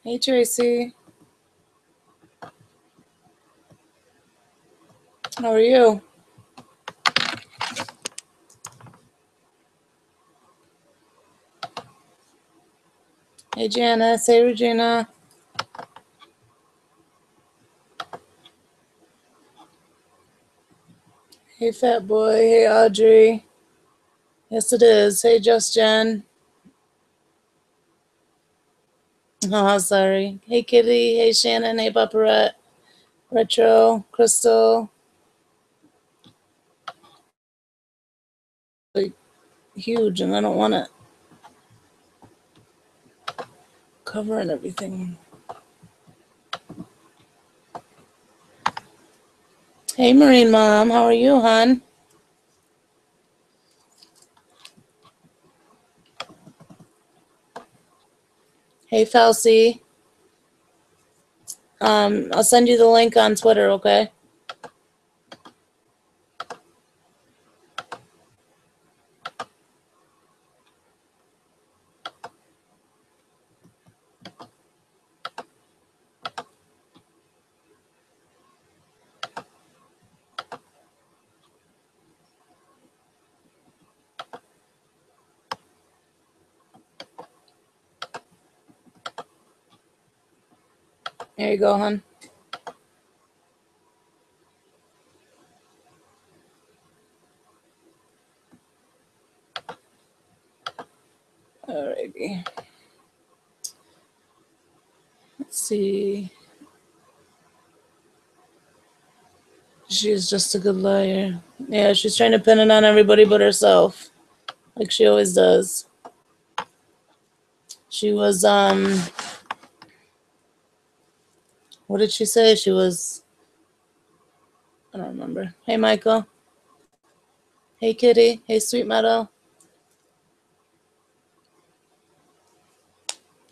Hey, Tracy. How are you? Hey, Janice. Hey, Regina. Hey, Fat Boy. Hey, Audrey. Yes, it is. Hey, Just Jen. Oh, sorry. Hey, Kitty. Hey, Shannon. Hey, Paparette. Retro. Crystal. Like, huge, and I don't want it covering everything. Hey, Marine Mom. How are you, hon? Hey, Falsey. I'll send you the link on Twitter, okay? There you go, hon. Alrighty. Let's see. She's just a good liar. Yeah, she's trying to pin it on everybody but herself, like she always does. She was, what did she say? She was, I don't remember. Hey, Michael. Hey, Kitty. Hey, Sweet Meadow.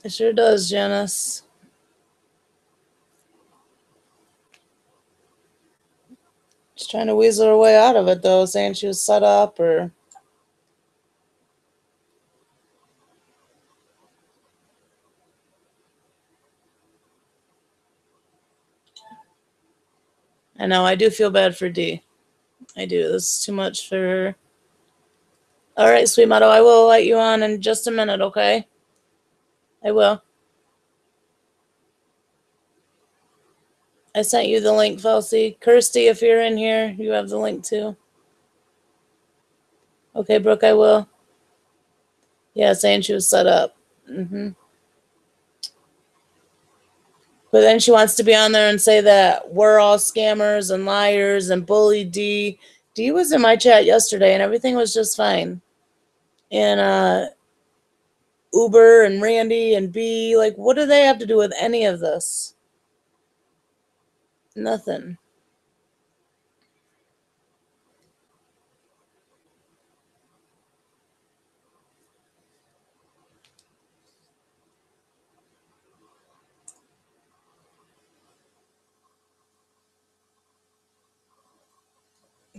It sure does, Janice. She's trying to weasel her way out of it, though, saying she was set up or... I know, I do feel bad for Dee. I do. This is too much for her. All right, Sweet Meadow, I will let you on in just a minute, okay? I will. I sent you the link, Falsey. Kirsty, if you're in here, you have the link too. Okay, Brooke, I will. Yeah, saying she was set up. But then she wants to be on there and say that we're all scammers and liars and bully Dee. Dee was in my chat yesterday and everything was just fine. And Uber and Randy and B, like, what do they have to do with any of this? Nothing.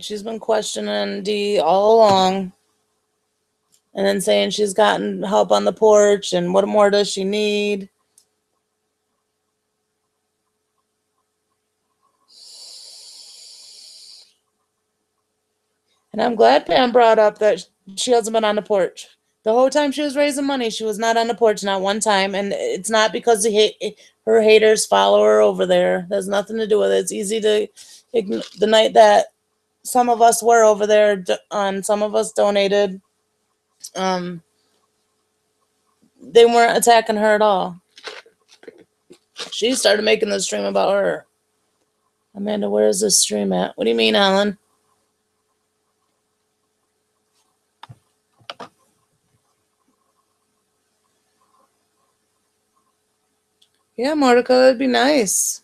She's been questioning Dee all along. And then saying she's gotten help on the porch and what more does she need? And I'm glad Pam brought up that she hasn't been on the porch. The whole time she was raising money, she was not on the porch, not one time. And it's not because her haters follow her over there. There's nothing to do with it. It's easy to ignore the night that some of us were over there and some of us donated. They weren't attacking her at all. She started making the stream about her. Amanda, where is this stream at? What do you mean, Alan? Yeah, Mordecai, that'd be nice.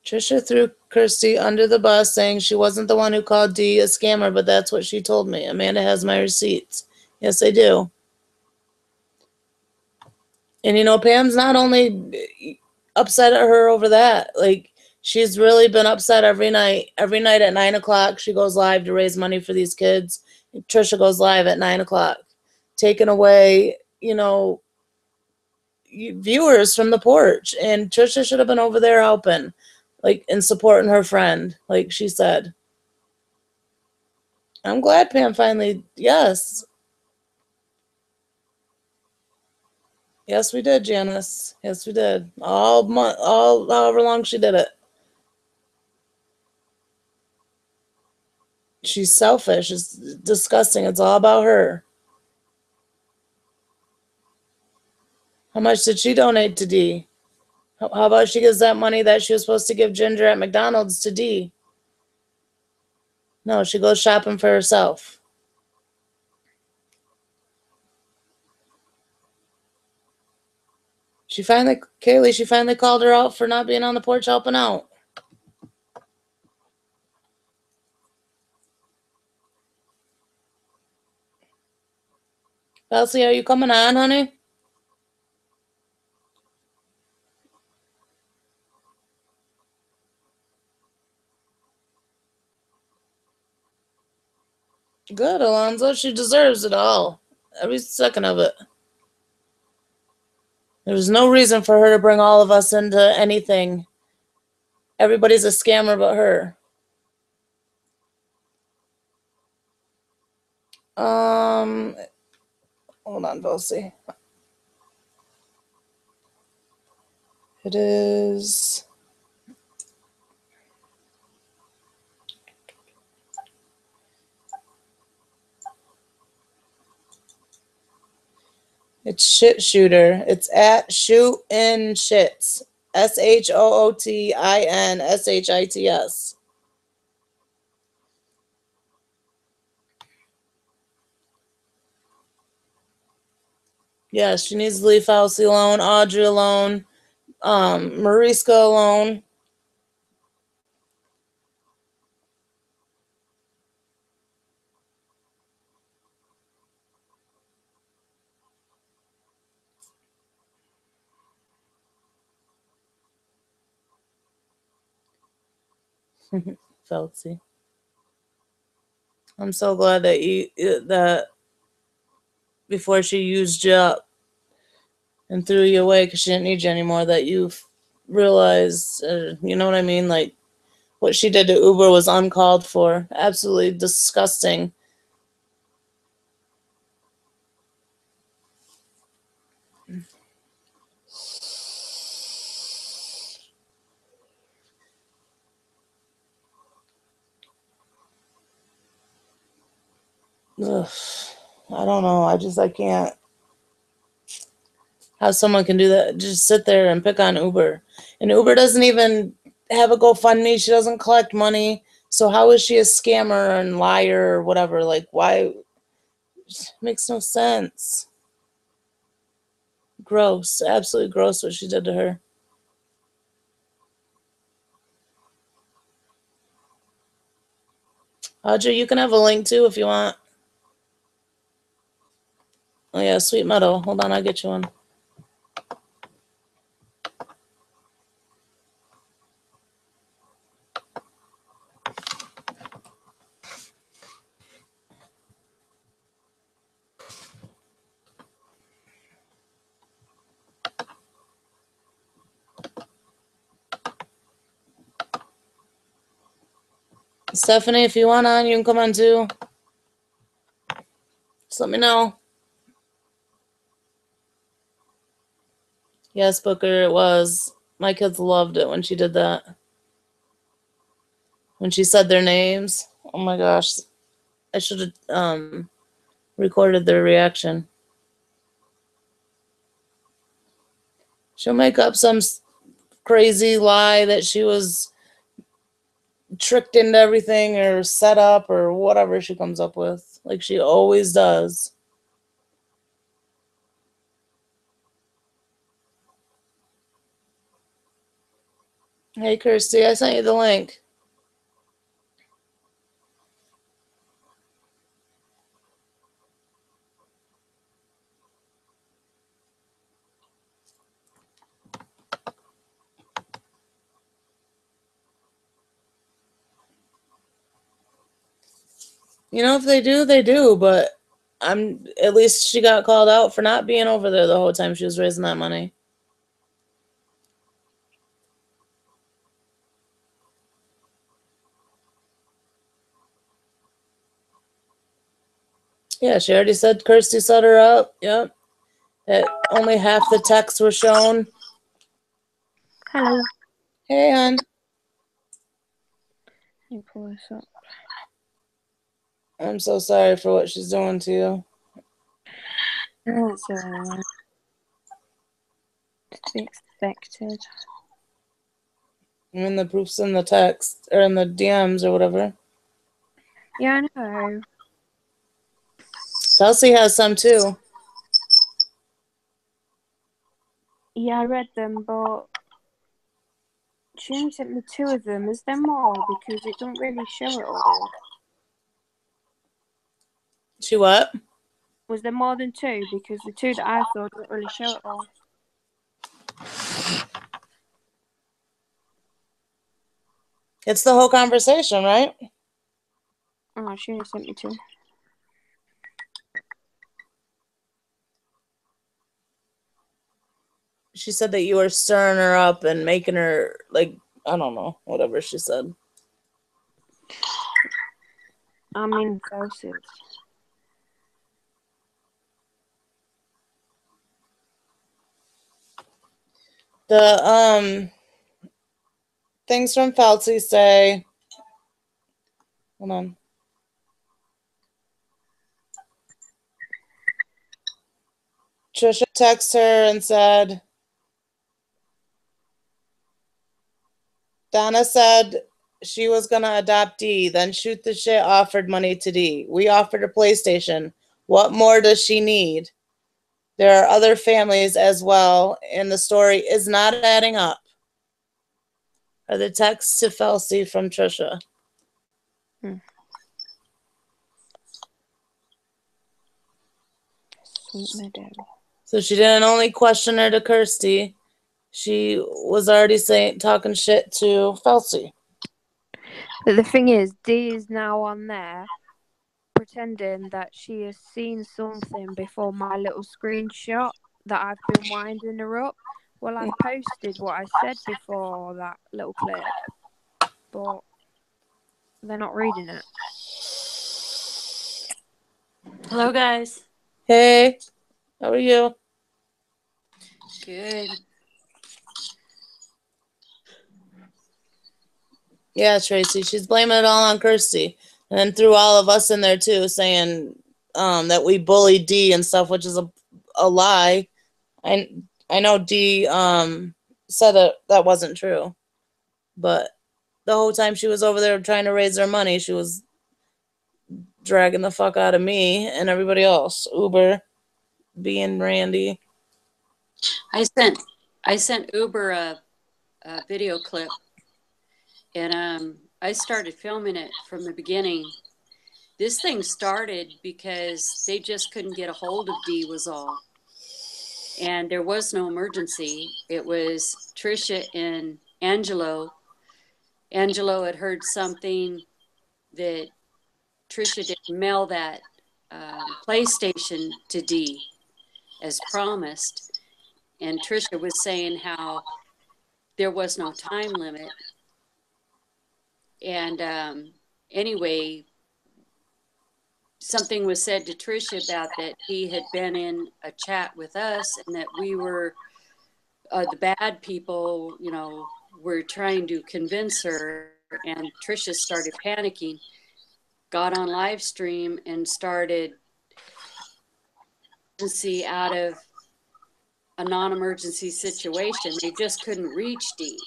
Trisha threw Kirsty under the bus, saying she wasn't the one who called Dee a scammer, but that's what she told me. Amanda has my receipts. Yes, I do. And, you know, Pam's not only upset at her over that. Like, she's really been upset every night. Every night at 9 o'clock, she goes live to raise money for these kids. Trisha goes live at 9 o'clock, taking away you know, viewers from the porch, and Trisha should have been over there helping, like, and supporting her friend, like she said. I'm glad Pam finally, yes. Yes, we did, Janice. Yes, we did. All month, all however long she did it. She's selfish. It's disgusting. It's all about her. How much did she donate to D? How about she gives that money that she was supposed to give Ginger at McDonald's to D? No, she goes shopping for herself. Kaylee, she finally called her out for not being on the porch helping out. Elsie, are you coming on, honey? Good, Alonzo. She deserves it all. Every second of it. There's no reason for her to bring all of us into anything. Everybody's a scammer but her. Hold on, Elsie. It is. It's shit shooter. It's at shoot in shits. SHOOTINSHITS. Yeah, she needs to leave Fauci alone, Audrey alone, Mariska alone. Fauci. I'm so glad that before she used you up and threw you away because she didn't need you anymore, that you realized, you know what I mean? Like, what she did to Uber was uncalled for. Absolutely disgusting. Ugh. I don't know. I can't. How someone can do that, just sit there and pick on Uber. And Uber doesn't even have a GoFundMe. She doesn't collect money. So how is she a scammer and liar or whatever? Like, why? It makes no sense. Gross. Absolutely gross what she did to her. Audrey, you can have a link too if you want. Oh yeah, Sweet Meadow. Hold on, I'll get you one. Stephanie, if you want on, you can come on too. Just let me know. Yes, Booker, it was. My kids loved it when she did that. When she said their names. Oh my gosh. I should have recorded their reaction. She'll make up some crazy lie that she was tricked into everything or set up or whatever she comes up with, like she always does. Hey, Kirsty, I sent you the link. You know, if they do, they do, but at least she got called out for not being over there the whole time she was raising that money. Yeah, she already said Kirsty set her up. Yep. That only half the texts were shown. Hello. Hey, hon. Let me pull this up. I'm so sorry for what she's doing to you. That's to be expected. I mean, the proof's in the text, or in the DMs, or whatever. Yeah, I know. Chelsea has some, too. Yeah, I read them, but she only sent me 2 of them. Is there more? Because it don't really show it all. She what? Was there more than 2? Because the 2 that I saw don't really show it all. It's the whole conversation, right? Oh, she only sent me 2. She said that you were stirring her up and making her, like, I don't know, whatever she said. I'm in Celsius. The things from Fauci say, hold on. Trisha texted her and said, Donna said she was going to adopt D, then shoot the shit offered money to D. We offered a PlayStation. What more does she need? There are other families as well, and the story is not adding up. Are the texts to Fauci from Trisha. Sweet meadow. So she didn't only question her to Kirsty. She was already talking shit to Fauci. But the thing is, Dee is now on there pretending that she has seen something before my little screenshot that I've been winding her up. Well, I've posted what I said before that little clip, but they're not reading it. Hello, guys. Hey, how are you? Good. Yeah, Tracy, she's blaming it all on Kirsty, and then threw all of us in there too, saying that we bullied D and stuff, which is a lie. I know D said that wasn't true, but the whole time she was over there trying to raise her money, she was dragging the fuck out of me and everybody else. Uber, being Randy. I sent Uber a video clip, and I started filming it from the beginning. This thing started because they just couldn't get a hold of Dee, was all. And there was no emergency. It was Trisha and Angelo. Angelo had heard something that Trisha didn't mail that PlayStation to Dee as promised. And Trisha was saying how there was no time limit. And anyway, something was said to Trisha about that he had been in a chat with us and that we were the bad people, were trying to convince her. And Trisha started panicking, got on live stream and started see out of a non-emergency situation. They just couldn't reach Dee.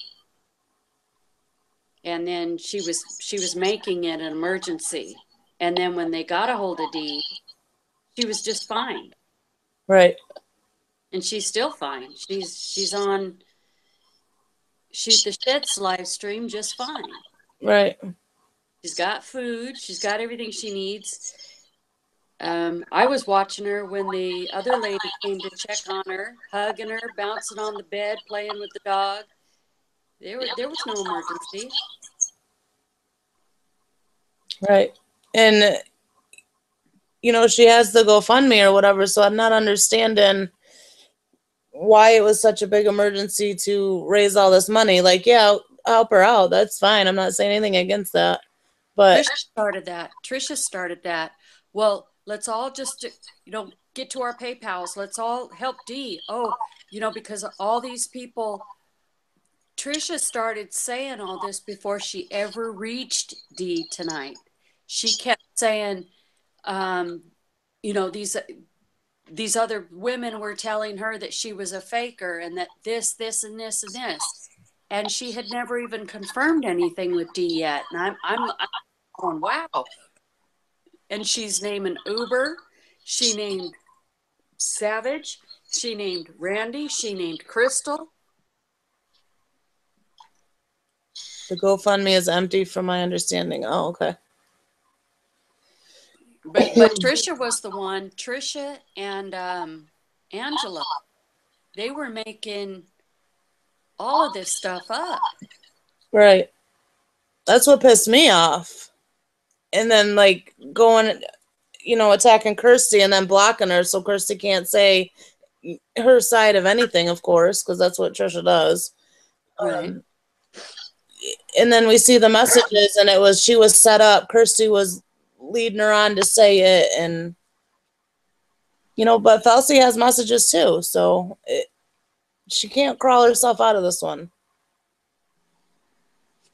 And then she was making it an emergency. And then when they got a hold of Dee, she was just fine. Right. And she's still fine. She's on Shoot the Shits live stream just fine. Right. She's got food. She's got everything she needs. I was watching her when the other lady came to check on her, hugging her, bouncing on the bed, playing with the dog. There was no emergency. Right. And she has the GoFundMe or whatever, so I'm not understanding why it was such a big emergency to raise all this money. Like, yeah, I'll help her out. That's fine. I'm not saying anything against that. But Trisha started that. Well, let's all just, get to our PayPals. Let's all help Dee. Oh, because all these people, Trisha started saying all this before she ever reached Dee tonight. She kept saying, these other women were telling her that she was a faker and that this, and this, and this. And she had never even confirmed anything with Dee yet. And I'm going, wow. And she's naming Uber. She named Savage. She named Randy. She named Crystal. The GoFundMe is empty from my understanding. Oh, okay. But Trisha was the one. Trisha and Angela, they were making all of this stuff up. Right. That's what pissed me off. And then, like, going, attacking Kirsty and then blocking her so Kirsty can't say her side of anything, of course, because that's what Trisha does. Right. And then we see the messages, and she was set up. Kirsty was leading her on to say it, and but Felsie has messages too, so she can't crawl herself out of this one.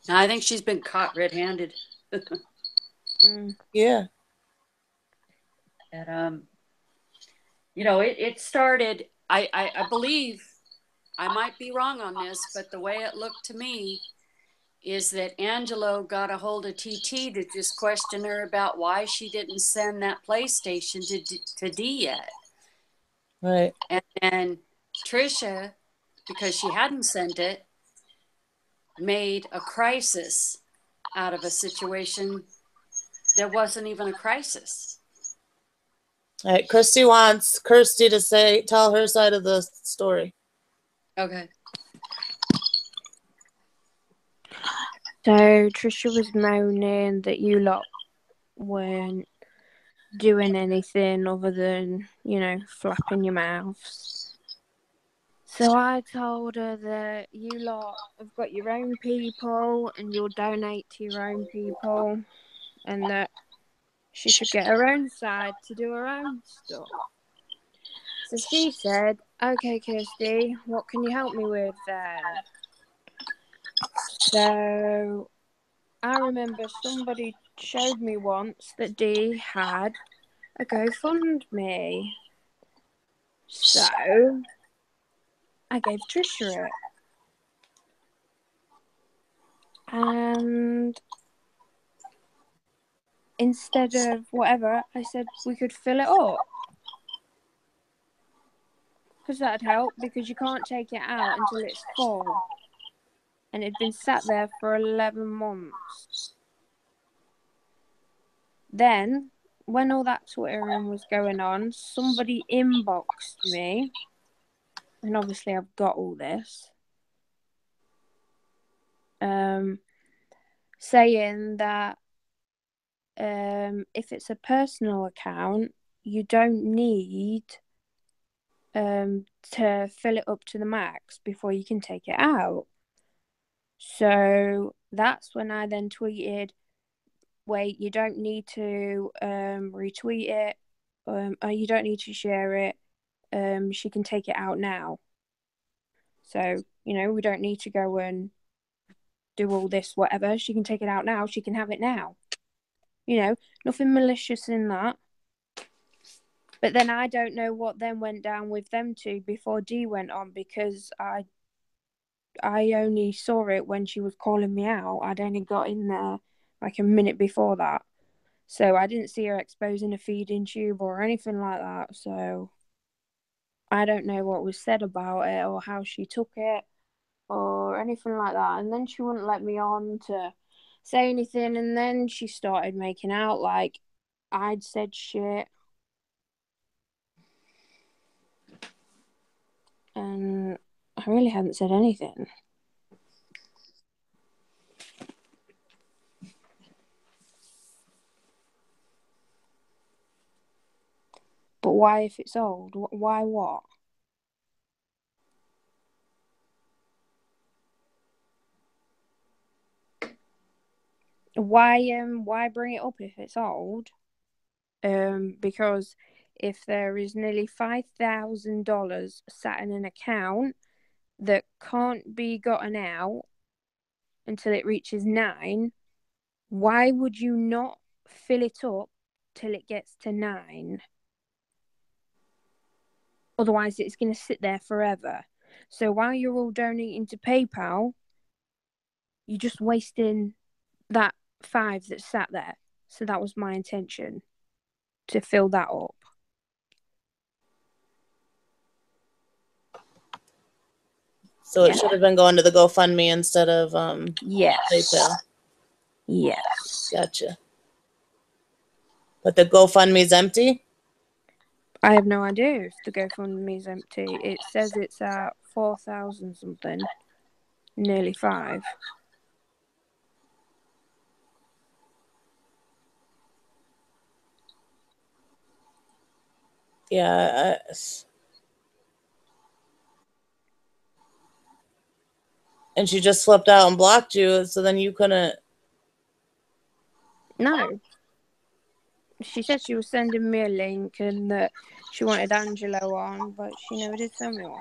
I think she's been caught red-handed. Yeah. And it started. I believe, I might be wrong on this, but the way it looked to me is that Angelo got a hold of TT to just question her about why she didn't send that PlayStation to Dee yet. Right. And then Trisha, because she hadn't sent it, made a crisis out of a situation that wasn't even a crisis. All right. Kirsty wants Kirsty to tell her side of the story. Okay. So Trisha was moaning that you lot weren't doing anything other than, flapping your mouths. So I told her that you lot have got your own people and you'll donate to your own people, and that she should get her own side to do her own stuff. So she said, okay, Kirsty, what can you help me with then? So I remember somebody showed me once that Dee had a GoFundMe. So I gave Trisha it. And instead of whatever, I said we could fill it up. Because that'd help, because you can't take it out until it's full. And it'd been sat there for 11 months. Then, when all that twittering was going on, somebody inboxed me. And obviously I've got all this. Saying that if it's a personal account, you don't need to fill it up to the max before you can take it out. So that's when I then tweeted, wait, you don't need to retweet it, or you don't need to share it. She can take it out now. So, we don't need to go and do all this, whatever. She can take it out now. She can have it now. Nothing malicious in that. But then I don't know what then went down with them two before Dee went on, because I only saw it when she was calling me out. I'd only got in there like a minute before that. So I didn't see her exposing a feeding tube or anything like that. So I don't know what was said about it or how she took it or anything like that. And then she wouldn't let me on to say anything. And then she started making out like I'd said shit. And I really hadn't said anything. why if it's old? Why what? Why bring it up if it's old? Because if there is nearly $5,000 sat in an account that can't be gotten out until it reaches 9, why would you not fill it up till it gets to 9? Otherwise, it's going to sit there forever. So while you're all donating to PayPal, you're just wasting that 5 that sat there. So that was my intention, to fill that up. So it should have been going to the GoFundMe instead of Yes. PayPal. Yes. Gotcha. But the GoFundMe's empty? I have no idea if the GoFundMe is empty. It says it's at 4,000 something, nearly 5. Yeah. And she just flipped out and blocked you, so then you couldn't. No. She said she was sending me a link and that she wanted Angelo on, but she never did send me one.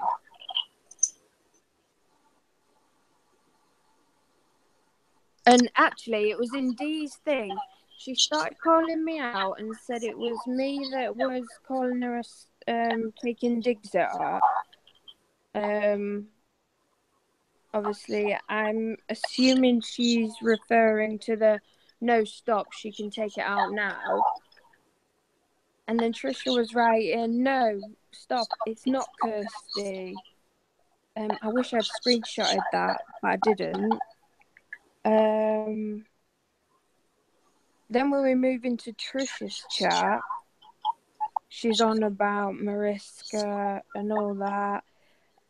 And actually, it was in Dee's thing. She started calling me out and said it was me that was calling her taking digs at her. Obviously, I'm assuming she's referring to the no, stop, she can take it out now. And then Trisha was writing, no, stop, it's not Kirsty. I wish I'd screenshotted that, but I didn't. Then when we move into Trisha's chat, she's on about Mariska and all that.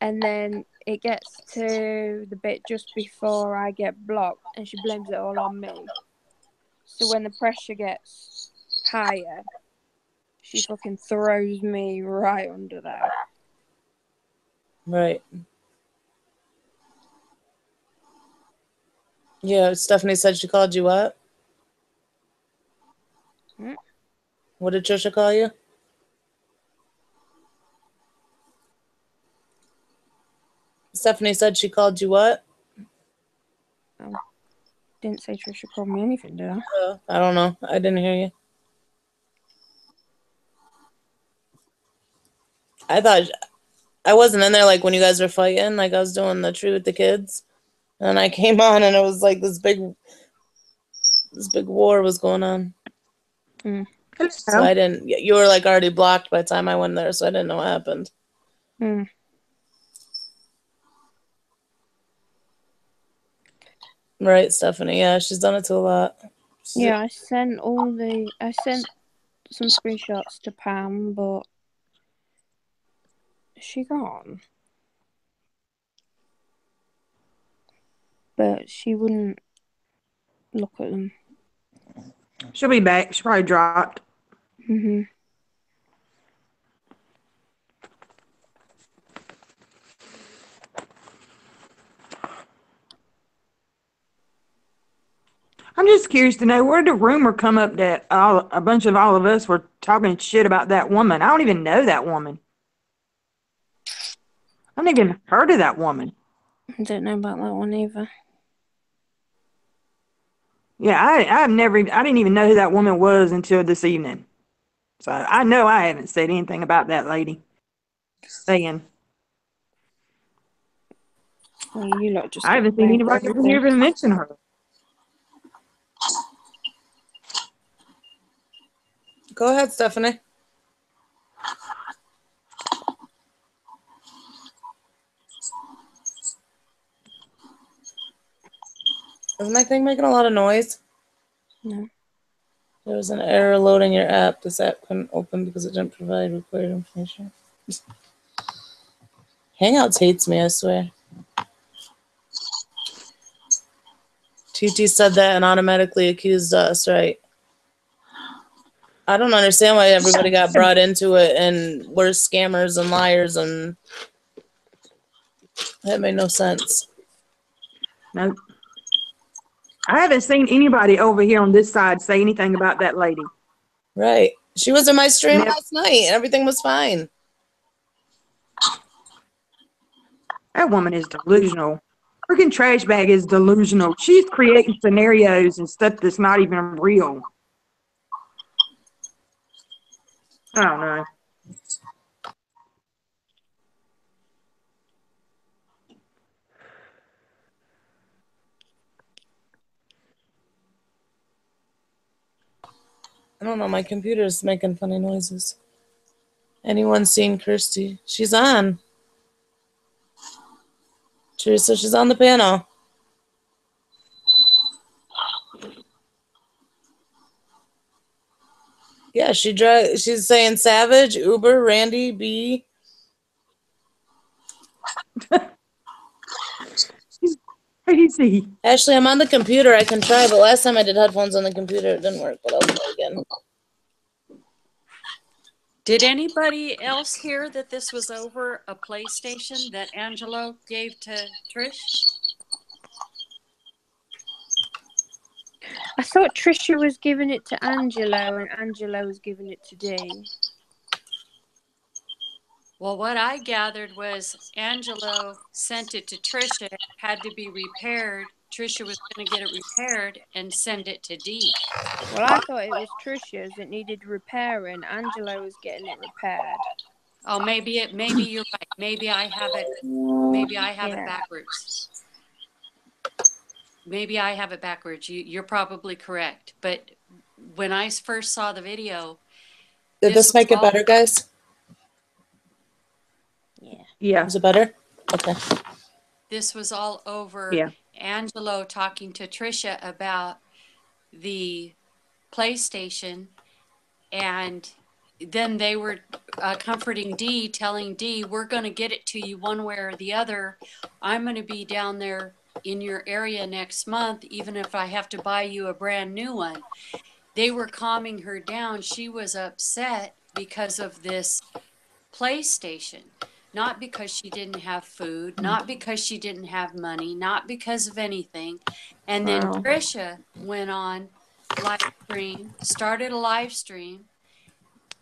And then it gets to the bit just before I get blocked and she blames it all on me. So when the pressure gets higher, she fucking throws me right under there. Right. Yeah, Stephanie said she called you what? What did Trisha call you? Stephanie said she called you what? Didn't say Trisha called me anything, did I? I don't know. I didn't hear you. I thought I wasn't in there like when you guys were fighting. Like I was doing the tree with the kids, and I came on and it was like this big war was going on. So I didn't. You were like already blocked by the time I went there, so I didn't know what happened. Right, Stephanie. Yeah, she's done it to a lot. Yeah, I sent some screenshots to Pam, but she gone. But she wouldn't look at them. She'll be back. She probably dropped. I'm just curious to know, where did the rumor come up that a bunch of all of us were talking shit about that woman? I don't even know that woman. I haven't even heard of that woman. I don't know about that one either. Yeah, I didn't even know who that woman was until this evening. So I know I haven't said anything about that lady. Saying. Well, you lot just I haven't seen anybody over here even mention her. Go ahead, Stephanie. Is my thing making a lot of noise? No. There was an error loading your app. This app couldn't open because it didn't provide required information. Hangouts hates me, I swear. TT said that and automatically accused us, right? I don't understand why everybody got brought into it and we're scammers and liars, and that made no sense. No. I haven't seen anybody over here on this side say anything about that lady. Right. She was in my stream Never. last night and everything was fine. That woman is delusional. Freaking trash bag is delusional. She's creating scenarios and stuff that's not even real. I don't know. I don't know, my computer's making funny noises. Anyone seen Kirsty? She's on. Teresa, she's on the panel. Yeah, she's saying Savage, Uber, Randy, B. She's crazy. Ashley, I'm on the computer. I can try, but last time I did headphones on the computer, it didn't work. But I'll try again. Did anybody else hear that this was over a PlayStation that Angelo gave to Trish? I thought Trisha was giving it to Angelo and Angelo was giving it to Dee. Well, what I gathered was Angelo sent it to Trisha, had to be repaired. Trisha was going to get it repaired and send it to Dee. Well, I thought it was Trisha's that needed repairing. Angelo was getting it repaired. Oh, maybe you're right. Maybe I have it. Maybe I have it backwards. Maybe I have it backwards. You're probably correct. But when I first saw the video, Did this make it better, guys? Yeah. Is it better? Okay. This was all over Angelo talking to Trisha about the PlayStation, and then they were comforting Dee, telling Dee, we're going to get it to you one way or the other. I'm going to be down there in your area next month, even if I have to buy you a brand new one. They were calming her down. She was upset because of this PlayStation. Not because she didn't have food, not because she didn't have money, not because of anything. And then Trisha went on live stream, started a live stream,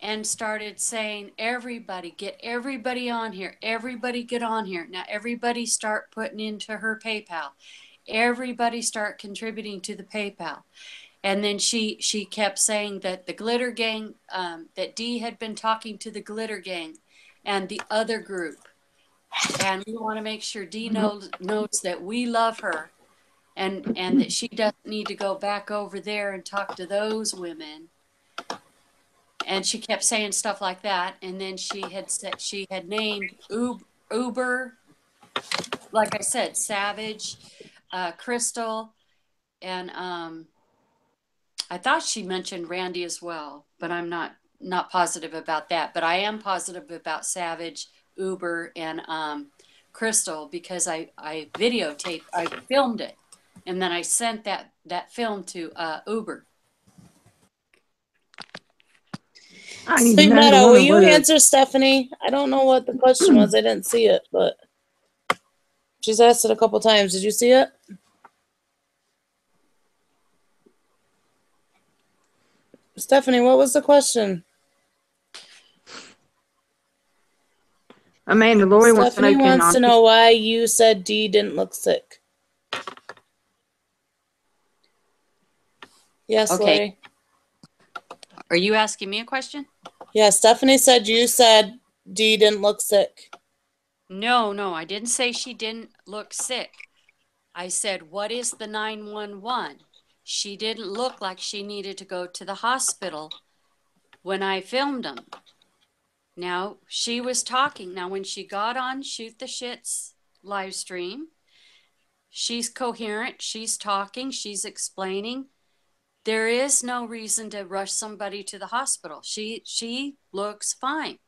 and started saying, everybody, get everybody on here. Everybody get on here. Now everybody start putting into her PayPal. Everybody start contributing to the PayPal. And then she kept saying that the Glitter Gang, that Dee had been talking to the Glitter Gang and the other group. And we want to make sure Dee knows that we love her and that she doesn't need to go back over there and talk to those women. And she kept saying stuff like that. And then she had named Uber, like I said, Savage, Crystal, and I thought she mentioned Randy as well, but I'm not positive about that. But I am positive about Savage, Uber, and Crystal, because I videotaped, I filmed it, and then I sent that film to Uber. Sweet Meadow, will you answer Stephanie? I don't know what the question was. I didn't see it, but she's asked it a couple times. Did you see it? Stephanie, what was the question? Amanda, Lori Stephanie wants to know why you said Dee didn't look sick. Yes, okay. Lori. Are you asking me a question? Yeah, Stephanie said you said Dee didn't look sick. No, I didn't say she didn't look sick. I said, what is the 911? She didn't look like she needed to go to the hospital when I filmed them. Now, she was talking. Now, when she got on Shoot the Shits live stream, she's coherent. She's talking. She's explaining. There is no reason to rush somebody to the hospital. She looks fine.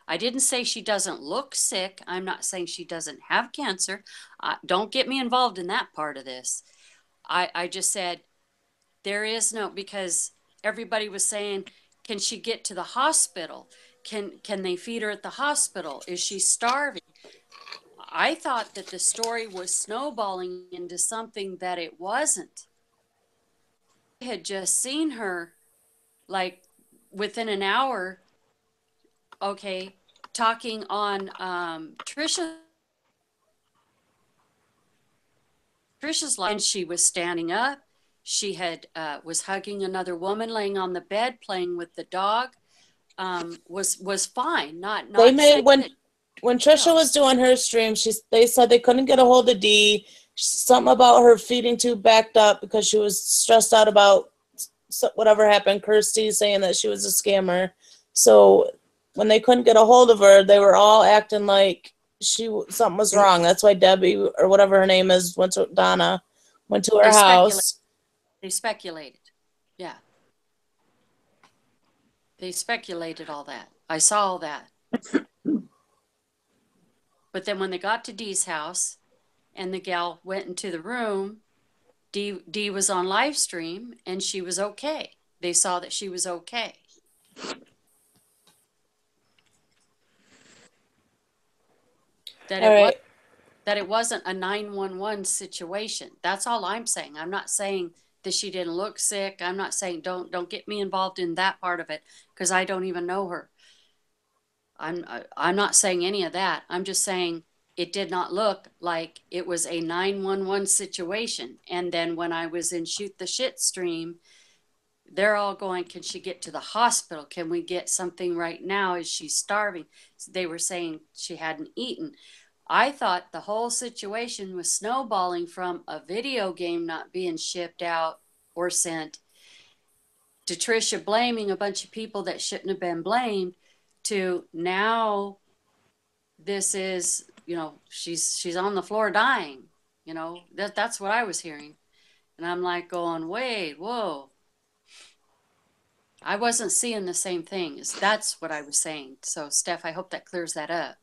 I didn't say she doesn't look sick. I'm not saying she doesn't have cancer. Don't get me involved in that part of this. I just said there is no, because everybody was saying, Can she get to the hospital? Can they feed her at the hospital? Is she starving? I thought that the story was snowballing into something that it wasn't. I had just seen her like within an hour, okay, talking on Trisha's life, and she was standing up. She had was hugging another woman laying on the bed, playing with the dog. Was fine. They Not made saying that, when Trisha was doing her stream, they said they couldn't get a hold of Dee. Something about her feeding tube backed up because she was stressed out about whatever happened. Kirsty saying that she was a scammer. So when they couldn't get a hold of her, they were all acting like something was wrong. That's why Debbie or whatever her name is Donna went to her house. They speculated. Yeah. They speculated all that. I saw all that. But then when they got to Dee's house and the gal went into the room, Dee was on live stream and she was okay. They saw that she was okay. That it wasn't a 911 situation. That's all I'm saying. I'm not saying that she didn't look sick. I'm not saying don't get me involved in that part of it because I don't even know her. I'm not saying any of that. I'm just saying it did not look like it was a 911 situation. And then when I was in Shoot the Shit stream, they're all going, can she get to the hospital? Can we get something right now? Is she starving? They were saying she hadn't eaten. I thought the whole situation was snowballing from a video game not being shipped out or sent to Trisha blaming a bunch of people that shouldn't have been blamed to now this is, she's on the floor dying. That's what I was hearing. And I'm like going, wait, whoa. I wasn't seeing the same thing. That's what I was saying. So, Steph, I hope that clears that up.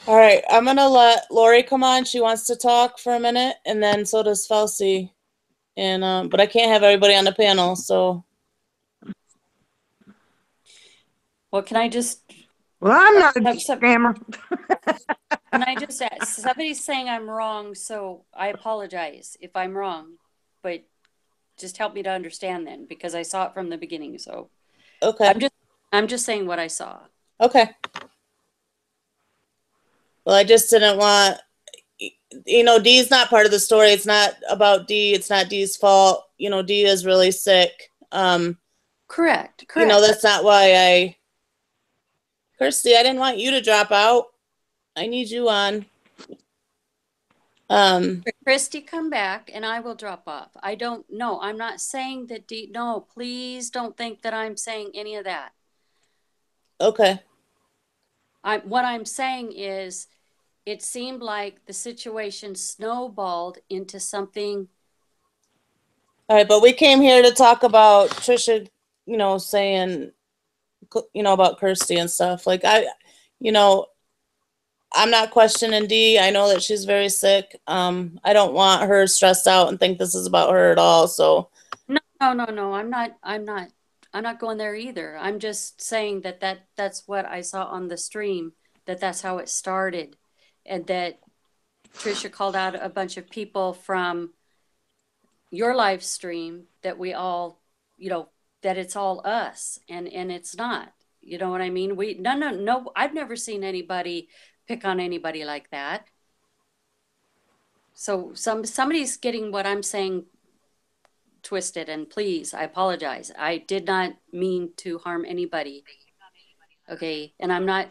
All right, I'm going to let Lori come on. She wants to talk for a minute, and then so does Felsi. And but I can't have everybody on the panel, so. Well, can I just... Well, I'm not a scammer. Can I just ask? Somebody's saying I'm wrong, so I apologize if I'm wrong. But just help me to understand then, because I saw it from the beginning. So okay, I'm just saying what I saw. Okay. Well, I just didn't want, Dee's not part of the story. It's not about Dee. It's not Dee's fault. Dee is really sick. Correct. That's not why Kirsty, I didn't want you to drop out. I need you on. Christy, come back and I will drop off. I don't know. I'm not saying that Dee, no, please don't think that I'm saying any of that. Okay. What I'm saying is it seemed like the situation snowballed into something. All right, but we came here to talk about Trisha, saying, about Kirsty and stuff. Like I'm not questioning Dee. I know that she's very sick. I don't want her stressed out and think this is about her at all. So No. I'm not going there either. I'm just saying that's what I saw on the stream, that's how it started. And that Trisha called out a bunch of people from your live stream that we all, that it's all us and it's not, you know what I mean? No, I've never seen anybody pick on anybody like that. So somebody's getting what I'm saying twisted, and please, I apologize. I did not mean to harm anybody. Okay, and I'm not.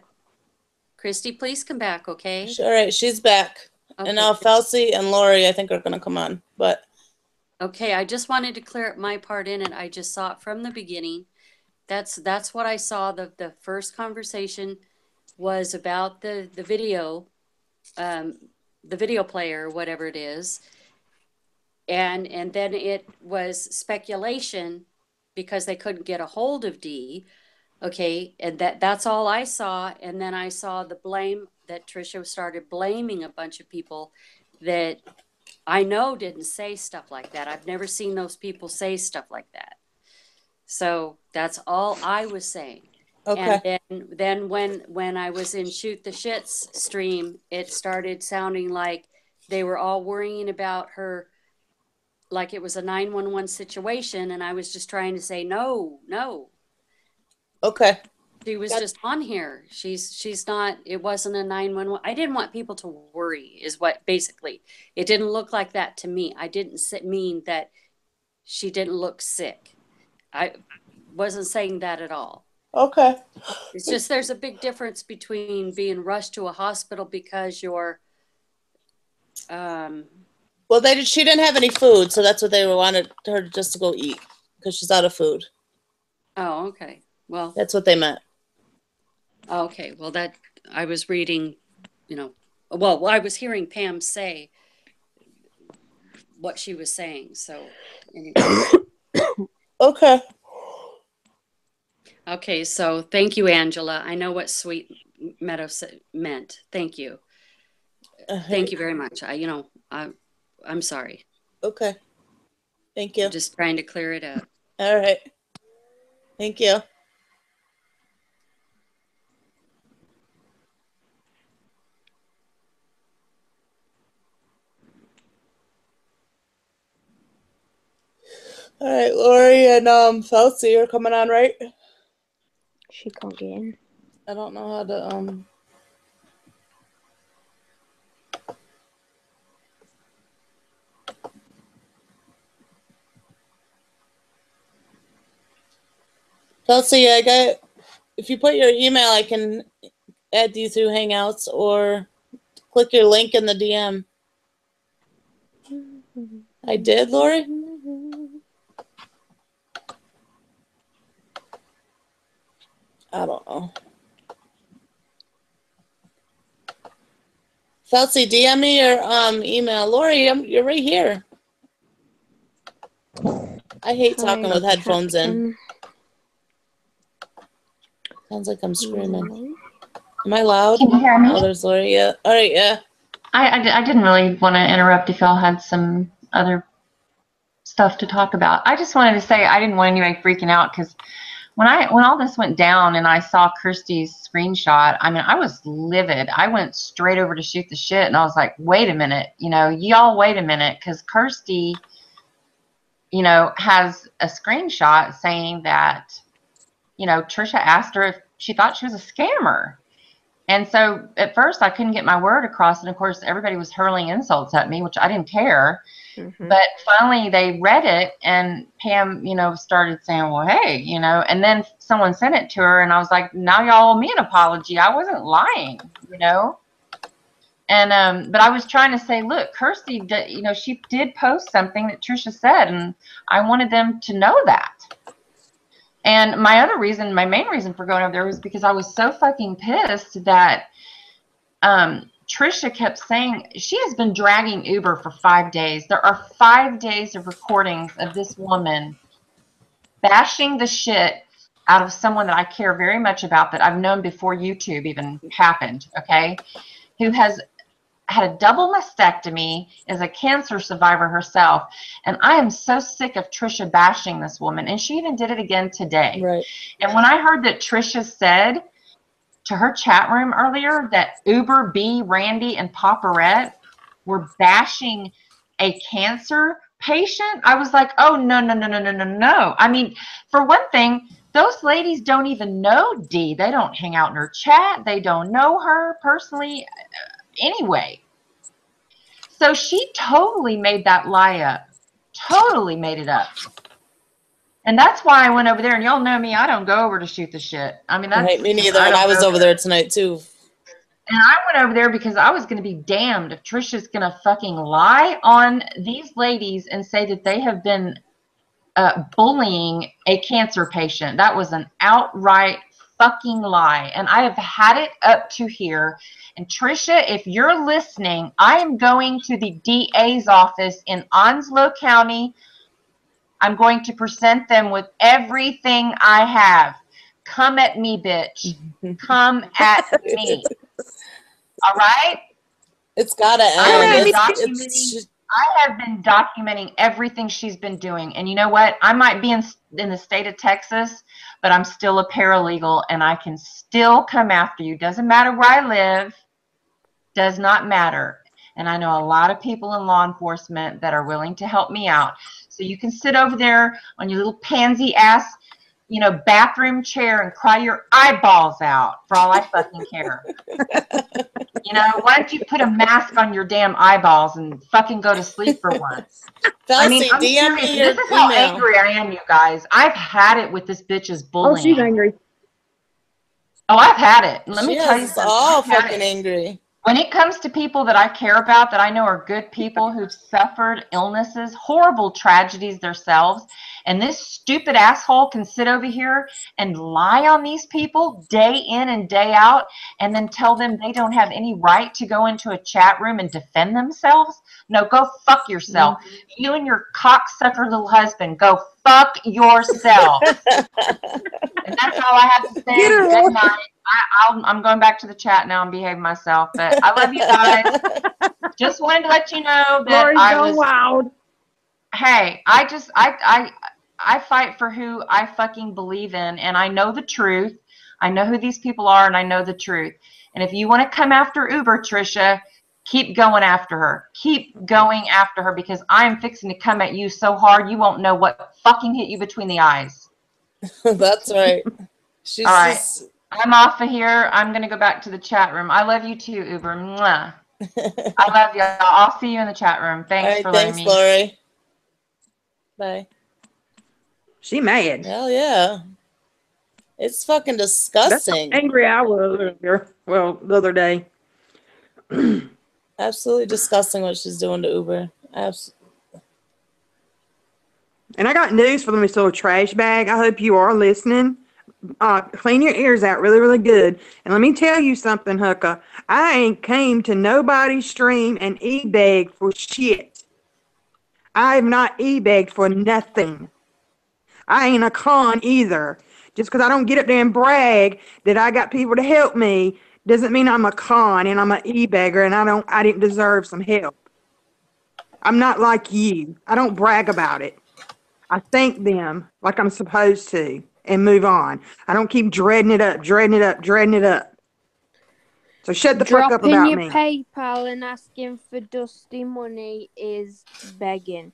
Christy, please come back, okay? All right, she's back. Okay. And now Felsi and Lori, I think, are going to come on. But okay, I just wanted to clear up my part in it. I just saw it from the beginning. That's what I saw. The first conversation was about the video, the video player, whatever it is. And then it was speculation because they couldn't get a hold of Dee. Okay, and that's all I saw. And then I saw the blame that Trisha started blaming a bunch of people that I know didn't say stuff like that. I've never seen those people say stuff like that. So that's all I was saying. Okay. And then when I was in Shoot the Shits stream, it started sounding like they were all worrying about her, like it was a 911 situation, and I was just trying to say no. Okay. She was just on here. She's not. It wasn't a 911. I didn't want people to worry. Is what basically. It didn't look like that to me. I didn't mean that she didn't look sick. I wasn't saying that at all. Okay. It's just there's a big difference between being rushed to a hospital because you're. Well, she didn't have any food, so that's what they wanted her just to go eat because she's out of food. Oh, okay. Well, that's what they meant. Okay. Well, that I was reading, well, I was hearing Pam say what she was saying. So anyway. Okay. Okay. So thank you, Angela. I know what Sweet Meadow meant. Thank you. Thank you very much. I'm sorry. Okay. Thank you. I'm just trying to clear it up. All right. Thank you. All right, Lori and Felsie are coming on, right? She can't get in. I don't know how to Felsie, if you put your email, I can add you through Hangouts or click your link in the DM. I did, Lori? I don't know. Felsie, DM me your email. Lori, you're right here. I hate talking with headphones in. Sounds like I'm screaming. Am I loud? Can you hear me? Oh, there's Lori. Yeah. All right, yeah. I didn't really want to interrupt if y'all had some other stuff to talk about. I just wanted to say I didn't want anybody freaking out because when all this went down and I saw Kirsty's screenshot, I mean, I was livid. I went straight over to Shoot the Shit and I was like, wait a minute, y'all wait a minute, because Kirsty, has a screenshot saying that, Trisha asked her if she thought she was a scammer. And so at first I couldn't get my word across. And of course, everybody was hurling insults at me, which I didn't care. Mm-hmm. But finally they read it and Pam, started saying, well, hey, and then someone sent it to her and I was like, now y'all owe me an apology. I wasn't lying, And, but I was trying to say, look, Kirsty, she did post something that Trisha said, and I wanted them to know that. And my main reason for going over there was because I was so fucking pissed that Trisha kept saying she has been dragging Uber for 5 days. There are 5 days of recordings of this woman bashing the shit out of someone that I care very much about, that I've known before YouTube even happened, okay, who has had a double mastectomy, is a cancer survivor herself, and I am so sick of Trisha bashing this woman, and she even did it again today. Right. And when I heard that Trisha said to her chat room earlier that Uber B, Randy, and Paparette were bashing a cancer patient, I was like, oh, no. I mean, for one thing, those ladies don't even know Dee. They don't hang out in her chat. They don't know her personally. Anyway, so she totally made that lie up. Totally made it up. And that's why I went over there. And y'all know me, I don't go over to Shoot the Shit. I mean, that's right, me neither. And I was over there tonight too. And I went over there because I was going to be damned if Trisha's going to fucking lie on these ladies and say that they have been bullying a cancer patient. That was an outright fucking lie. And I have had it up to here. And Trisha, if you're listening, I am going to the DA's office in Onslow County. I'm going to present them with everything I have. Come at me, bitch. Come at me. All right? It's gotta end. I have been documenting everything she's been doing. And you know what? I might be in the state of Texas, but I'm still a paralegal and I can still come after you. Doesn't matter where I live. Does not matter. And I know a lot of people in law enforcement that are willing to help me out. So you can sit over there on your little pansy ass, bathroom chair and cry your eyeballs out for all I fucking care. Why don't you put a mask on your damn eyeballs and fucking go to sleep for once? I mean, I'm DM serious. me This your is how email. angry I am, you guys. I've had it with this bitch's bullying. Oh, she's angry. Oh, I've had it. Let me She tell you has us something. all I've had fucking it. angry. When it comes to people that I care about, that I know are good people who've suffered illnesses, horrible tragedies themselves, and this stupid asshole can sit over here and lie on these people day in and day out and then tell them they don't have any right to go into a chat room and defend themselves? No, go fuck yourself. You and your cocksucker little husband, go fuck yourself. And that's all I have to say. Get her, Good Lord. night. I'm going back to the chat now and behaving myself. But I love you guys. Just wanted to let you know that Lori's I gone was. wild. Hey, I fight for who I fucking believe in, and I know the truth. I know who these people are, and I know the truth. And if you want to come after Uber, Trisha, keep going after her. Keep going after her, because I am fixing to come at you so hard you won't know what fucking hit you between the eyes. That's right. She's All right. just... I'm off of here. I'm going to go back to the chat room. I love you too, Uber. Mwah. I love y'all. I'll see you in the chat room. Thanks All right, for letting thanks, me. Lori. Bye. She mad. Hell yeah. It's fucking That's how disgusting. angry I was earlier. Well, the other day. Absolutely disgusting what she's doing to Uber. And I got news for them, this little trash bag. I hope you are listening. Clean your ears out really, really good. And let me tell you something, Hooker. I ain't came to nobody's stream and e-begged for shit. I have not e-begged for nothing. I ain't a con either. Just because I don't get up there and brag that I got people to help me doesn't mean I'm a con and I'm an e-beggar and I didn't deserve some help. I'm not like you. I don't brag about it. I thank them like I'm supposed to and move on. I don't keep dreading it up. So shut the fuck up Dropping about your me. PayPal and asking for dusty money is begging.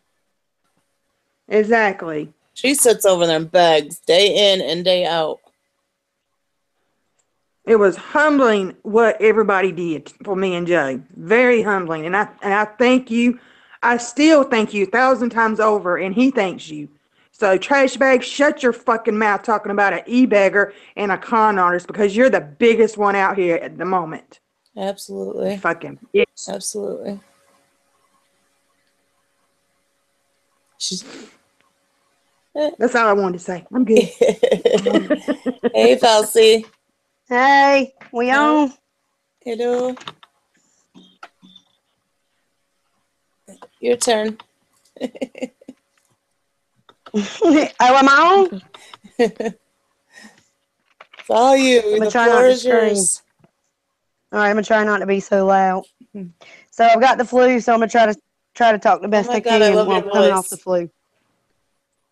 Exactly. She sits over there and begs day in and day out. It was humbling what everybody did for me and Jay. Very humbling. And I thank you. I still thank you 1,000 times over, and he thanks you. So, trash bag, shut your fucking mouth talking about an e-beggar and a con artist, because you're the biggest one out here at the moment. Absolutely. Fucking bitch. Absolutely. That's all I wanted to say. I'm good. Hey, Falsey. Hey, we on? Hello. Your turn. Oh, am I on? It's all you. I'm gonna The try not floor to is yours. All right, I'm gonna try not to be so loud. So I've got the flu, so I'm gonna try to talk the best my I God, I can love while your I'm coming off voice. the flu.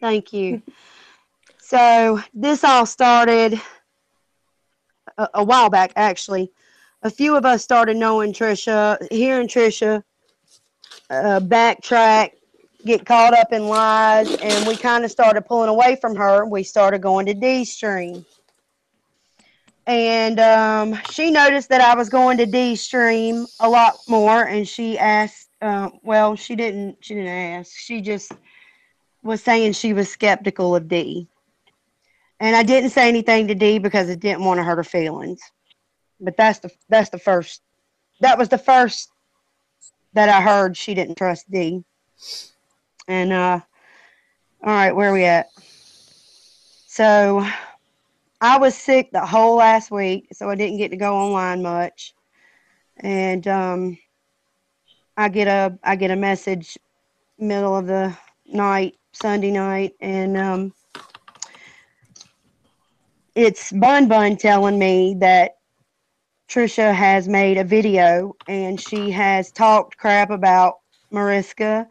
Thank you. So this all started a while back, actually. A few of us started knowing Trisha, hearing Trisha backtrack, get caught up in lies, and we kind of started pulling away from her. We started going to D stream. And she noticed that I was going to D stream a lot more, and she asked. Well, she didn't ask. She just was saying she was skeptical of D, and I didn't say anything to D because I didn't want to hurt her feelings. But that's the first. That was the first that I heard she didn't trust D. And all right, where are we at? So I was sick the whole last week, so I didn't get to go online much. And I get a message middle of the night, Sunday night, and it's Bun Bun telling me that Trisha has made a video and she has talked crap about Mariska,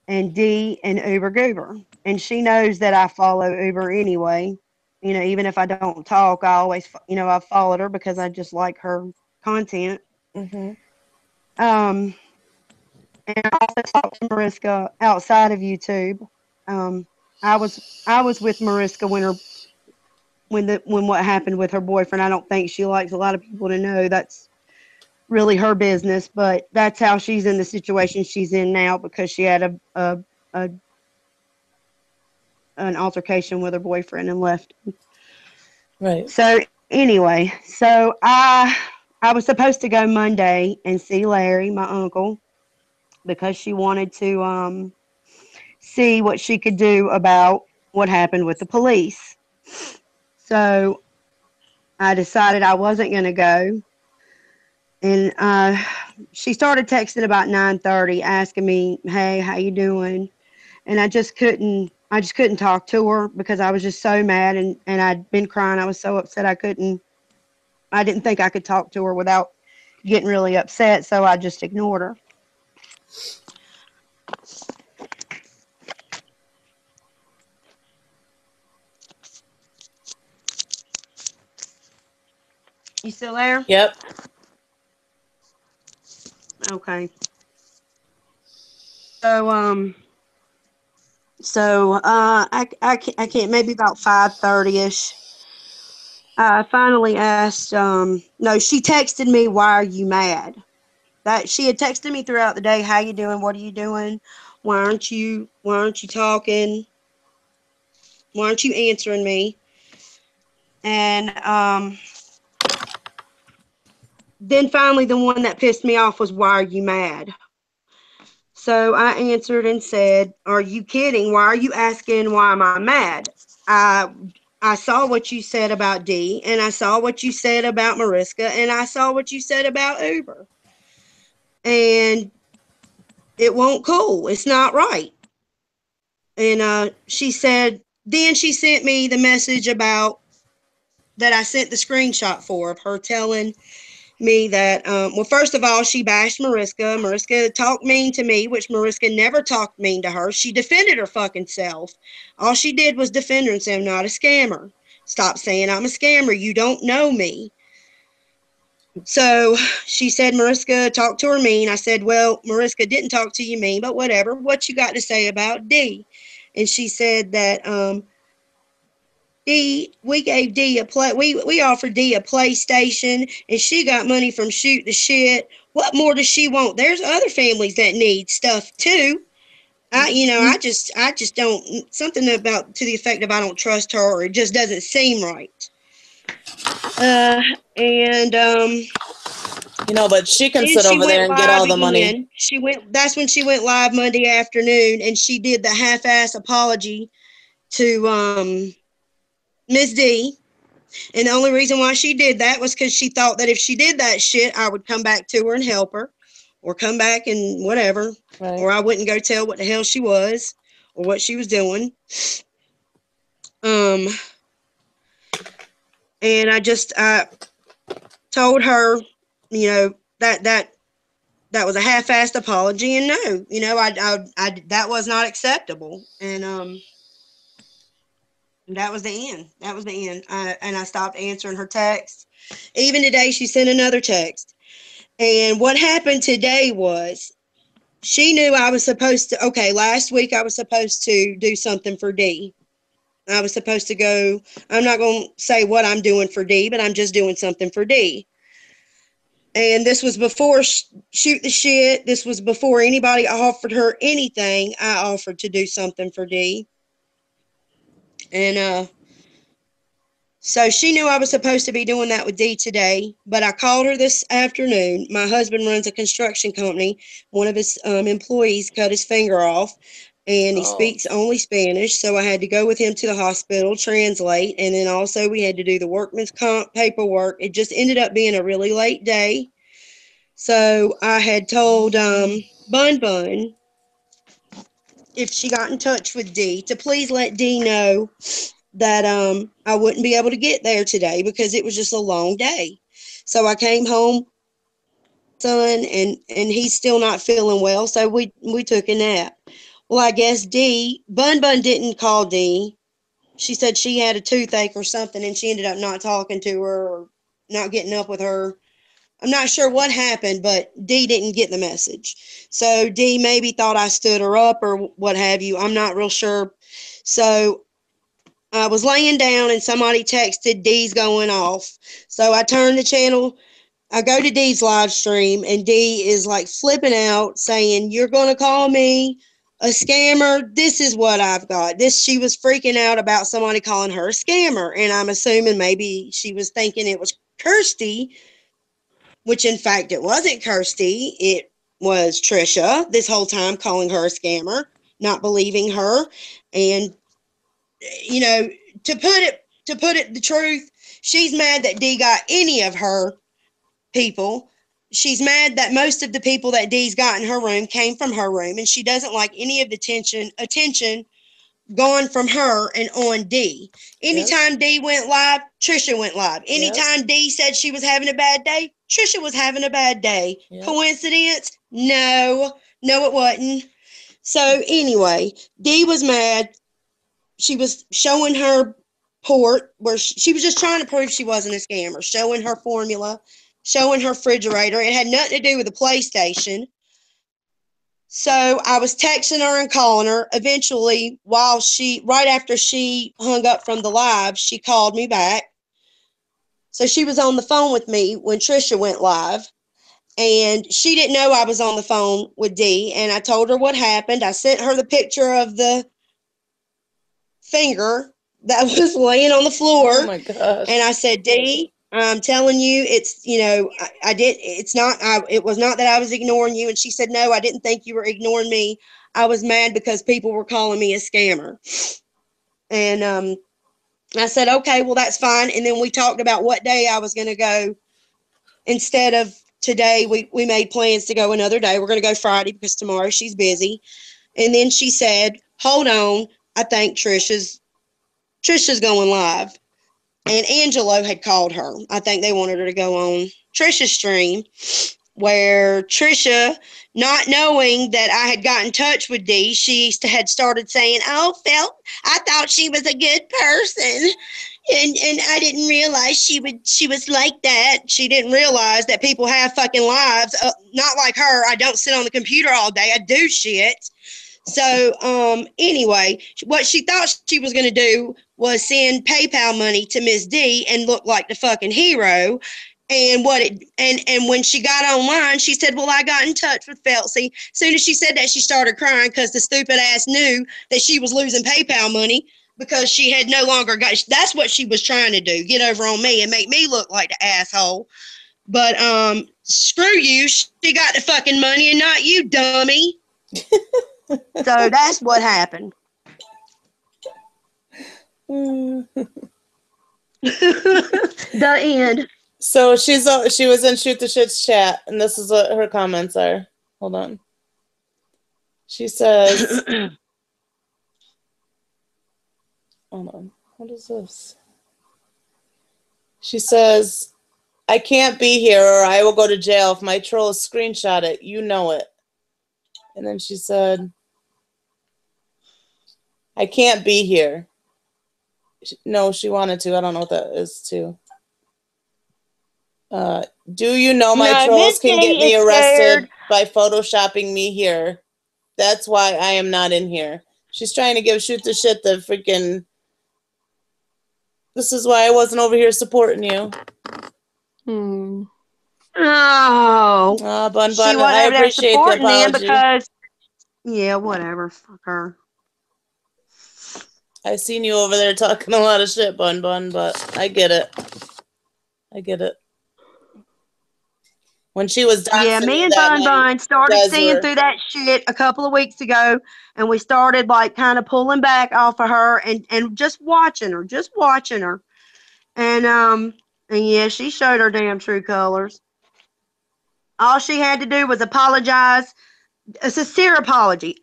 and Dee and Uber Goober. And she knows that I follow Uber anyway. You know, even if I don't talk, I always, I've followed her because I just like her content. Mm-hmm. Um, and I also talked to Mariska outside of YouTube. Um, I was with Mariska when what happened with her boyfriend. I don't think she likes a lot of people to know. That's really her business, but that's how she's in the situation she's in now because she had a an altercation with her boyfriend and left. Right. So anyway, I was supposed to go Monday and see Larry, my uncle, because she wanted to see what she could do about what happened with the police. So I decided I wasn't going to go, and she started texting about 9:30, asking me, "Hey, how you doing?" And I just couldn't talk to her because I was just so mad, and I'd been crying. I was so upset I didn't think I could talk to her without getting really upset, so I just ignored her. You still there? Yep. Okay. So I can't, maybe about 5:30ish. I finally asked, no, she texted me, "Why are you mad?" That she had texted me throughout the day, "How you doing? What are you doing? Why aren't you talking? Why aren't you answering me?" And then finally the one that pissed me off was, "Why are you mad?" So I answered and said, "Are you kidding? Why are you asking why am I mad? I I saw what you said about Dee, and I saw what you said about Mariska, and I saw what you said about Uber. And it won't cool. It's not right." And she said, then she sent me the message about that I sent the screenshot for of her telling me that, well, first of all, she bashed Mariska. Mariska talked mean to me, which Mariska never talked mean to her. She defended her fucking self. All she did was defend herself. "I'm not a scammer. Stop saying I'm a scammer. You don't know me." So she said Mariska talked to her mean. I said, "Well, Mariska didn't talk to you mean, but whatever. What you got to say about Dee?" And she said that we gave Dee we offered Dee a PlayStation, and she got money from Shoot the Shit. What more does she want? There's other families that need stuff too. I just don't, something about to the effect of I don't trust her, or it just doesn't seem right. And But she can Then sit she over there went and get live all the money. again. That's when she went live Monday afternoon, and she did the half-ass apology to Miss D. And the only reason why she did that was because she thought that if she did that shit, I would come back to her and help her, or come back and whatever, Right. or I wouldn't go tell what the hell she was or what she was doing. Um, and I told her, that was a half-assed apology, and no, that was not acceptable, and that was the end. That was the end. And I stopped answering her texts. Even today, she sent another text. And what happened today was she knew I was supposed to. Okay, last week I was supposed to do something for Dee. I was supposed to go. I'm not going to say what I'm doing for Dee, but I'm just doing something for Dee. And this was before Shoot the Shit. This was before anybody offered her anything. I offered to do something for Dee. And so she knew I was supposed to be doing that with Dee today, but I called her this afternoon. My husband runs a construction company. One of his employees cut his finger off, and he speaks only Spanish, so I had to go with him to the hospital, translate, and then also we had to do the workman's comp paperwork. It just ended up being a really late day. So I had told Bun Bun, if she got in touch with Dee, to please let Dee know that I wouldn't be able to get there today because it was just a long day. So I came home son, and he's still not feeling well, so we took a nap. Well, I guess Bun Bun didn't call Dee. She said she had a toothache or something, and she ended up not talking to her or not getting up with her. I'm not sure what happened, but Dee didn't get the message. So Dee maybe thought I stood her up or what have you. I'm not real sure. So I was laying down and somebody texted Dee's going off. So I turned the channel. I go to Dee's live stream, and Dee is like flipping out saying, "You're going to call me a scammer? This is what I've got." She was freaking out about somebody calling her a scammer. And I'm assuming maybe she was thinking it was Kirsty, which in fact it wasn't Kirsty. It was Trisha this whole time calling her a scammer, not believing her. And, you know, to put it the truth, she's mad that Dee got any of her people. She's mad that most of the people that Dee's got in her room came from her room, and she doesn't like any of the attention gone from her and on Dee. Anytime Dee went live, Trisha went live. Anytime Dee said she was having a bad day, Trisha was having a bad day. Coincidence? No, it wasn't. So anyway, Dee was mad. She was showing her port where she was just trying to prove she wasn't a scammer, showing her formula, showing her refrigerator. It had nothing to do with the PlayStation. So I was texting her and calling her. Eventually, right after she hung up from the live, she called me back. So she was on the phone with me when Trisha went live. And she didn't know I was on the phone with Dee. And I told her what happened. I sent her the picture of the finger that was laying on the floor. Oh my gosh. And I said, Dee, I'm telling you, it's, you know, it was not that I was ignoring you. And she said, no, I didn't think you were ignoring me. I was mad because people were calling me a scammer. And I said, okay, well, that's fine. And then we talked about what day I was going to go. Instead of today, we made plans to go another day. We're going to go Friday because tomorrow she's busy. And then she said, hold on, I think Trisha's going live. And Angelo had called her. I think they wanted her to go on Trisha's stream, where Trisha, not knowing that I had gotten in touch with Dee, she had started saying, "Oh, Phil, I thought she was a good person. And I didn't realize she was like that." She didn't realize that people have fucking lives. Not like her. I don't sit on the computer all day. I do shit. So, anyway, what she thought she was going to do was send PayPal money to Miss D and look like the fucking hero. And when she got online, she said, well, I got in touch with Feltsy. As soon as she said that, she started crying because the stupid ass knew that she was losing PayPal money because she had no longer got, that's what she was trying to do, get over on me and make me look like the asshole. But, screw you, she got the fucking money and not you, dummy. So that's what happened. The end. So she was in Shoot the Shit's chat, and this is what her comments are. Hold on. She says, hold on. What is this? She says, I can't be here or I will go to jail if my trolls screenshot it. You know it. And then she said, I can't be here. No, she wanted to. I don't know what that is, too. Do you know my trolls can get me arrested by photoshopping me here? That's why I am not in here. She's trying to give Shoot the Shit the freaking... This is why I wasn't over here supporting you. Oh, Bun, I appreciate the apology. Because, yeah, whatever. Fuck her. I seen you over there talking a lot of shit, Bun, but I get it. I get it. When she was done, yeah, me and Bun started seeing through that shit a couple of weeks ago, and we started like kind of pulling back off of her and just watching her, and yeah, she showed her damn true colors. All she had to do was apologize, a sincere apology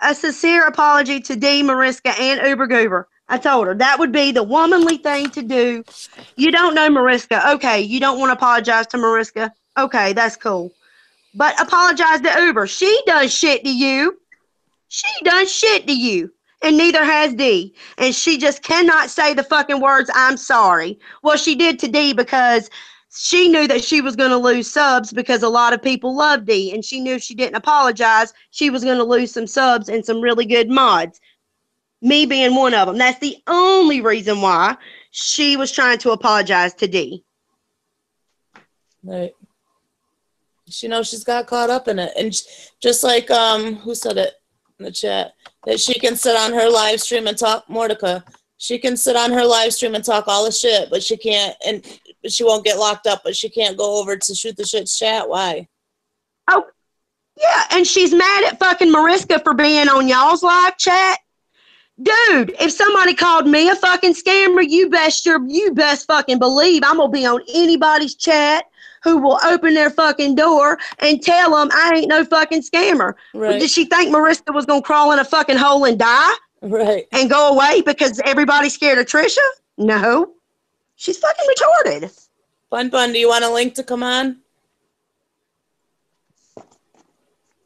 to Dee, Mariska, and Uber Goober. I told her that would be the womanly thing to do. You don't know Mariska. Okay, you don't want to apologize to Mariska. Okay, that's cool. But apologize to Uber. She done shit to you. She done shit to you. And neither has D. And she just cannot say the fucking words, I'm sorry. Well, she did to D because she knew that she was going to lose subs because a lot of people love D. And she knew if she didn't apologize, she was going to lose some subs and some really good mods. Me being one of them. That's the only reason why she was trying to apologize to D. Right. She knows she's got caught up in it. And just like, who said it in the chat? That she can sit on her live stream and talk, Mordecai. She can sit on her live stream and talk all the shit, but she can't, and she won't get locked up, but she can't go over to Shoot the Shit chat. Why? Oh, yeah. And she's mad at fucking Mariska for being on y'all's live chat. Dude, if somebody called me a fucking scammer, you best fucking believe I'm gonna be on anybody's chat who will open their fucking door and tell them I ain't no fucking scammer. Right. Did she think Mariska was gonna crawl in a fucking hole and die Right. and go away because everybody's scared of Trisha? No. She's fucking retarded. Bun, do you want a link to come on?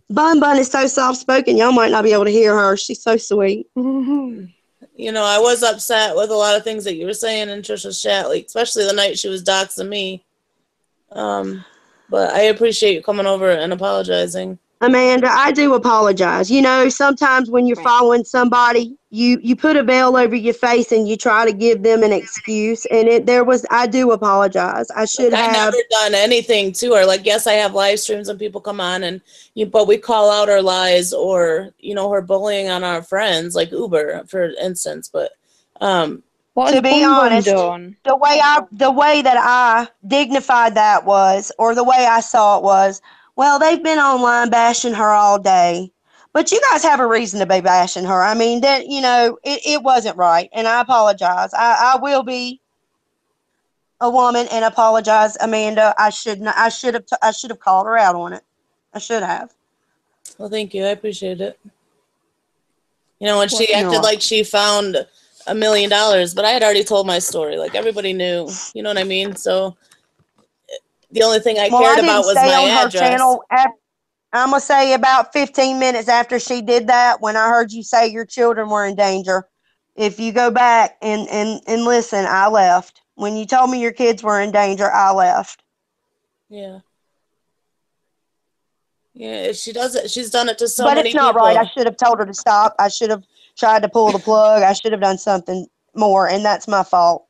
Bun is so soft-spoken, y'all might not be able to hear her. She's so sweet. You know, I was upset with a lot of things that you were saying in Trisha's chat, like especially the night she was doxing me. But I appreciate you coming over and apologizing. Amanda, I do apologize. You know, sometimes when you're following somebody, you put a veil over your face and you try to give them an excuse. And I do apologize. I should I have. never done anything to her. Like, yes, I have live streams and people come on but we call out her lies or, you know, her bullying on our friends, like Uber, for instance. But, What to be honest, done? the way that I dignified that was, or the way I saw it was, well, they've been online bashing her all day. But you guys have a reason to be bashing her. I mean, that, you know, it wasn't right. And I apologize. I will be a woman and apologize, Amanda. I should have called her out on it. I should have. well, thank you. I appreciate it. You know, when she acted not? like she found $1 million, but I had already told my story. Like, everybody knew. You know what I mean? So the only thing I cared about was my on her address. channel. I'm gonna say about 15 minutes after she did that, when I heard you say your children were in danger. If you go back and listen, I left. When you told me your kids were in danger, I left. Yeah. Yeah, she does it. She's done it to so But many it's not people. right. I should have told her to stop. I should have tried to pull the plug. I should have done something more, and that's my fault.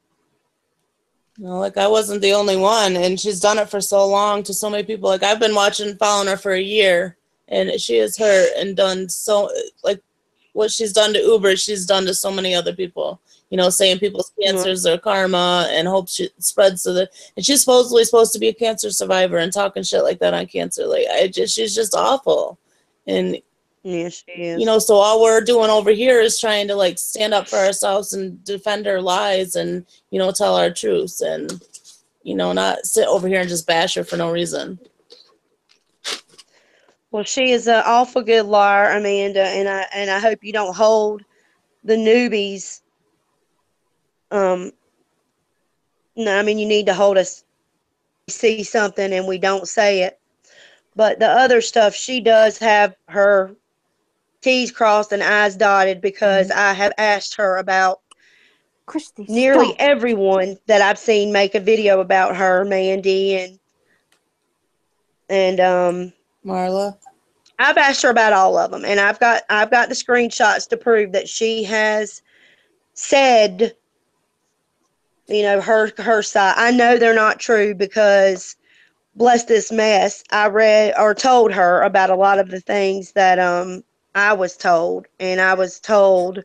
No, like I wasn't the only one, and she's done it for so long to so many people. Like I've been following her for a year, and she has hurt and done so, like what she's done to Uber, she's done to so many other people. You know, saying people's cancers are karma and hope she spreads to and she's supposed to be a cancer survivor and talking shit like that on cancer. Like she's just awful. And Yes, she is. you know, so all we're doing over here is trying to like stand up for ourselves and defend our lies and, you know, tell our truths and, you know, not sit over here and just bash her for no reason. Well, she is an awful good liar, Amanda, and I hope you don't hold the newbies. No, I mean you need to hold us. See something and we don't say it, but the other stuff she does have her T's crossed and I's dotted because I have asked her about Christy, nearly stop. everyone that I've seen make a video about her, Mandy and Marla. I've asked her about all of them, and I've got the screenshots to prove that she has said, you know, her side. I know they're not true because bless this mess, I read or told her about a lot of the things that I was told, and I was told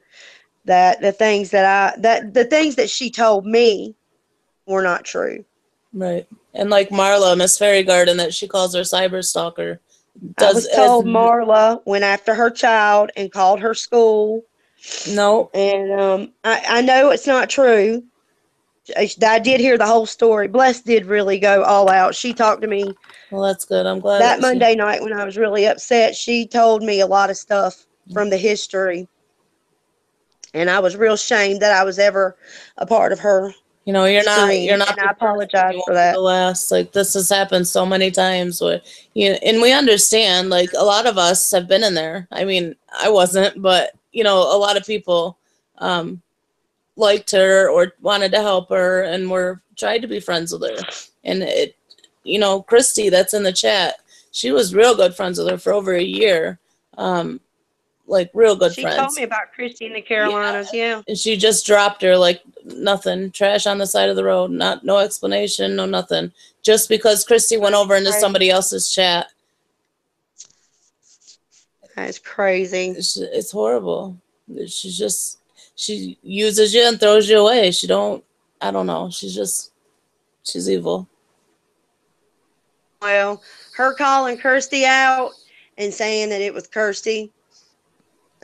that the things that she told me were not true. Right. And like Marla, Miss Fairy Garden, that she calls her cyber stalker. I was told Marla went after her child and called her school. No. And I know it's not true. I did hear the whole story. Bless did really go all out. She talked to me. Well, that's good. I'm glad. That Monday night when I was really upset, she told me a lot of stuff from the history. And I was real ashamed that I was ever a part of her You know, you're not stream, the and I first and apologize you for won't be that. the last. Like this has happened so many times where and we understand, like a lot of us have been in there. I mean, I wasn't, but you know, a lot of people liked her or wanted to help her and were tried to be friends with her. And it, you know, Christy that's in the chat, she was real good friends with her for over a year. Like real good She told friends. me about Christy in the Yeah. Carolinas. Yeah. And she just dropped her like nothing, trash on the side of the road, no explanation, no nothing. Just because Christy went over into somebody else's chat. That's crazy. It's horrible. She uses you and throws you away. I don't know. She's evil. Well, her calling Kirsty out and saying that it was Kirsty,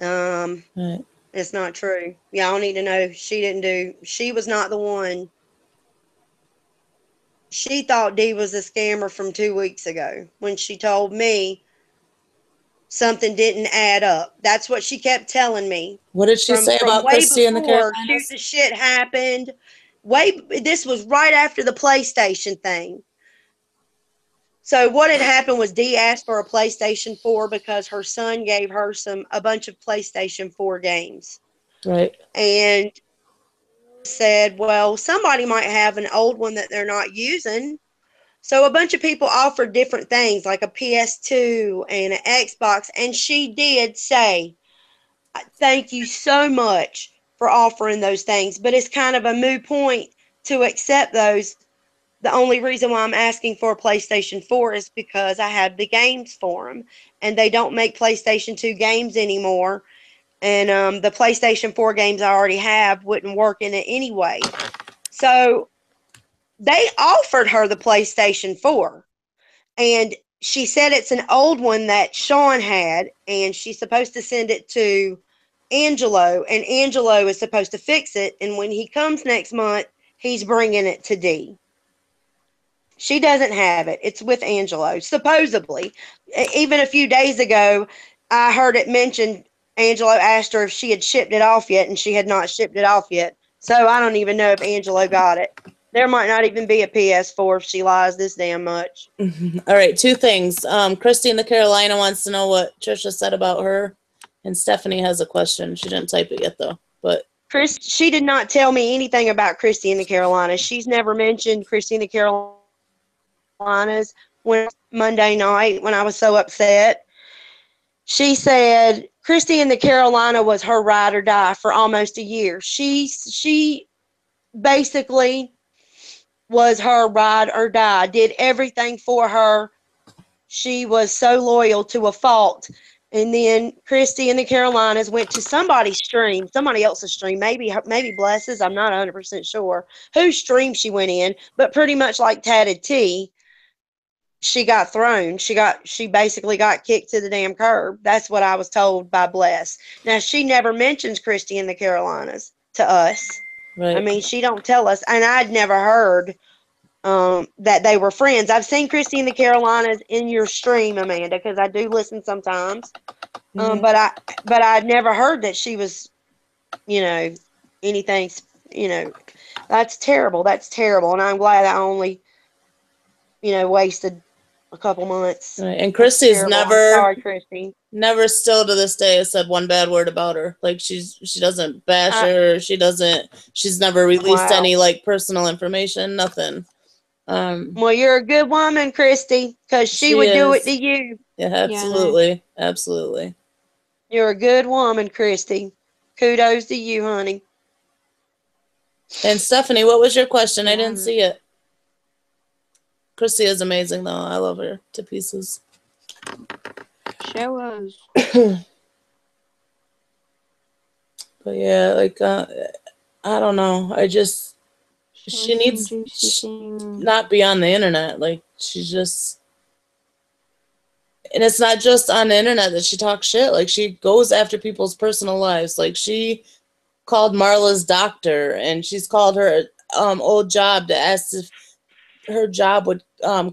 Right. it's not true. Y'all need to know she was not the one. She thought Dee was a scammer from 2 weeks ago when she told me something didn't add up. That's what she kept telling me. What did she say From about way Christy and the before shoot Carolinas? the shit happened. This was right after the PlayStation thing. So what had happened was Dee asked for a PlayStation 4 because her son gave her a bunch of PlayStation 4 games. Right. And said, well, somebody might have an old one that they're not using. So a bunch of people offered different things like a PS2 and an Xbox. And she did say, thank you so much for offering those things. But it's kind of a moot point to accept those. The only reason why I'm asking for a PlayStation 4 is because I have the games for them. And they don't make PlayStation 2 games anymore. And the PlayStation 4 games I already have wouldn't work in it anyway. So they offered her the PlayStation 4. And she said it's an old one that Sean had, and she's supposed to send it to Angelo, and Angelo is supposed to fix it. And when he comes next month, he's bringing it to Dee. She doesn't have it. It's with Angelo, supposedly. Even a few days ago, I heard it mentioned Angelo asked her if she had shipped it off yet, and she had not shipped it off yet. So I don't even know if Angelo got it. There might not even be a PS4 if she lies this damn much. All right, two things. Christy in the Carolina wants to know what Trisha said about her, and Stephanie has a question. She didn't type it yet though, but She did not tell me anything about Christy in the Carolinas. She's never mentioned Christy in the Carolinas. When Monday night when I was so upset, she said Christy in the Carolina was her ride or die for almost a year. She basically was her ride or die, did everything for her. She was so loyal to a fault. And then Christy in the Carolinas went to somebody's stream, somebody else's stream, maybe Bless's, I'm not 100% sure whose stream she went in, but pretty much like Tatted T, she got thrown. She basically got kicked to the damn curb. That's what I was told by Bless. Now, she never mentions Christy in the Carolinas to us. right. I mean, she don't tell us, and I'd never heard that they were friends. I've seen Christy in the Carolinas in your stream, Amanda, because I do listen sometimes. But I'd never heard that she was, anything. That's terrible. That's terrible, and I'm glad I only, wasted a couple months. Right. And Christy's Sorry, Christy. never still to this day has said one bad word about her. Like she doesn't bash her. She's never released any like personal information, nothing. Well, you're a good woman, Christy, because she would do it to you. Yeah, absolutely. Absolutely. You're a good woman, Christy. Kudos to you, honey. And Stephanie, what was your question? I didn't see it. Christy is amazing, though. I love her to pieces. Show us. But yeah, like, I don't know. She needs not be on the internet. Like, she's just, and it's not just on the internet that she talks shit. Like, she goes after people's personal lives. Like, she called Marla's doctor, and she's called her old job to ask if her job would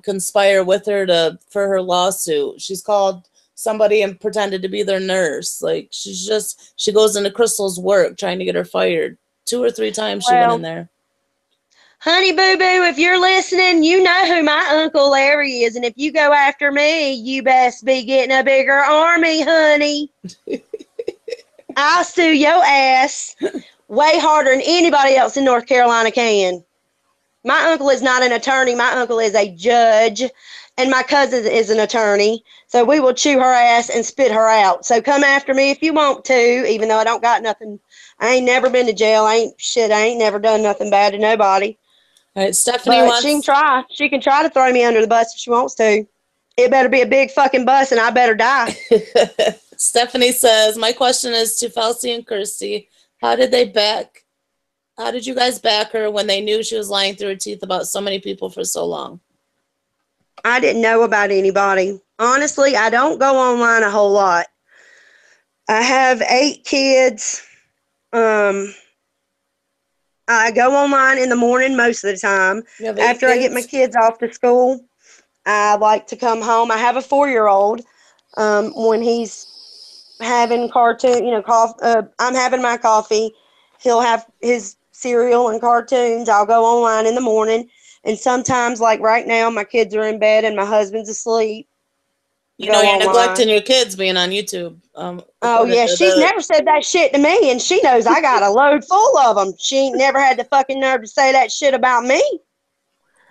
conspire with her for her lawsuit. She's called somebody and pretended to be their nurse. Like, she goes into Crystal's work trying to get her fired. 2 or 3 times she went in there. Honey Boo Boo, if you're listening, you know who my Uncle Larry is. And if you go after me, you best be getting a bigger army, honey. I'll sue your ass way harder than anybody else in North Carolina can. My uncle is not an attorney. My uncle is a judge. And my cousin is an attorney. So we will chew her ass and spit her out. So come after me if you want to, even though I don't got nothing. I ain't never been to jail. I ain't never done nothing bad to nobody. All right, Stephanie But wants. she can try. She can try to throw me under the bus if she wants to. It better be a big fucking bus and I better die. Stephanie says, my question is to Felsie and Kirsty. How did you guys back her when they knew she was lying through her teeth about so many people for so long? I didn't know about anybody. Honestly, I don't go online a whole lot. I have 8 kids. I go online in the morning most of the time. After I get my kids off to school, I like to come home. I have a 4-year-old. When he's having I'm having my coffee. He'll have his cereal and cartoons. I'll go online in the morning. And sometimes, like right now, my kids are in bed and my husband's asleep. You know, you're neglecting your kids being on YouTube. Oh, yeah. She's never said that shit to me, and she knows I got a load full of them. She ain't never had the fucking nerve to say that shit about me.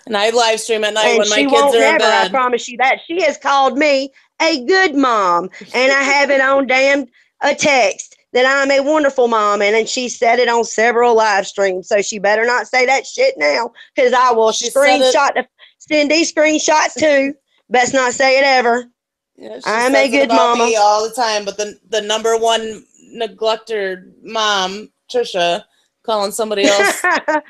And I live stream at night And when my she kids won't are in never, I bed. promise you that. She has called me a good mom, and I have it on a text that I'm a wonderful mom, and she said it on several live streams, so she better not say that shit now, because I will send these screenshots too. Best not say it ever. Yeah, I'm a good mama. me all the time, but the number one neglector mom, Trisha, calling somebody else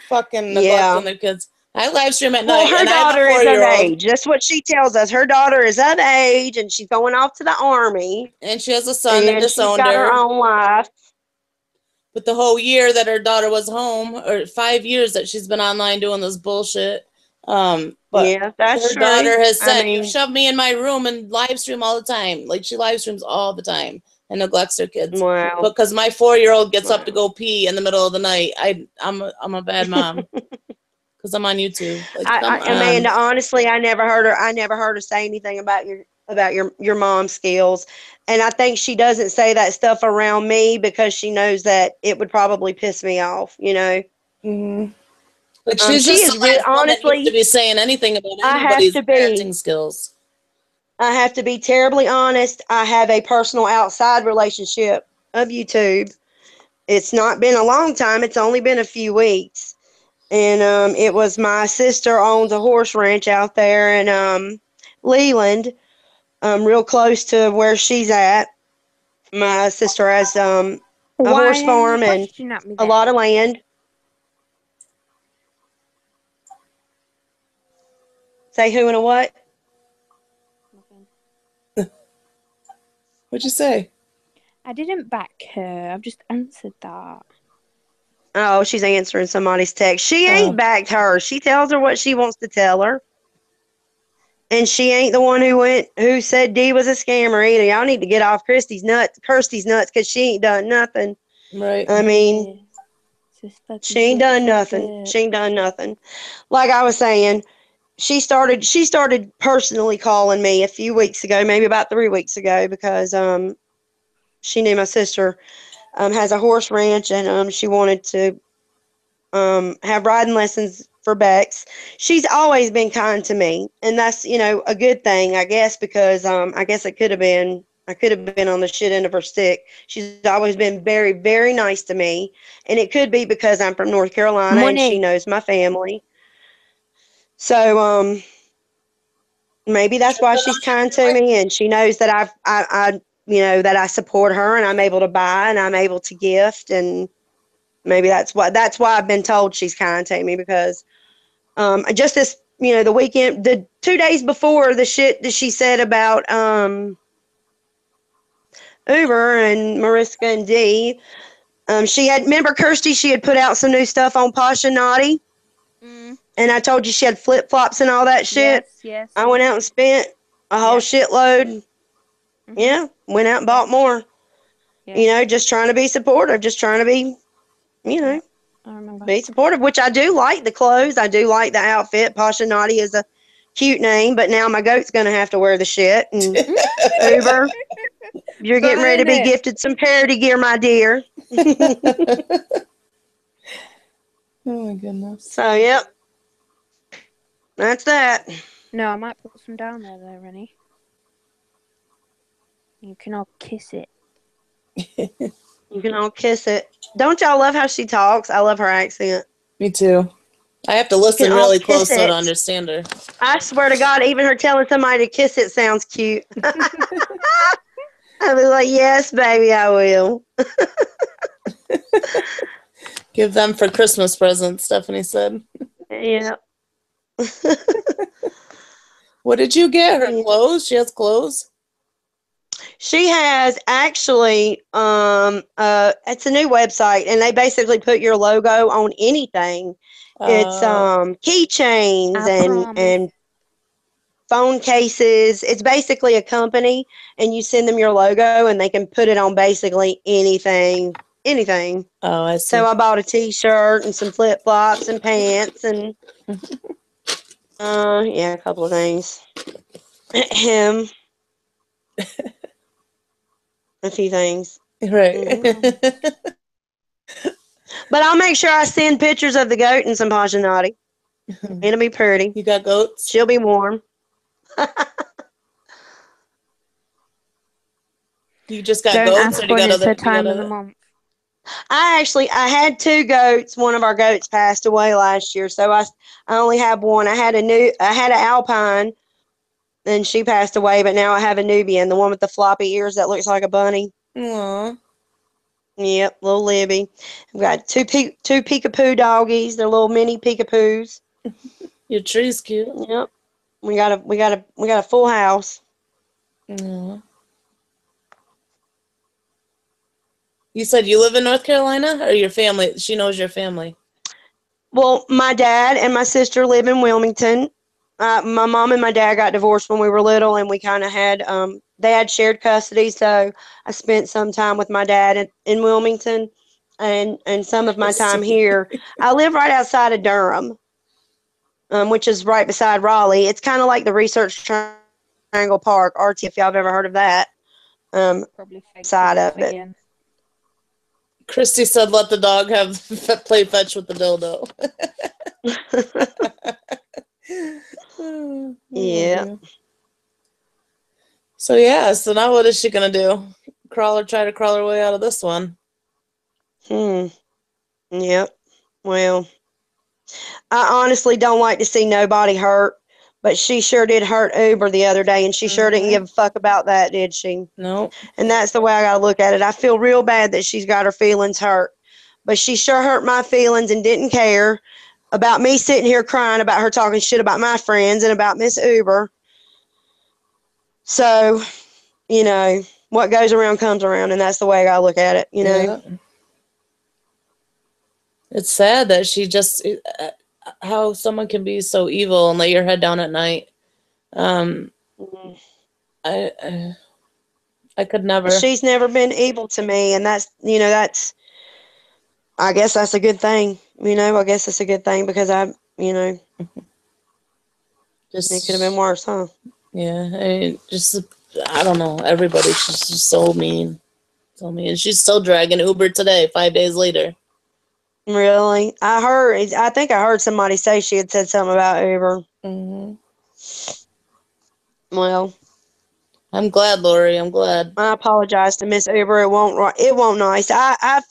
fucking neglecting their kids. I live stream at night. Well, her and daughter I have a is of 4-year-old. age. That's what she tells us. Her daughter is of age, and she's going off to the army. And she has a son that disowned she's got her her. own life. But the whole year that her daughter was home, or 5 years that she's been online doing this bullshit. But yeah, that's her true. daughter has said, you shove me in my room and live stream all the time. Like, she live streams all the time and neglects her kids. Wow. Because my 4-year-old gets up to go pee in the middle of the night. I'm a bad mom. Because I'm on YouTube. Like, Amanda, honestly, I never heard her say anything about your mom's skills. And I think she doesn't say that stuff around me because she knows that it would probably piss me off, you know. Mm-hmm. But she's just honestly to be saying anything about anybody's parenting skills. I have to be terribly honest. I have a personal outside relationship of YouTube. It's not been a long time. It's only been a few weeks. And it was my sister owns a horse ranch out there in Leland, real close to where she's at. My sister has a horse farm and a lot of land. Say who and a what? What'd you say? I didn't back her. I've just answered that. Oh, she's answering somebody's text. She ain't backed her. She tells her what she wants to tell her. And she ain't the one who said Dee was a scammer either. Y'all need to get off Kirsty's nuts because she ain't done nothing. Right. I mean, she ain't done nothing. She ain't done nothing. Like I was saying, she started personally calling me a few weeks ago, maybe about 3 weeks ago, because she knew my sister has a horse ranch, and she wanted to have riding lessons for Bex. She's always been kind to me, and that's a good thing, I guess, because I guess I could have been on the shit end of her stick. She's always been very, very nice to me, and it could be because I'm from North Carolina and she knows my family. So maybe that's why she's kind to me, and she knows that that I support her and I'm able to buy and I'm able to gift, and maybe that's why I've been told she's kind to me, because just this, the weekend, the 2 days before the shit that she said about Uber and Mariska and Dee, remember Kirsty, she had put out some new stuff on Pasha Naughty? And I told you she had flip-flops and all that shit? Yes. I went out and spent a whole shitload. Mm-hmm. Yeah, went out and bought more. Yeah. Just trying to be supportive, just trying to be, I remember. Be supportive, which I do like the clothes. I do like the outfit. Pasha Naughty is a cute name, but now my goat's going to have to wear the shit. And Uber, you're getting ready to be Buying it. gifted some parody gear, my dear. Oh my goodness. So, yep. That's that. No, I might put some down there though, Rennie. You can all kiss it. You can all kiss it. Don't y'all love how she talks? I love her accent. Me too. I have to listen all really kiss close so it. to understand her. I swear to God, even her telling somebody to kiss it sounds cute. I'll be like, yes, baby, I will. Give them for Christmas presents, Stephanie said. Yeah. What did you get her? Yeah. Clothes? She has clothes? She has actually, it's a new website, and they basically put your logo on anything. It's keychains I and promise. phone cases. It's basically a company, and you send them your logo, and they can put it on basically anything. Anything. Oh, I see. So I bought a T-shirt and some flip flops and pants and yeah, a couple of things. Him. A few things. Right. But I'll make sure I send pictures of the goat and some paginati. It'll be pretty. You got goats? She'll be warm. You just got Don't goats, ask or you when got it's other? her time You of got the month. I had 2 goats. One of our goats passed away last year, so I only have one. I had an Alpine, and she passed away, but now I have a Nubian, the one with the floppy ears that looks like a bunny. Aww. Yep, little Libby. I've got two peekapoo doggies. They're little mini peekapoos. Your tree's cute. Yep. We got a full house. Aww. You said you live in North Carolina, or your family? She knows your family. Well, my dad and my sister live in Wilmington. My mom and my dad got divorced when we were little, and we kind of had they had shared custody. So I spent some time with my dad in Wilmington, and some of my time here. I live right outside of Durham, which is right beside Raleigh. It's kind of like the Research Triangle Park, RT, if y'all have ever heard of that. Probably fake Side of it. again. Christy said, "Let the dog have play fetch with the dildo." Yeah. So so now what is she gonna do? Try to crawl her way out of this one? Yep. Well, I honestly don't like to see nobody hurt, but she sure did hurt Uber the other day, and she sure didn't give a fuck about that, did she? No. And that's the way I gotta look at it. I feel real bad that she's got her feelings hurt, but she sure hurt my feelings and didn't care about me sitting here crying about her talking shit about my friends and about Miss Uber. So, what goes around comes around, and that's the way I gotta look at it, Yeah. It's sad that she just how someone can be so evil and lay your head down at night. I could never. She's never been evil to me, and that's I guess that's a good thing. I guess it's a good thing because it Just could have been worse, huh? Yeah, I don't know. Everybody, she's just so mean. So mean. And she's still dragging Uber today, 5 days later. Really? I think I heard somebody say she had said something about Uber. Mm-hmm. Well, I'm glad, Lori. I'm glad. I apologize to Miss Uber. It won't nice. I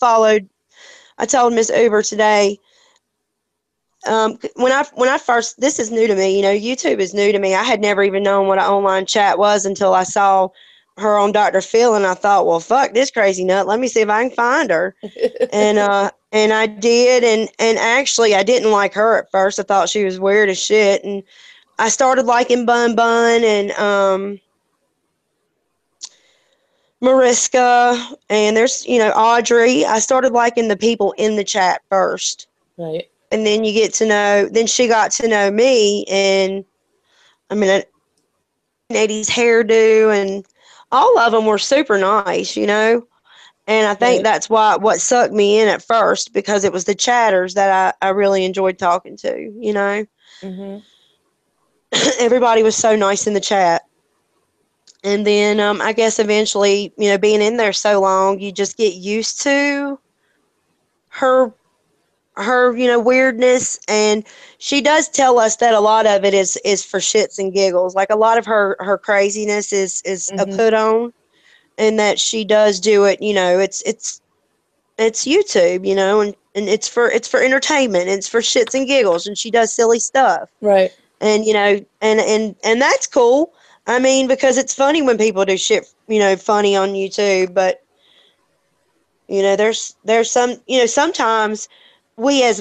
told Miss Uber today, when I first, this is new to me, YouTube is new to me. I had never even known what an online chat was until I saw her on Dr. Phil, and I thought, well, fuck this crazy nut. Let me see if I can find her. And I did, and actually I didn't like her at first. I thought she was weird as shit, and I started liking Bun Bun and Mariska, and there's Audrey. I started liking the people in the chat first. Right. And then then she got to know me, and I mean, an 80s hairdo, and all of them were super nice, And I think Right. that's what sucked me in at first, because it was the chatters that I really enjoyed talking to, you know. Mhm. Everybody was so nice in the chat. And then I guess eventually, you know, being in there so long, you just get used to her you know, weirdness. And she does tell us that a lot of it is for shits and giggles. Like, a lot of her craziness is a Mhm. put on, and that she does do it, you know, it's YouTube, you know, and it's for entertainment, it's for shits and giggles, and she does silly stuff. Right. And you know, and that's cool. I mean, because it's funny when people do shit, you know, funny on YouTube. But you know, there's some, you know, sometimes we as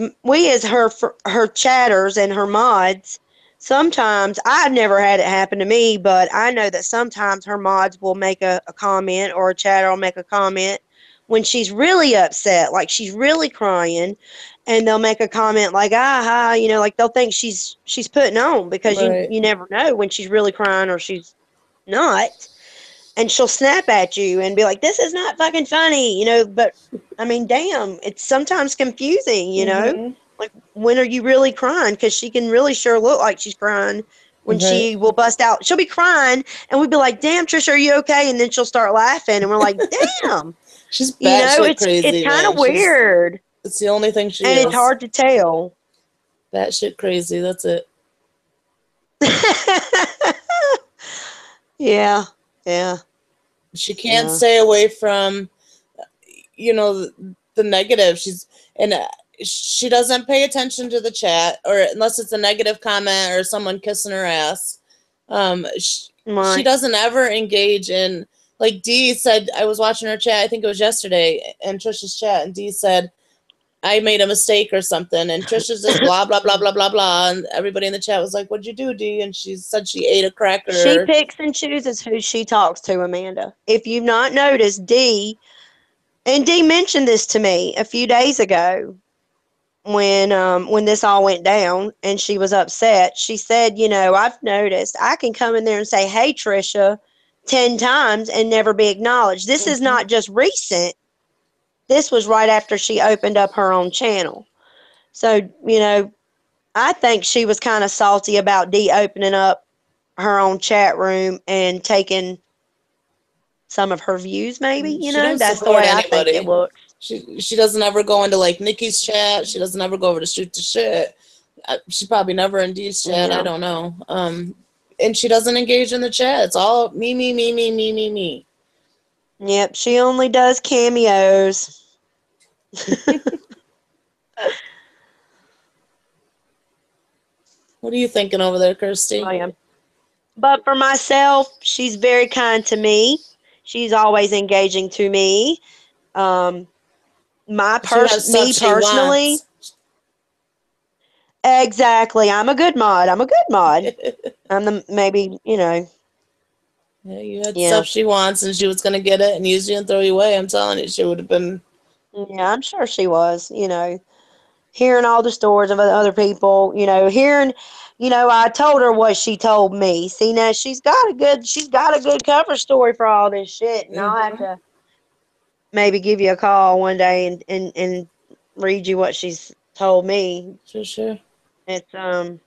her chatters and her mods, sometimes, I've never had it happen to me, but I know that sometimes her mods will make a comment, or a chatter will make a comment when she's really upset, like she's really crying, and they'll make a comment like, aha, you know, like they'll think she's putting on, because Right. you never know when she's really crying or she's not. And she'll snap at you and be like, "This is not fucking funny," you know. But I mean, damn, it's sometimes confusing, you know. Mhm. Like, when are you really crying? Because she can really sure look like she's crying when Right. she will bust out. She'll be crying, and we'd be like, "Damn, Trisha, are you okay?" And then she'll start laughing, and we're like, "Damn," She's you know. batshit It's crazy, kind of man. She's weird, it's the only thing she and it's is. hard to tell. Batshit crazy. That's it. Yeah, yeah, She can't yeah. stay away from, you know, the negative. And she doesn't pay attention to the chat, or unless it's a negative comment or someone kissing her ass. She Right. doesn't ever engage in, like Dee said. I was watching her chat, I think it was yesterday, and Trisha's chat, and Dee said, I made a mistake or something, and Trisha's just blah blah blah blah blah blah, and everybody in the chat was like, "What'd you do, Dee?" And she said she ate a She cracker. picks and chooses who she talks to, Amanda. If you've not noticed, and Dee mentioned this to me a few days ago when this all went down, and she was upset. She said, "You know, I've noticed I can come in there and say, 'Hey, Trisha,' 10 times and never be acknowledged." This is Mhm. not just recent. This was right after she opened up her own channel. So, you know, I think she was kind of salty about Dee opening up her own chat room and taking some of her views, maybe, you She know? don't That's the support way I think it anybody. looks. She doesn't ever go into like Nikki's chat. She doesn't ever go over to shoot the shit. She probably never in Dee's chat. I Yeah. don't know. And she doesn't engage in the chat. It's all me, me, me, me, me, me, me. Yep, she only does cameos. What are you thinking over there, Oh, Kirsty? yeah. But for myself, she's very kind to me. She's always engaging to me. Um, She has stuff me she personally, wants. exactly. I'm a good mod. I'm a good mod. I'm the maybe, you know, Yeah, you had yeah. stuff she wants, and she was gonna get it and use you and throw you away. I'm telling you, she would have been. Yeah, I'm sure she was, you know, hearing all the stories of other people, you know, I told her what she told me. See, now she's got a good cover story for all this shit, and I'll have Mhm. to maybe give you a call one day and read you what she's told me. Sure, sure. It's I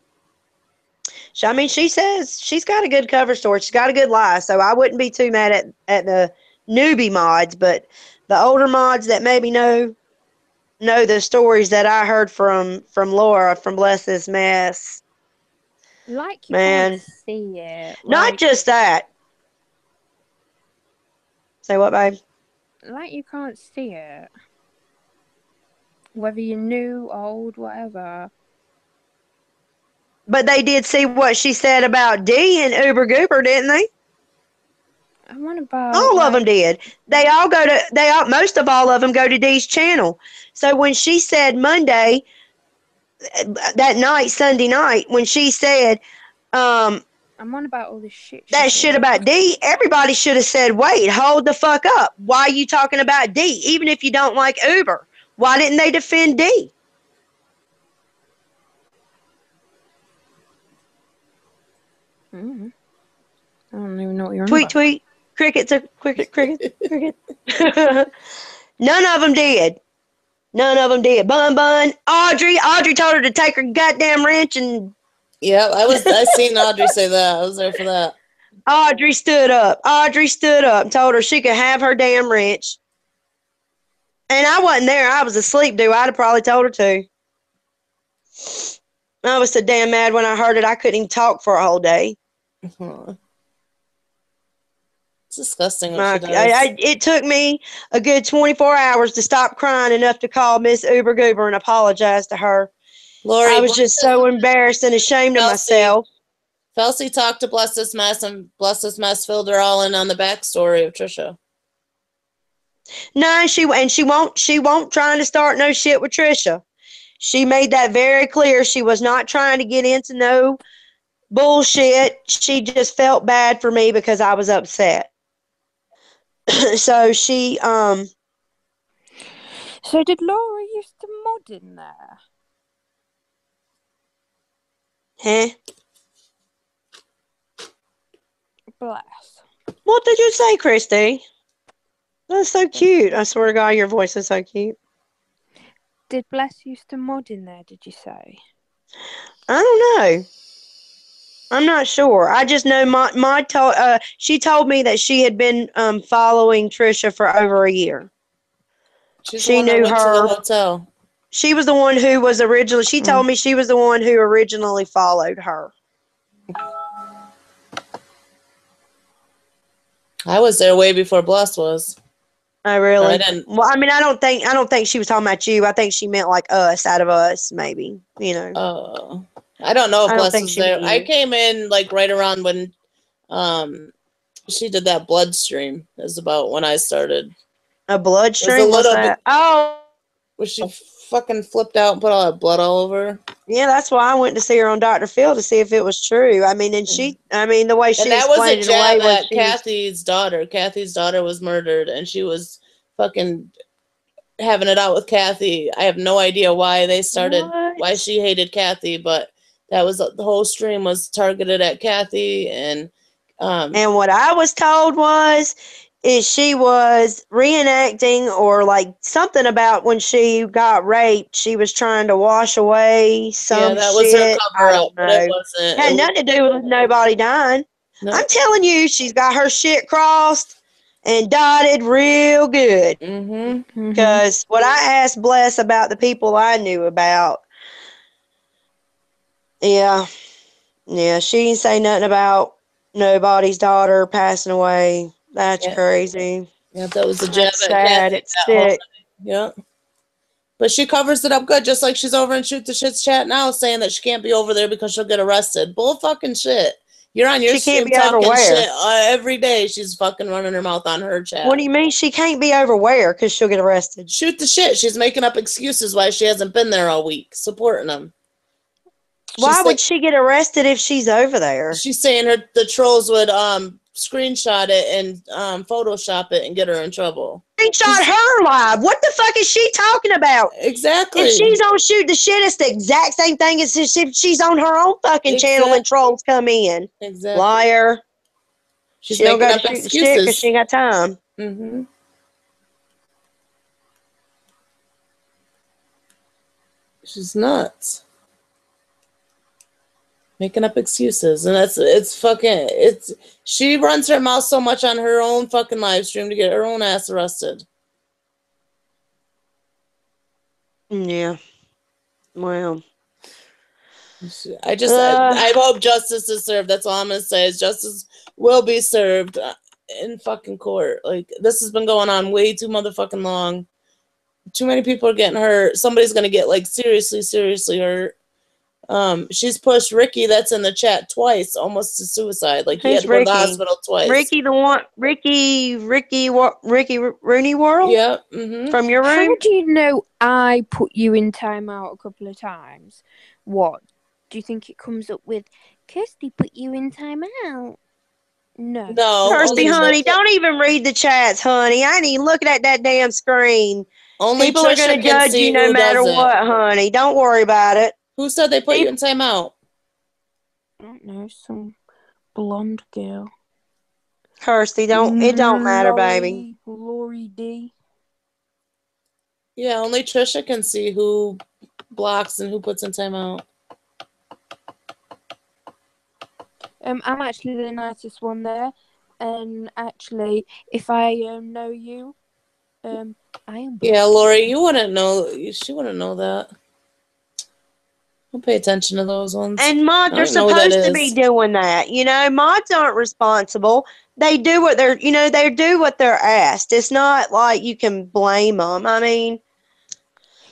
mean, she says she's got a good cover story. She's got a good lie, so I wouldn't be too mad at the newbie mods, but the older mods that maybe know the stories that I heard from Laura from Bless This Mess. Like you can't Man, see it. not just that. Say what, babe? Like you can't see it. Whether you're new, old, whatever. But they did see what she said about Dee and Uber Goober, didn't they? I'm on about All of them like did. Most of all of them go to Dee's channel. So when she said Monday, that night, Sunday night, when she said, I'm on about all the shit she that shit talks. about Dee, everybody should have said, wait, hold the fuck up. Why are you talking about Dee? Even if you don't like Uber, why didn't they defend Dee? Mm. I don't even know what you're on Tweet, about. tweet. Cricket took cricket. None of them did. Bun. Audrey told her to take her goddamn wrench, and Yeah, I seen Audrey say that. I was there for that. Audrey stood up. And told her she could have her damn wrench. And I wasn't there. I was asleep, dude. I'd have probably told her to. I was so damn mad when I heard it. I couldn't even talk for a whole day. It's disgusting what she does. It took me a good 24 hours to stop crying enough to call Miss Uber Goober and apologize to her. Lori, I was just so embarrassed and ashamed of myself. Felsie talked to Bless This Mess, and Bless This Mess filled her all in on the backstory of Trisha. No, she won't trying to start no shit with Trisha. She made that very clear. She was not trying to get into no bullshit. She just felt bad for me because I was upset. So she So did Laura used to mod in there? Huh? Bless. What did you say, Christy? That's so cute. I swear to God, your voice is so cute. Did Bless used to mod in there, did you say? I don't know. I'm not sure. I just know she told me that she had been following Trisha for over a year. She knew her. To the hotel. She was the one who was originally. She told me she was the one who originally followed her. I was there way before Bless was. Oh, really? I didn't. Well, I mean, I don't think she was talking about you. I think she meant like us, out of us, maybe. You know. Oh, I don't know if Bless was there. I came in like right around when, she did that blood stream. Is about when I started. A blood stream? What's that? Oh, where she fucking flipped out and put all that blood all over her. Yeah, that's why I went to see her on Dr. Phil to see if it was true. I mean, the way she explained it away was Kathy's daughter. Kathy's daughter was murdered, and she was fucking having it out with Kathy. I have no idea why they started, why she hated Kathy, but that was the whole stream was targeted at Kathy, and what I was told is she was reenacting or like something about when she got raped. She was trying to wash away some that shit. was her cover up, but it wasn't. It had nothing to do with nobody dying. No. I'm telling you, she's got her shit crossed and dotted real good. Because what I asked Bless about the people I knew about, yeah, she didn't say nothing about nobody's daughter passing away. That's crazy. Yeah, that was a jab at Kathy. It's sick. Yeah. But she covers it up good, just like she's over in Shoot the Shit's chat now, saying that she can't be over there because she'll get arrested. Bull fucking shit. You're on your stream talking shit every day. She's fucking running her mouth on her chat. What do you mean she can't be over where? Because she'll get arrested. Shoot the shit. She's making up excuses why she hasn't been there all week, supporting them. Why would she get arrested if she's over there? She's saying the trolls would screenshot it and Photoshop it and get her in trouble. Screenshot her live. What the fuck is she talking about? Exactly. If she's on Shoot the Shit, it's the exact same thing as if she's on her own fucking channel and trolls come in. Exactly. Liar. She don't go to Shoot the Shit because she ain't got time. She's nuts. Making up excuses, and she runs her mouth so much on her own fucking live stream to get her own ass arrested. Yeah. Well. I hope justice is served. That's all I'm gonna say is justice will be served in fucking court. Like, this has been going on way too motherfucking long. Too many people are getting hurt. Somebody's gonna get like seriously hurt. She's pushed Ricky, that's in the chat, twice, almost to suicide. Like, he had to go to the hospital twice. Ricky Rooney World? Yeah. From your room? How do you know I put you in timeout a couple of times? What? Do you think it comes up with, Kirsty put you in timeout? No. Kirsty, honey, don't even read the chats, honey. I ain't even looking at that damn screen. People are going to judge you no matter what, honey. Don't worry about it. Who said they put you in timeout? I don't know, some blonde girl. Kirsty, it don't matter, baby. Lori D. Yeah, only Trisha can see who blocks and who puts in timeout. I'm actually the nicest one there, and actually, if I know you, I am. Yeah, Lori, you wouldn't know. She wouldn't know that. Don't pay attention to those ones. And mods I are don't know who that supposed to be is. doing that. Mods aren't responsible. They do what they do what they're asked. It's not like you can blame them. I mean,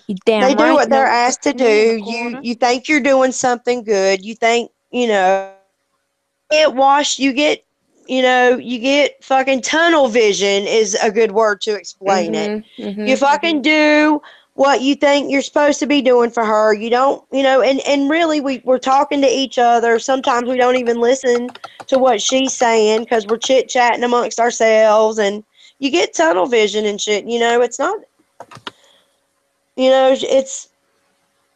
You damn they do right. what No they're one asked to puts me in a do. corner. You think you're doing something good. You think, get washed, you get fucking tunnel vision is a good word to explain it. You fucking do what you think you're supposed to be doing for her. You don't, and really we're talking to each other. Sometimes we don't even listen to what she's saying because we're chit-chatting amongst ourselves, and you get tunnel vision and shit. It's not,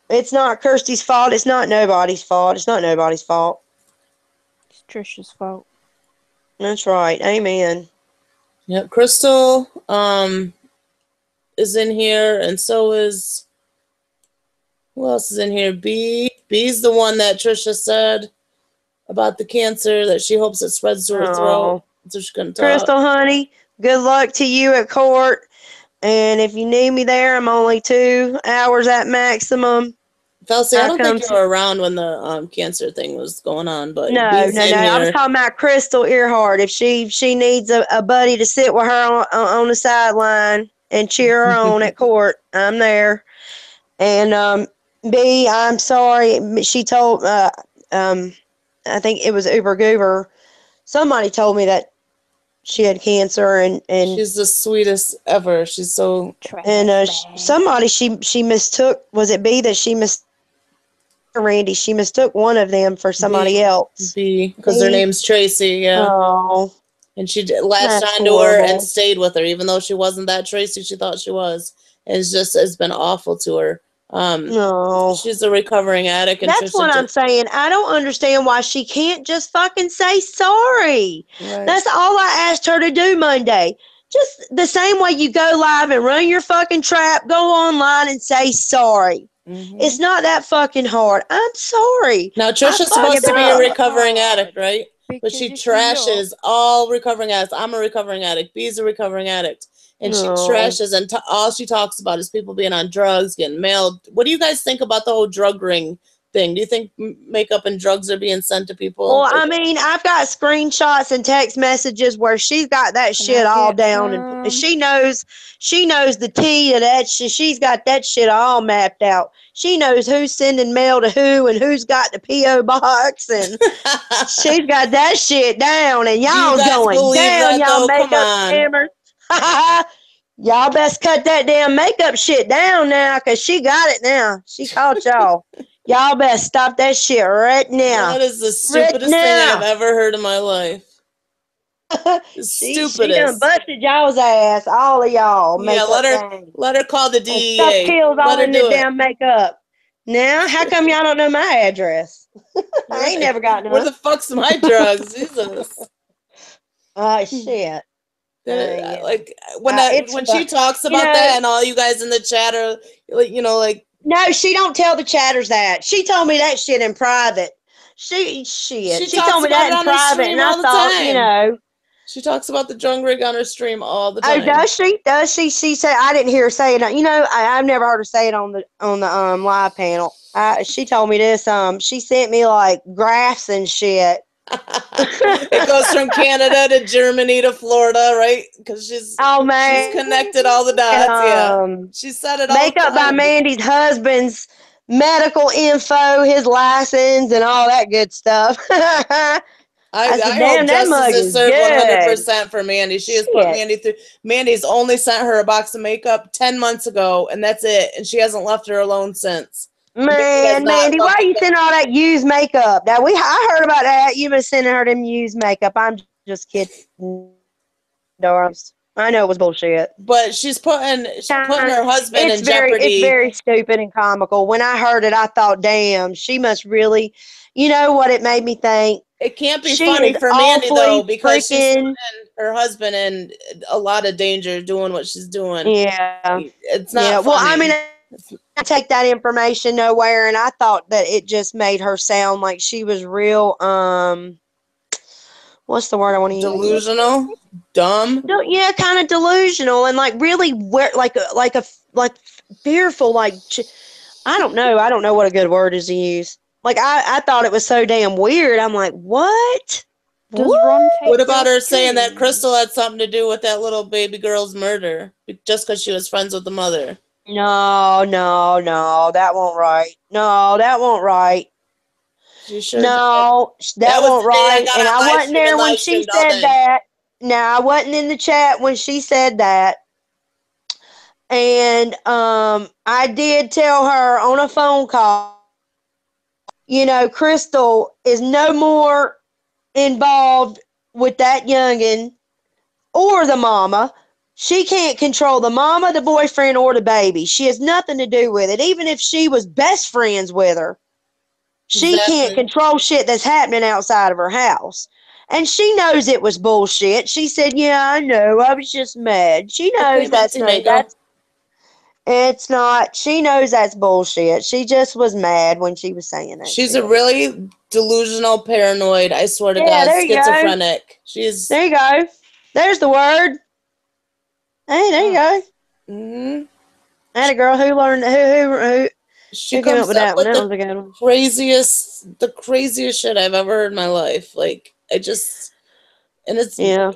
it's not Kirsty's fault. It's not nobody's fault. It's not nobody's fault. It's Trisha's fault. That's right. Amen. Yep, Crystal is in here, and so is, who else is in here? B. B's the one that Trisha said about the cancer that she hopes it spreads to her throat, so she couldn't talk. Crystal, honey, good luck to you at court. And if you need me there, I'm only 2 hours at maximum. Felsie, I don't think you were around when the cancer thing was going on, but No. I was talking about Crystal Earhart. If she needs a buddy to sit with her on the sideline and cheer her on at court, I'm there. And B, I'm sorry. She told I think it was Uber Goober. Somebody told me that she had cancer, and she's the sweetest ever. She's so somebody she mistook. Was it B that she mistook? Randy, she mistook one of them for somebody else. B, because their name's Tracy, yeah. Oh. And she latched onto her and stayed with her, even though she wasn't that Tracy she thought she was. And it's been awful to her. No. She's a recovering addict. And that's what I'm saying. I don't understand why she can't just fucking say sorry. Right. That's all I asked her to do Monday. Just the same way you go live and run your fucking trap, go online and say sorry. It's not that fucking hard. I'm sorry. Now, Trisha's supposed to be a recovering addict, right? But she trashes all recovering addicts. I'm a recovering addict. B's a recovering addict. And she trashes, and all she talks about is people being on drugs, getting mailed. What do you guys think about the whole drug ring thing? Do you think makeup and drugs are being sent to people? Well, I mean, I've got screenshots and text messages where she's got that shit all down, and she knows the tea of that shit. She's got that shit all mapped out. She knows who's sending mail to who and who's got the P.O. box, and she's got that shit down. And y'all's going down, y'all makeup scammers. Y'all best cut that damn makeup shit down now, because she got it now. She caught y'all. Y'all best stop that shit right now. That is the stupidest thing I've ever heard in my life. Stupidest. She done busted y'all's ass, all of y'all. Yeah, let her call the DEA. Stuff kills all in the damn it. Makeup. Now, how come y'all don't know my address? I ain't never got none. Where the fuck's my drugs? Jesus. Shit. Like when she talks about that, and all you guys in the chat are like. No, she don't tell the chatters that. She told me that shit in private. She told me that in private, and I thought, She talks about the drug rig on her stream all the time. Oh, does she? Does she? She said, I didn't hear her say it. I've never heard her say it on the live panel. She told me this. She sent me like graphs and shit. It goes from Canada to Germany to Florida, right? Because she's connected all the dots. She said it all. Makeup by Mandy's husband's medical info, his license, and all that good stuff. I hope justice is served 100% for Mandy. She has put Mandy through. Mandy's only sent her a box of makeup 10 months ago, and that's it. And she hasn't left her alone since. Man, Mandy, why are you sending all that used makeup? Now I heard about that. You've been sending her them used makeup. I'm just kidding. I know it was bullshit. But she's putting her husband in jeopardy. It's very stupid and comical. When I heard it, I thought, damn, she must really. You know what it made me think? It can't be She funny is for Mandy though, awfully because she's freaking. putting her husband in a lot of danger doing what she's doing. Yeah. It's Yeah. not Well, I funny. mean, I take that information nowhere, and I thought that it just made her sound like she was real. What's the word I want to use? Delusional, dumb. Yeah, kind of delusional, and like really, like fearful. Like I don't know. I don't know what a good word is to use. Like I thought it was so damn weird. I'm like, what? Does What? Ron take What about your her saying that streams? Crystal had something to do with that little baby girl's murder just because she was friends with the mother? No, no, no. That won't right. No, that won't right. She sure did. No, That that was won't the day I right. got And on I live wasn't stream and there when live she streamed all said day. that. No, I wasn't in the chat when she said that. And I did tell her on a phone call, Crystal is no more involved with that youngin' or the mama. She can't control the mama, the boyfriend, or the baby. She has nothing to do with it. Even if she was best friends with her, she can't Exactly. control shit that's happening outside of her house. And she knows it was bullshit. She said, "Yeah, I know. I was just mad." She Okay, knows that's Minty no, Mango. it's not. She knows that's bullshit. She just was mad when she was saying that She's a shit. really delusional, paranoid, I swear to Yeah, God, there you go. schizophrenic. She's. There you go. There's the word. Hey, there you go. Mhm. And a girl who learned She who came up comes with up that one. with That was a good one. the craziest shit I've ever heard in my life. Like, and it's, Yeah.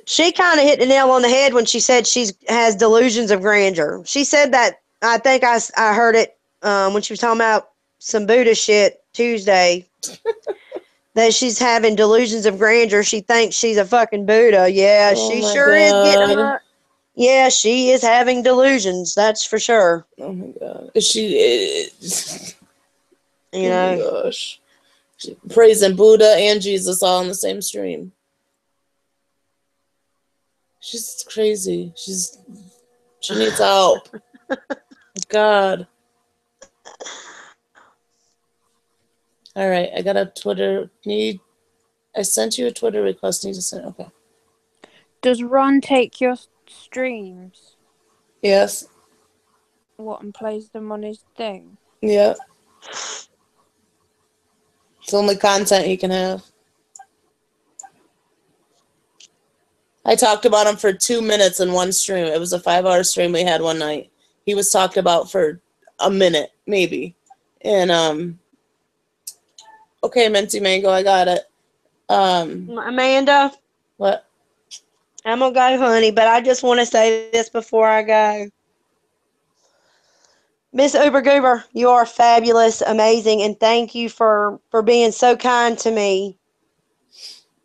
She kind of hit the nail on the head when she said she has delusions of grandeur. She said that, I think I heard it when she was talking about some Buddha shit Tuesday, that she's having delusions of grandeur. She thinks she's a fucking Buddha. Yeah, oh she my sure is getting God. her. Yeah, she is having delusions. That's for sure. Oh my God. She, You oh my know. gosh. Praising Buddha and Jesus all in the same stream. She's crazy. She needs help. God. All right, I got a Twitter. I sent you a Twitter request. Need to send. Okay. Does Ron take your streams? Yes. What, and plays them on his thing? Yeah. It's the only content he can have. I talked about him for 2 minutes in one stream. It was a 5-hour stream we had one night. He was talked about for a minute, maybe. And okay, Minty Mango, I got it. Amanda, What? I'm gonna go, honey, but I just want to say this before I go. Miss Uber Goober, you are fabulous, amazing, and thank you for being so kind to me.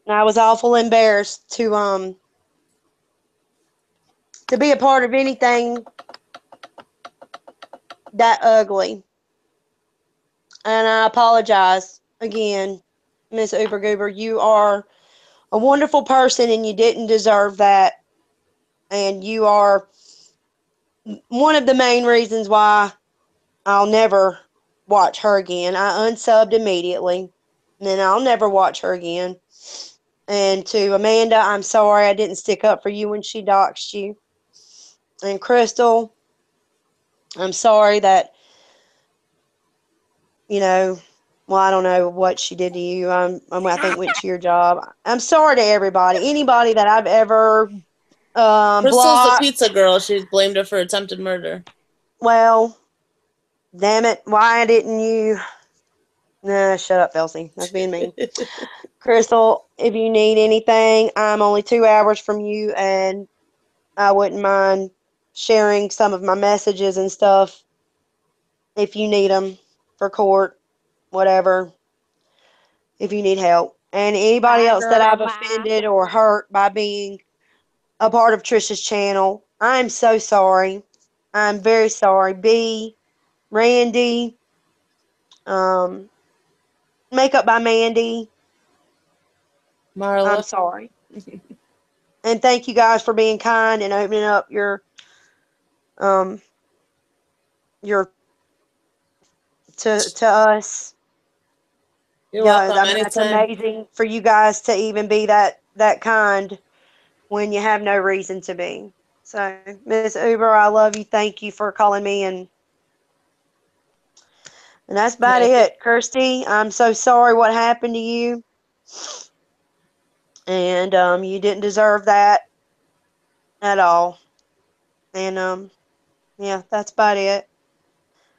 And I was awful embarrassed to be a part of anything that ugly. And I apologize again, Miss Uber Goober. You are a wonderful person and you didn't deserve that. And you are one of the main reasons why I'll never watch her again. I unsubbed immediately, and then I'll never watch her again. And to Amanda, I'm sorry I didn't stick up for you when she doxed you. And Crystal, I'm sorry that, well, I don't know what she did to you. I think went to your job. I'm sorry to everybody, anybody that I've ever Crystal's the blocked. pizza girl. She's blamed her for attempted murder. Well, damn it, why didn't you? Nah, shut up, Elsie. That's being mean. Crystal, if you need anything, I'm only 2 hours from you, and I wouldn't mind sharing some of my messages and stuff if you need them for court, whatever, if you need help. And anybody Bye, else that girl. I've Bye. offended or hurt by being a part of Trisha's channel, I'm so sorry. I'm very sorry. B, Randy, um, Makeup by Mandy, I'm Marla. sorry. And thank you guys for being kind and opening up um your to us. You're Yeah, welcome I mean that's anytime. amazing for you guys to even be that kind when you have no reason to be. So, Miss Uber, I love you. Thank you for calling me, and that's about Yeah, it. Kirsty, I'm so sorry what happened to you, and you didn't deserve that at all. And yeah, that's about it.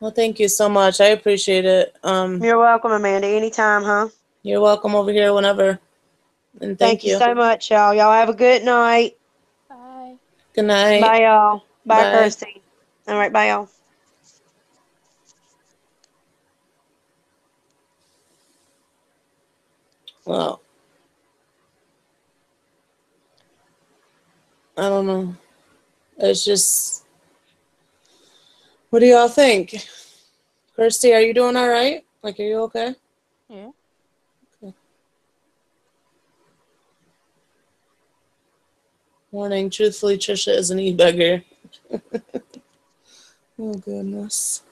well, thank you so much. I appreciate it. You're welcome, Amanda. Anytime, huh? You're welcome over here whenever. And thank Thank you you. so much, y'all. Y'all have a good night. Bye. Good night. Bye, y'all. Bye, Bye. Kirsty. All right, bye, y'all. Well, I don't know. It's just, what do y'all think? Kirsty, are you doing all right? Like, are you okay? Yeah. Morning. Truthfully, Trisha is an e-beggar. Oh, goodness.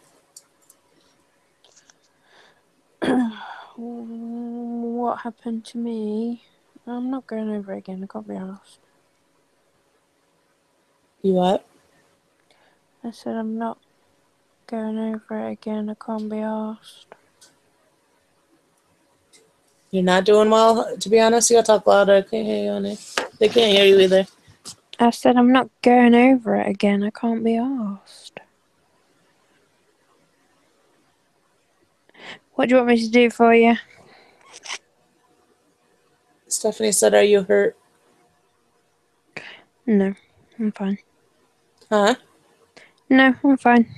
What happened to me? I'm not going over it again. I can't be asked. You what? I said I'm not going over it again. I can't be asked. You're not doing well, to be honest. You gotta talk louder. I can't hear you, honey. They can't hear you either. I said I'm not going over it again. I can't be asked. What do you want me to do for you? Stephanie said, are you hurt? No, I'm fine. Huh? No, I'm fine.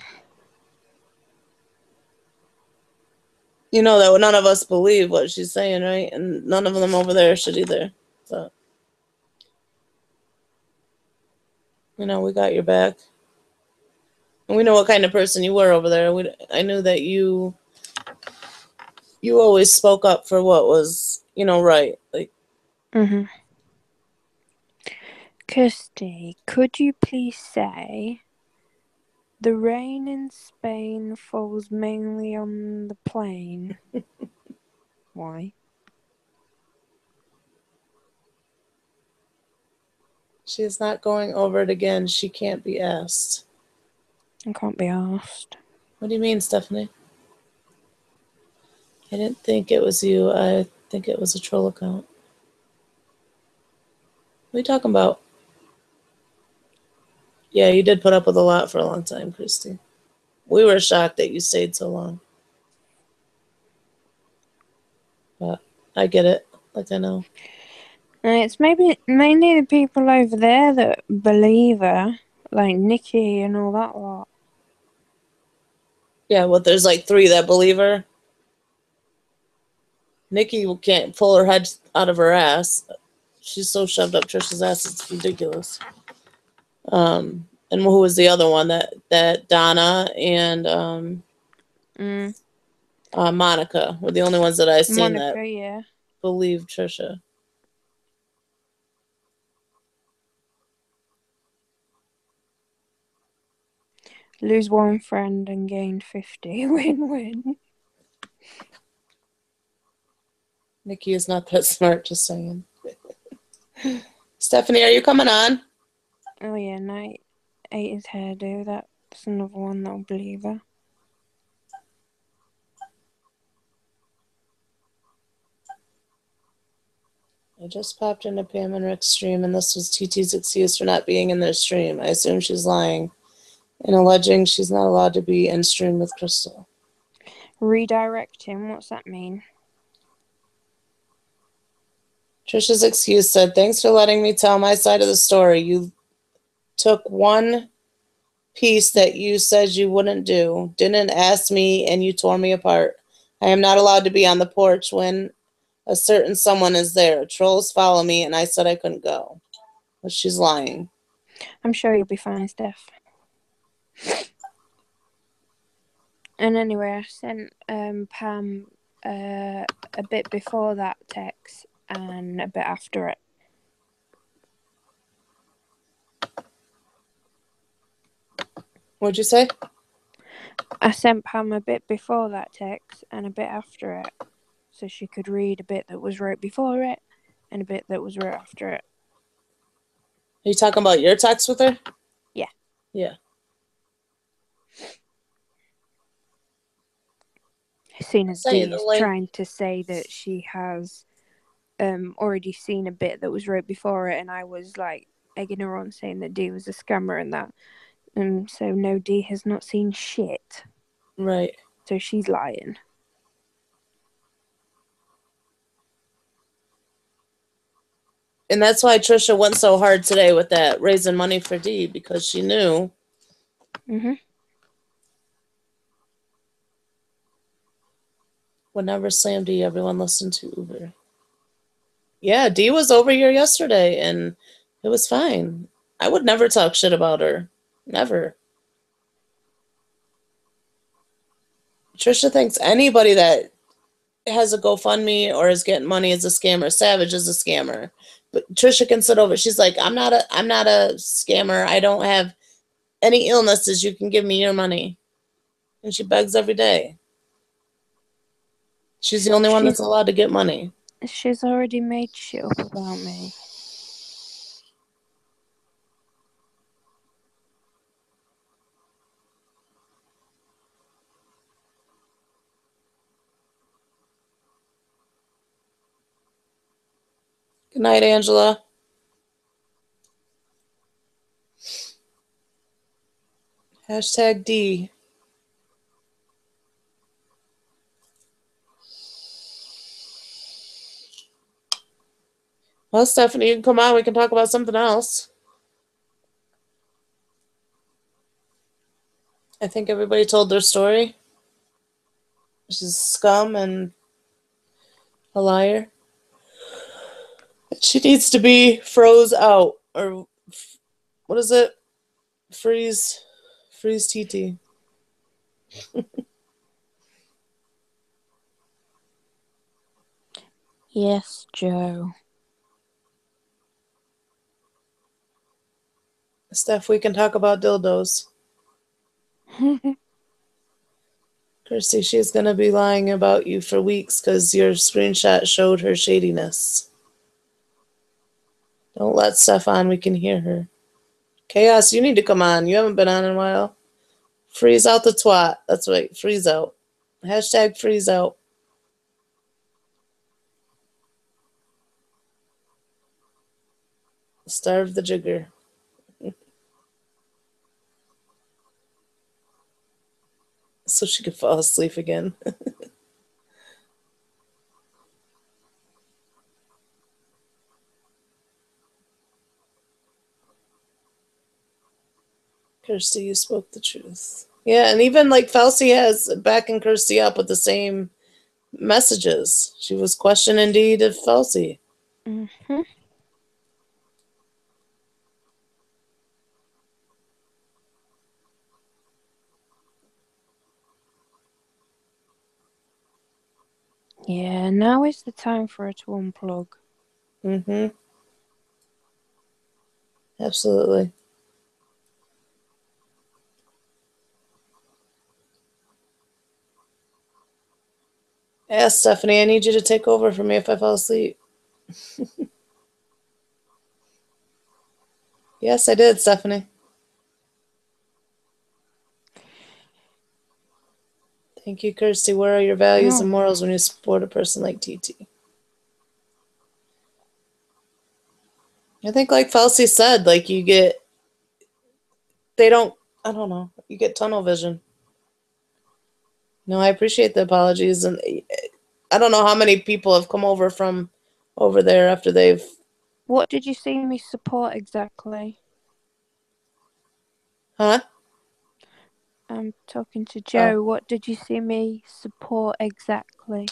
You know that none of us believe what she's saying, right? And none of them over there should either. So, you know, we got your back. And we know what kind of person you were over there. I knew that you always spoke up for what was, right. Like, Mhm. Kirsty, could you please say the rain in Spain falls mainly on the plain? Why? she's not going over it again. She can't be asked. I can't be asked. What do you mean, Stephanie? I didn't think it was you. I think it was a troll account. What are you talking about? Yeah, you did put up with a lot for a long time, Christy. We were shocked that you stayed so long. But I get it. Like, I know. It's maybe mainly the people over there that believe her, like Nikki and all that lot. Yeah, well, there's like 3 that believe her. Nikki can't pull her head out of her ass. She's so shoved up Trisha's ass, it's ridiculous. And who was the other one? That Donna and Monica were the only ones that I seen that Monica, yeah. believe Trisha. Lose one friend and gain 50. Win-win. Nikki is not that smart, just saying. Stephanie, are you coming on? Oh yeah, Night ate his hairdo. That's another one that'll believe her. I just popped into Pam and Rick's stream, and this was TT's excuse for not being in their stream. I assume she's lying and alleging she's not allowed to be in stream with Crystal. Redirect him? What's that mean? Trisha's excuse said, thanks for letting me tell my side of the story. You took one piece that you said you wouldn't do, didn't ask me, and you tore me apart. I am not allowed to be on the porch when a certain someone is there. Trolls follow me, and I said I couldn't go. But she's lying. I'm sure you'll be fine, Steph. And anyway, I sent Pam a bit before that text and a bit after it. What'd you say? I sent Pam a bit before that text and a bit after it. so she could read a bit that was right before it and a bit that was right after it. Are you talking about your text with her? Yeah. Yeah. Seeing as Say Dee the is link. trying to say that she has already seen a bit that was right before it, and I was like egging her on saying that Dee was a scammer and that. So no, Dee has not seen shit. Right. So she's lying. And that's why Trisha went so hard today with that raising money for Dee, because she knew. Mm-hmm. Would never slam Dee. Everyone listened to Uber. Yeah, Dee was over here yesterday, and it was fine. I would never talk shit about her. Never. Trisha thinks anybody that has a GoFundMe or is getting money is a scammer. Savage is a scammer. But Trisha can sit over. She's like, I'm not a scammer. I don't have any illnesses. You can give me your money. And she begs every day. She's the only one that's allowed to get money. She's already made shit up about me. Good night, Angela. Hashtag D. Well, Stephanie, you can come on. We can talk about something else. I think everybody told their story. She's scum and a liar. She needs to be froze out. Or what is it? Freeze TT. Yes, Joe. Steph, we can talk about dildos. Kirsty, she's going to be lying about you for weeks because your screenshot showed her shadiness. Don't let Steph on. We can hear her. Chaos, you need to come on. You haven't been on in a while. Freeze out the twat. That's right. Freeze out. Hashtag freeze out. Starve the jigger. So she could fall asleep again. Kirsty, you spoke the truth. Yeah, and even like Fauci has backing Kirsty up with the same messages. She was questioning indeed of Fauci. Mm-hmm. Yeah, now is the time for her to unplug. Mm-hmm. Absolutely. Yeah, Stephanie, I need you to take over for me if I fall asleep. Yes, I did, Stephanie. Thank you, Kirsty. Where are your values and morals when you support a person like TT? I think like Fauci said, like you get, I don't know, you get tunnel vision. No, I appreciate the apologies. And I don't know how many people have come over from over there after they've. What did you see me support exactly? Huh? I'm talking to Joe. What did you see me support exactly?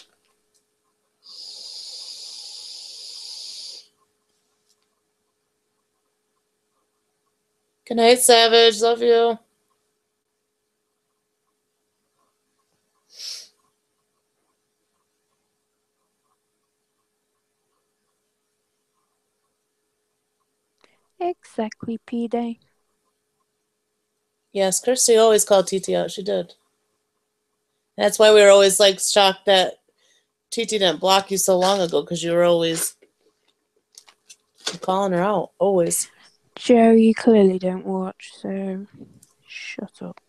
Good night, Savage. Love you. Exactly, P-Day. Yes, Kirsty always called TT out. She did. That's why we were always like shocked that TT didn't block you so long ago because you were always calling her out. Always. Joe, you clearly don't watch, so shut up.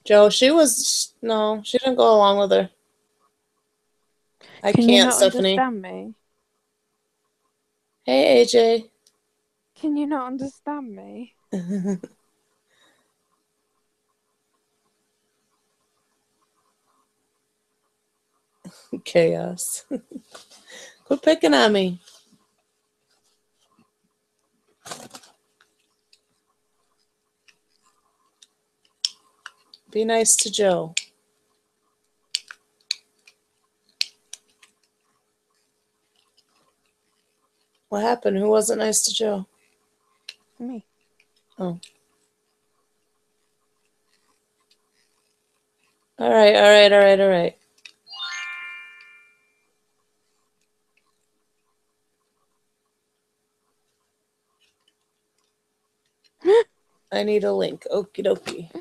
Joe, she didn't go along with her. Can you can't, not Stephanie. understand me? Hey, AJ. Can you not understand me? Chaos. Quit picking on me. Be nice to Joe. What happened? Who wasn't nice to Joe? Me. Oh. All right. I need a link. Okie dokie.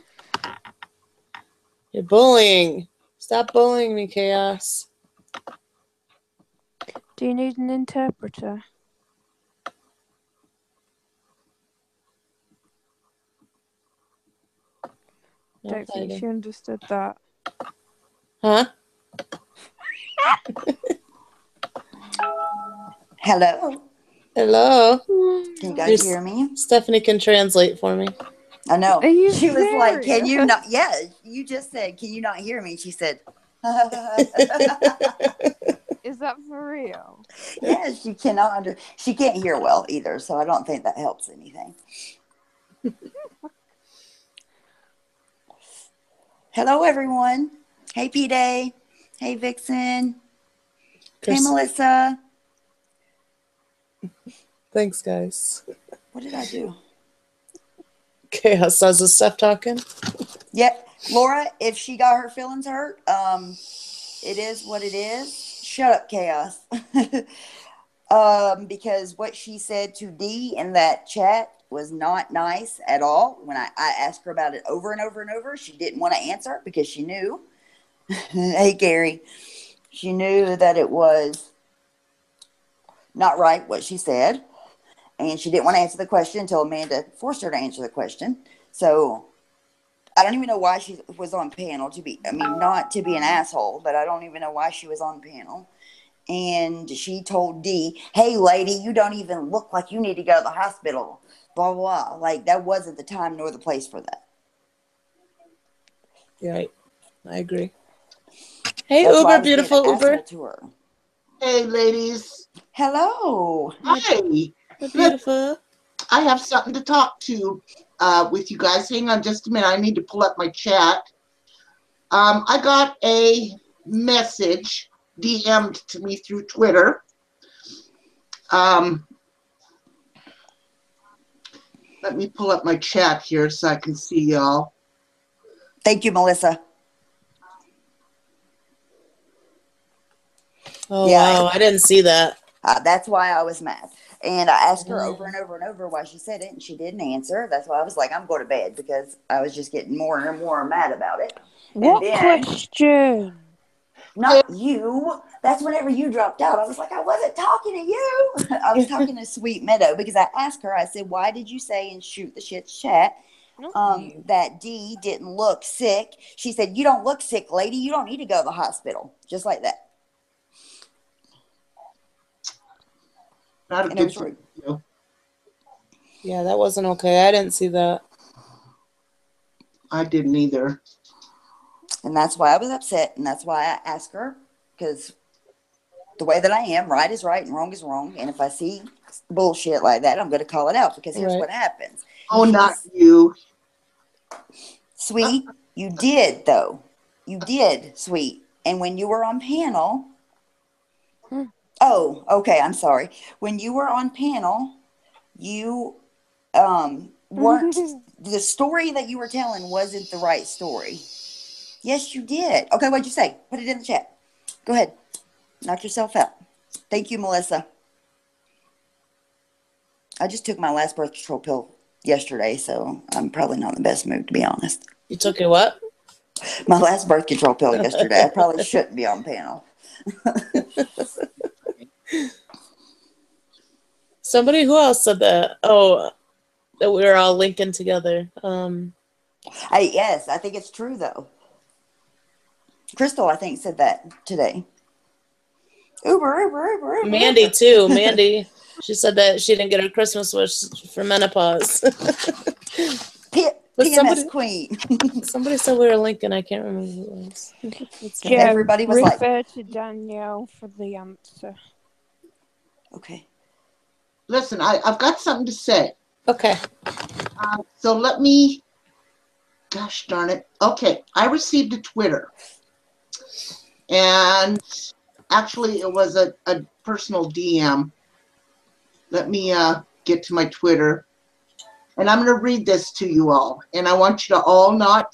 You're bullying. Stop bullying me, Chaos. Do you need an interpreter? Don't think she understood that. Huh? Hello. Hello. Can you guys hear me? Stephanie can translate for me. I know. Are you She was like, "Can you serious? not?" Yeah, you just said, "Can you not hear me?" She said, Is that for real? "Yeah." She can't hear well either, so I don't think that helps anything. Hello, everyone. Hey, P-Day. Hey, Vixen. Hey, Melissa. Thanks, guys. What did I do? Chaos does the stuff talking. Yep. Laura, if she got her feelings hurt, it is what it is. Shut up, Chaos. Because what she said to Dee in that chat was not nice at all. When I asked her about it over and over and over, she didn't want to answer because she knew. Hey, Gary. She knew that it was not right what she said. And she didn't want to answer the question until Amanda forced her to answer the question. So I don't even know why she was on panel not to be an asshole, but I don't even know why she was on panel. And she told Dee, "Hey, lady, you don't even look like you need to go to the hospital." Blah, blah, blah. Like, that wasn't the time nor the place for that. You're right. I agree. Hey, That's why I Uber, was being beautiful an Uber. asshole to her. Hey, ladies. Hello. Hi. Beautiful. I have something to talk to with you guys. Hang on just a minute. I need to pull up my chat. I got a message DM'd to me through Twitter. Let me pull up my chat here so I can see y'all. Thank you, Melissa. Oh, yeah, wow. I didn't see that. That's why I was mad. And I asked her over and over and over why she said it, and she didn't answer. That's why I was like, I'm going to bed, because I was just getting more and more mad about it. What question? Not you. That's whenever you dropped out. I was like, I wasn't talking to you. I was talking to Sweet Meadow, because I asked her, I said, why did you say in Shoot the Shit chat that Dee didn't look sick? She said, you don't look sick, lady. You don't need to go to the hospital. Just like that. Not a good thing. Yeah, that wasn't okay. I didn't see that. I didn't either. And that's why I was upset, and that's why I asked her, because the way that I am, right is right and wrong is wrong. And if I see bullshit like that, I'm going to call it out, because here's what happens. Oh, not you. Sweet, you did, though. You did, Sweet. And when you were on panel... Oh, okay, I'm sorry. When you were on panel, you weren't... the story that you were telling wasn't the right story. Yes, you did. Okay, what'd you say? Put it in the chat. Go ahead. Knock yourself out. Thank you, Melissa. I just took my last birth control pill yesterday, so I'm probably not in the best mood, to be honest. You took your what? My last birth control pill yesterday. I probably shouldn't be on panel. Somebody who else said that? Oh, that we were all linking together. Yes, I think it's true though. Crystal, I think, said that today. Uber. Mandy too. Mandy, she said that she didn't get her Christmas wish for menopause. But PMS queen. somebody said we were linking. I can't remember who it was. Joe, Everybody was like, refer to Danielle for the answer. okay. Listen, I've got something to say. Okay. So let me, gosh darn it. Okay, I received a Twitter. And actually, it was a personal DM. Let me get to my Twitter. And I'm going to read this to you all. And I want you to all not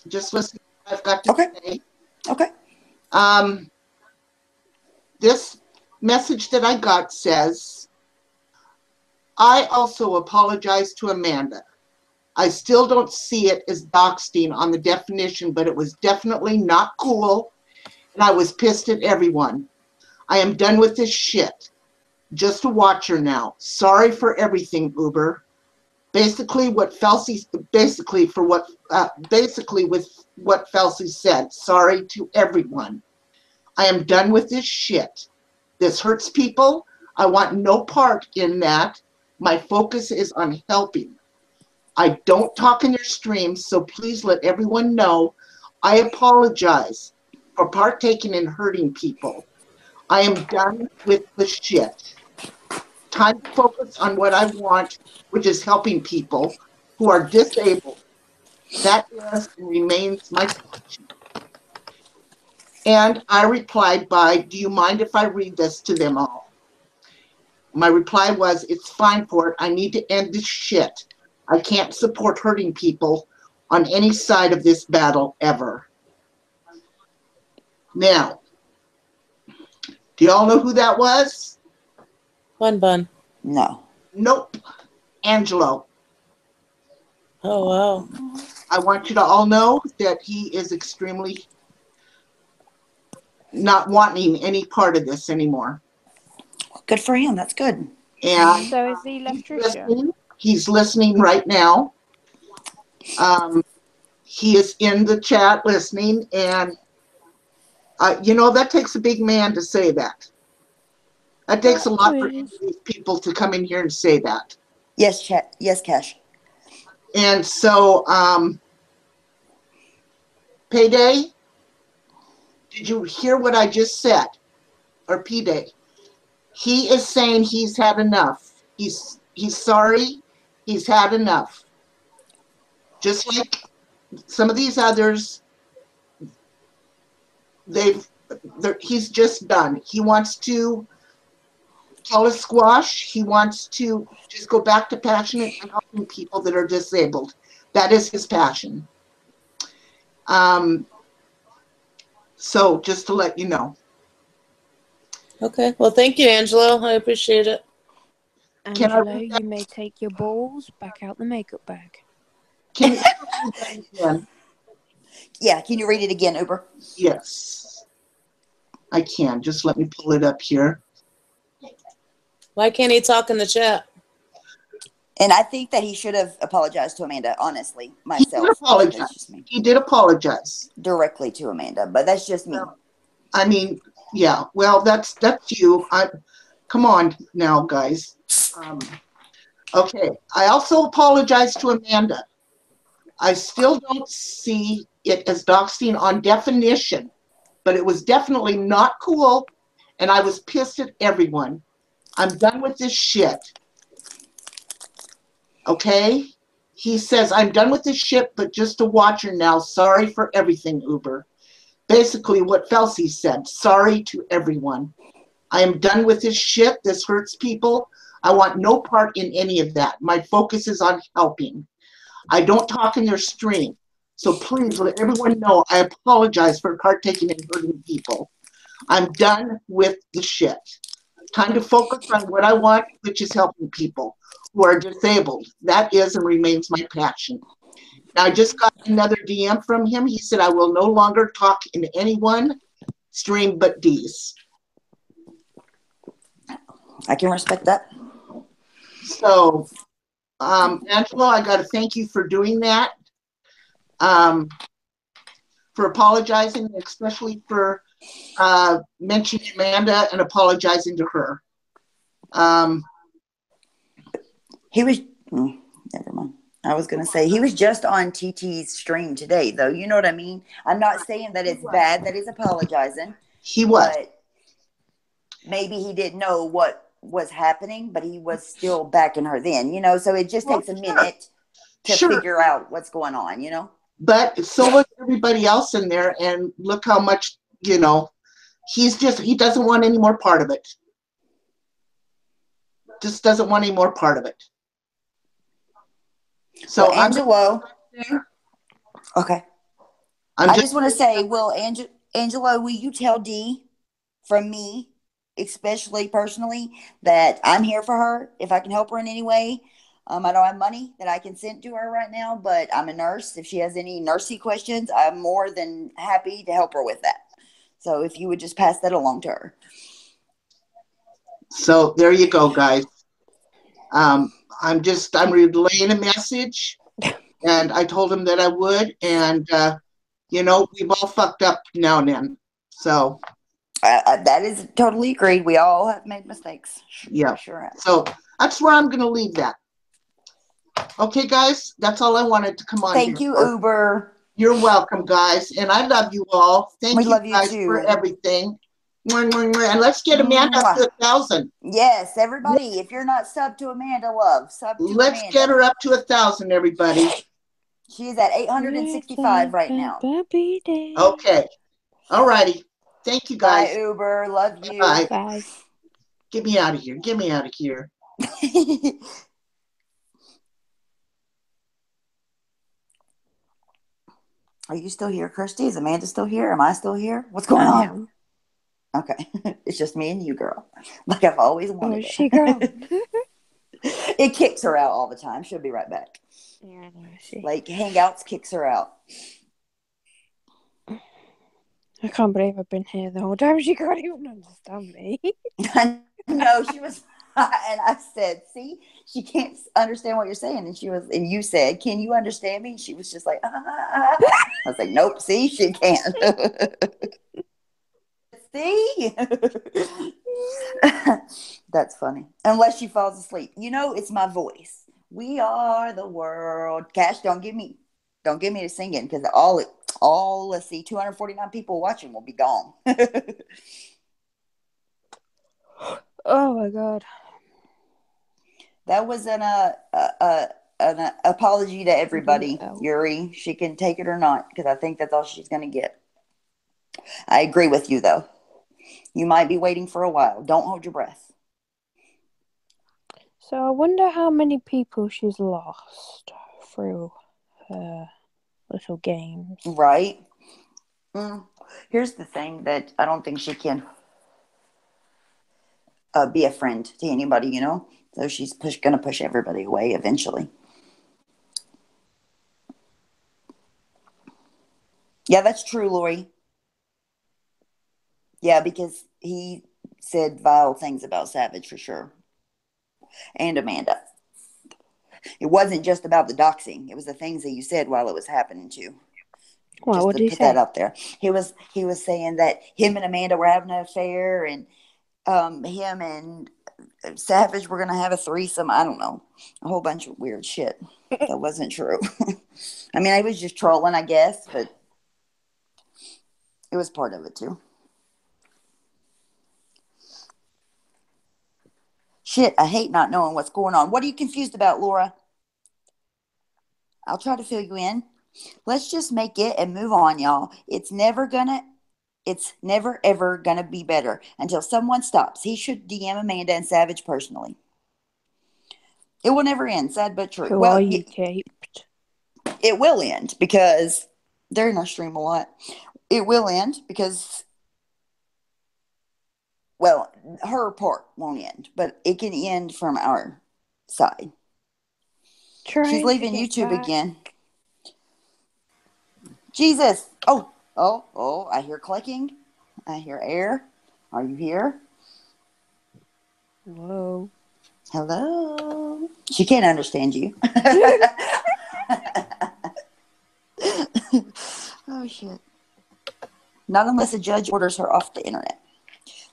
just listen to what I've got to say. Okay. This message that I got says, I also apologize to Amanda. I still don't see it as doxing on the definition, but it was definitely not cool. And I was pissed at everyone. I am done with this shit. Just a watcher now. Sorry for everything, Uber. Basically with what Felsie said. Sorry to everyone. I am done with this shit. This hurts people. I want no part in that. My focus is on helping. I don't talk in your streams, so please let everyone know I apologize for partaking in hurting people. I am done with the shit. Time to focus on what I want, which is helping people who are disabled. That is and remains my passion. And I replied by, do you mind if I read this to them all? My reply was, it's fine for it. I need to end this shit. I can't support hurting people on any side of this battle ever. Now, do y'all know who that was? Bun. No. Nope. Angelo. Oh, wow. I want you to all know that he is extremely not wanting any part of this anymore. Good for him. That's good. And So is he left Trisha? He's listening right now. He is in the chat listening, and that takes a big man to say that. That takes a lot for these people to come in here and say that. Yes, chat. Yes, Cash. And so, Payday, did you hear what I just said? Or P-Day? He is saying he's had enough. He's sorry. He's had enough. Just like some of these others, he's just done. He wants to tell us squash. He wants to just go back to passionate and helping people that are disabled. That is his passion. So just to let you know. Okay. Well, thank you, Angelo. I appreciate it. Angelo, you may take your balls back out the makeup bag. Can you read that again? Yeah, can you read it again, Uber? Yes, I can. Just let me pull it up here. Why can't he talk in the chat? And I think that he should have apologized to Amanda, honestly, myself. He did apologize. He did apologize. Directly to Amanda, but that's just me. I mean, yeah, well, that's you. Come on now, guys. Okay, I also apologize to Amanda. I still don't see it as doxing on definition, but it was definitely not cool, and I was pissed at everyone. I'm done with this shit. Okay? He says, I'm done with this shit, but just a watcher now. Sorry for everything, Uber. Basically what Felsie said. Sorry to everyone. I am done with this shit. This hurts people. I want no part in any of that. My focus is on helping. I don't talk in their stream. So please let everyone know I apologize for partaking in hurting people. I'm done with the shit. Time to focus on what I want, which is helping people who are disabled. That is and remains my passion. Now, I just got another DM from him. He said, I will no longer talk in any one stream but D's. I can respect that. So, Angelo, I got to thank you for doing that, for apologizing, especially for mentioning Amanda and apologizing to her. He was, never mind. I was going to say, he was just on TT's stream today, though. You know what I mean? I'm not saying that it's bad that he's apologizing. He was. But maybe he didn't know what was happening, but he was still backing her then, you know? So it just takes a minute to figure out what's going on, you know? But so was everybody else in there, and look how much, you know, he doesn't want any more part of it. Just doesn't want any more part of it. So well, Angelo, okay. I just want to say, Angelo, will you tell Dee from me, especially personally, that I'm here for her if I can help her in any way? I don't have money that I can send to her right now, but I'm a nurse. If she has any nursing questions, I'm more than happy to help her with that. So if you would just pass that along to her. So there you go, guys. I'm relaying a message, and I told him that I would, and you know, we've all fucked up now and then. So that is totally agreed. We all have made mistakes. Yeah. Sure. So that's where I'm going to leave that. Okay, guys, that's all I wanted to come on. Thank you, Uber. You're welcome, guys, and I love you all. Thank you guys for everything. And let's get Amanda up to 1,000. Yes, everybody. If you're not subbed to Amanda, sub to Let's Amanda. Get her up to 1,000, everybody. She is at 865 right now. Okay. All righty. Thank you, guys. Bye, Uber. Love you. Bye. Bye. Get me out of here. Get me out of here. Are you still here, Kirsty? Is Amanda still here? Am I still here? What's going on? Okay. It's just me and you, girl. Like I've always wanted. She girl. It kicks her out all the time. She'll be right back. Yeah, I know. She. Like Hangouts kicks her out. I can't believe I've been here the whole time. She can't even understand me. No, she was, and I said, "See, she can't understand what you're saying." And you said, "Can you understand me?" And she was just like, I was like, "Nope, see, she can't." See, that's funny. Unless she falls asleep, you know, it's my voice. We are the world. Cash, don't get me to singing because all let's see, 249 people watching will be gone. Oh my god. That was an apology to everybody, Yuri. She can take it or not because I think that's all she's going to get. I agree with you, though. You might be waiting for a while. Don't hold your breath. So I wonder how many people she's lost through her little games. Right? Here's the thing that I don't think she can be a friend to anybody, you know? So she's going to push everybody away eventually. Yeah, that's true, Lori. Yeah, because he said vile things about Savage for sure. And Amanda. It wasn't just about the doxing. It was the things that you said while it was happening too. Well, what did he say? That out there. He was saying that him and Amanda were having an affair, and him and Savage were gonna have a threesome. I don't know, a whole bunch of weird shit that wasn't true. I mean, I was just trolling, I guess, but it was part of it too. Shit, I hate not knowing what's going on. What are you confused about, Laura? I'll try to fill you in. Let's just make it and move on, y'all. It's never ever gonna be better until someone stops. He should DM Amanda and Savage personally. It will never end, sad but true. Who are you, caped? It will end because they're in our stream a lot. It will end because, well, her part won't end, but it can end from our side. She's leaving YouTube again. Jesus. Oh, I hear clicking. I hear air. Are you here? Whoa. Hello. She can't understand you. Oh, shit. Not unless a judge orders her off the internet.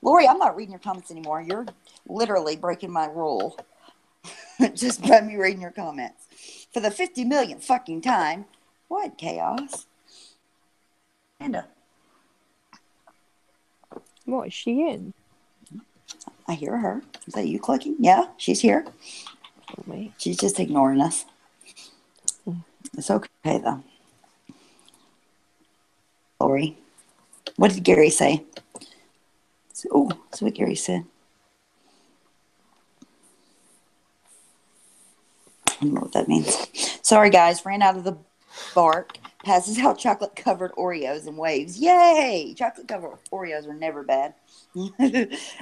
Lori, I'm not reading your comments anymore. You're literally breaking my rule. Just by me reading your comments. For the 50 millionth fucking time. What chaos? Amanda. What is she in? I hear her. Is that you clicking? Yeah, she's here. Me. She's just ignoring us. It's okay, though. Lori. What did Gary say? Oh, that's what Gary said. I don't know what that means. Sorry, guys. Ran out of the bark. Passes out chocolate-covered Oreos in waves. Yay! Chocolate-covered Oreos are never bad.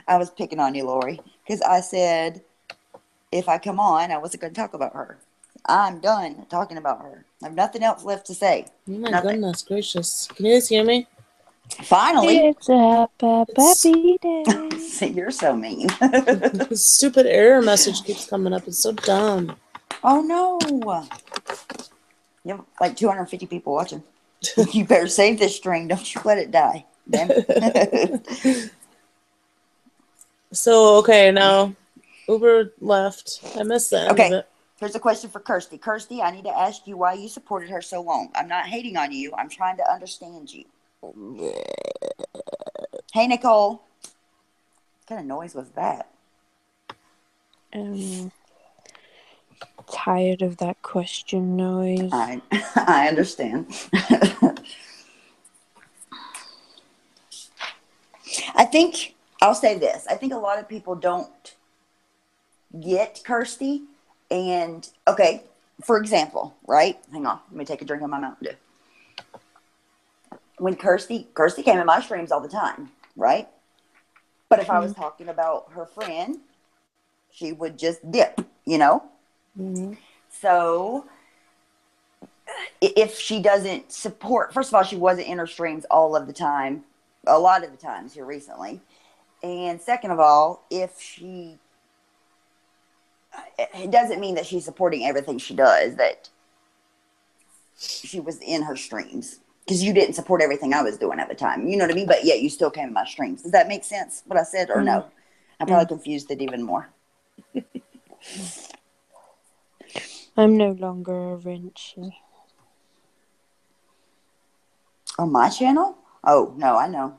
I was picking on you, Lori, because I said if I come on, I wasn't going to talk about her. I'm done talking about her. I have nothing else left to say. Oh my Nothing. goodness gracious. Can you guys hear me? Finally. It's a happy day. See, you're so mean. This stupid error message keeps coming up. It's so dumb. Oh, no. You have like 250 people watching. You better save this string. Don't you let it die. Damn it. So, okay, now Uber left. I missed the end of Okay. it. Here's a question for Kirsty. Kirsty, I need to ask you why you supported her so long. I'm not hating on you. I'm trying to understand you. Hey, Nicole. What kind of noise was that? Tired of that question noise. I understand. I think, I'll say this. I think a lot of people don't get Kirsty. And, okay, for example, right? Hang on. Let me take a drink of my Mountain Dew. When Kirsty came in my streams all the time, right? But if I was talking about her friend, she would just dip, you know? Mm-hmm. So if she doesn't support, first of all, she wasn't in her streams all of the time, a lot of the times here recently. And second of all, if she, it doesn't mean that she's supporting everything she does, that she was in her streams. Because you didn't support everything I was doing at the time. You know what I mean? But yet you still came in my streams. Does that make sense, what I said, or no? I probably confused it even more. I'm no longer a Rinchy. On my channel? Oh, no, I know.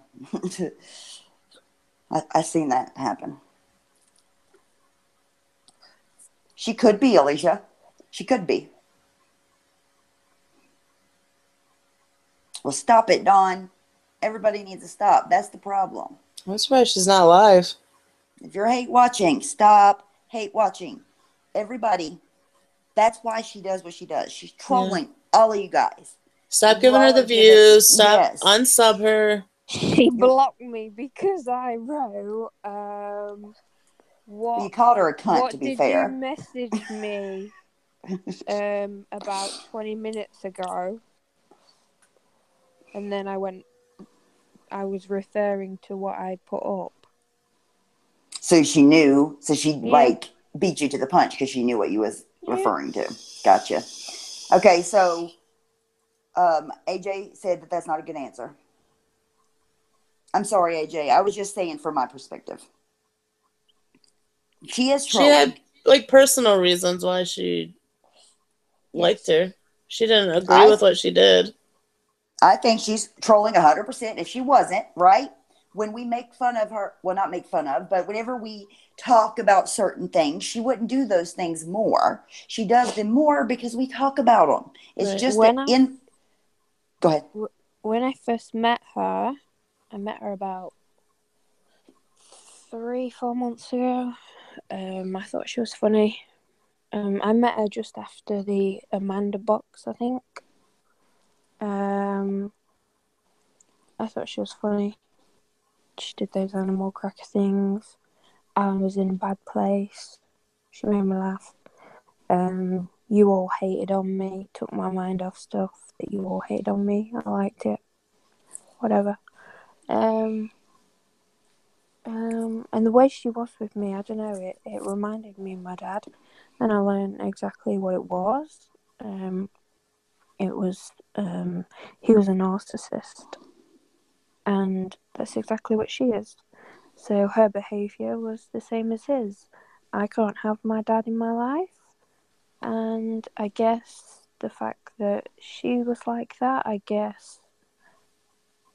I seen that happen. She could be, Alicia. She could be. Well, stop it, Dawn. Everybody needs to stop. That's the problem. I'm surprised she's not live. If you're hate watching, stop hate watching. Everybody. That's why she does what she does. She's trolling all of you guys. Stop giving her the views. Stop. Unsub her. She blocked me because I wrote, what? You called her a cunt, what to be did fair. you message me about 20 minutes ago? And then I was referring to what I put up. So she knew. So she like beat you to the punch because she knew what you was referring to. Gotcha. Okay, so AJ said that that's not a good answer. I'm sorry, AJ. I was just saying from my perspective. She is trolling. She had like personal reasons why she liked her. She didn't agree with what she did. I think she's trolling 100%. If she wasn't, right? When we make fun of her, well, not make fun of, but whenever we talk about certain things, she wouldn't do those things more. She does them more because we talk about them. It's just that Go ahead. When I first met her, I met her about 3-4 months ago. I thought she was funny. I met her just after the Amanda box, I think. I thought she was funny. She did those animal cracker things. I was in a bad place. She made me laugh. you all hated on me, took my mind off stuff that you all hated on me. I liked it. Whatever. And the way she was with me, I don't know, it reminded me of my dad, and I learned exactly what it was. It was, he was a narcissist, and that's exactly what she is. So her behaviour was the same as his. I can't have my dad in my life, and I guess the fact that she was like that, I guess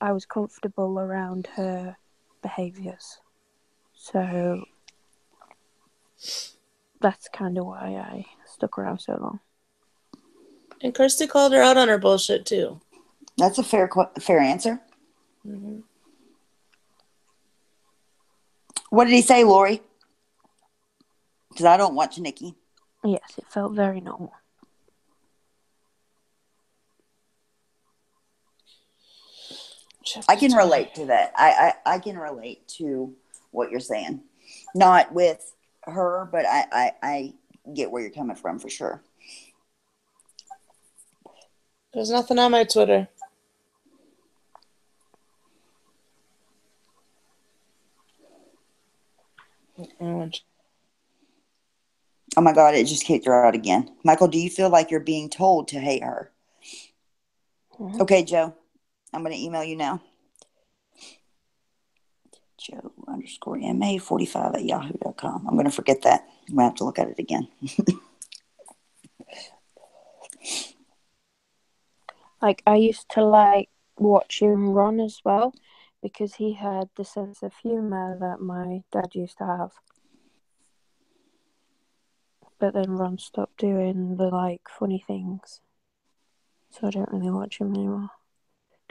I was comfortable around her behaviours. So that's kind of why I stuck around so long. And Kirsty called her out on her bullshit too. That's a fair answer. Mm-hmm. What did he say, Lori? Because I don't watch Nikki. Yes, it felt very normal. I can relate to that. I can relate to what you're saying. Not with her, but I get where you're coming from for sure. There's nothing on my Twitter. Oh my God, it just kicked her out again. Michael, do you feel like you're being told to hate her? Mm-hmm. Okay, Joe, I'm going to email you now. Joe_MA45@yahoo.com. I'm going to forget that. I'm going to have to look at it again. Like, I used to like watching Ron as well, because he had the sense of humour that my dad used to have. But then Ron stopped doing the like funny things, so I don't really watch him anymore.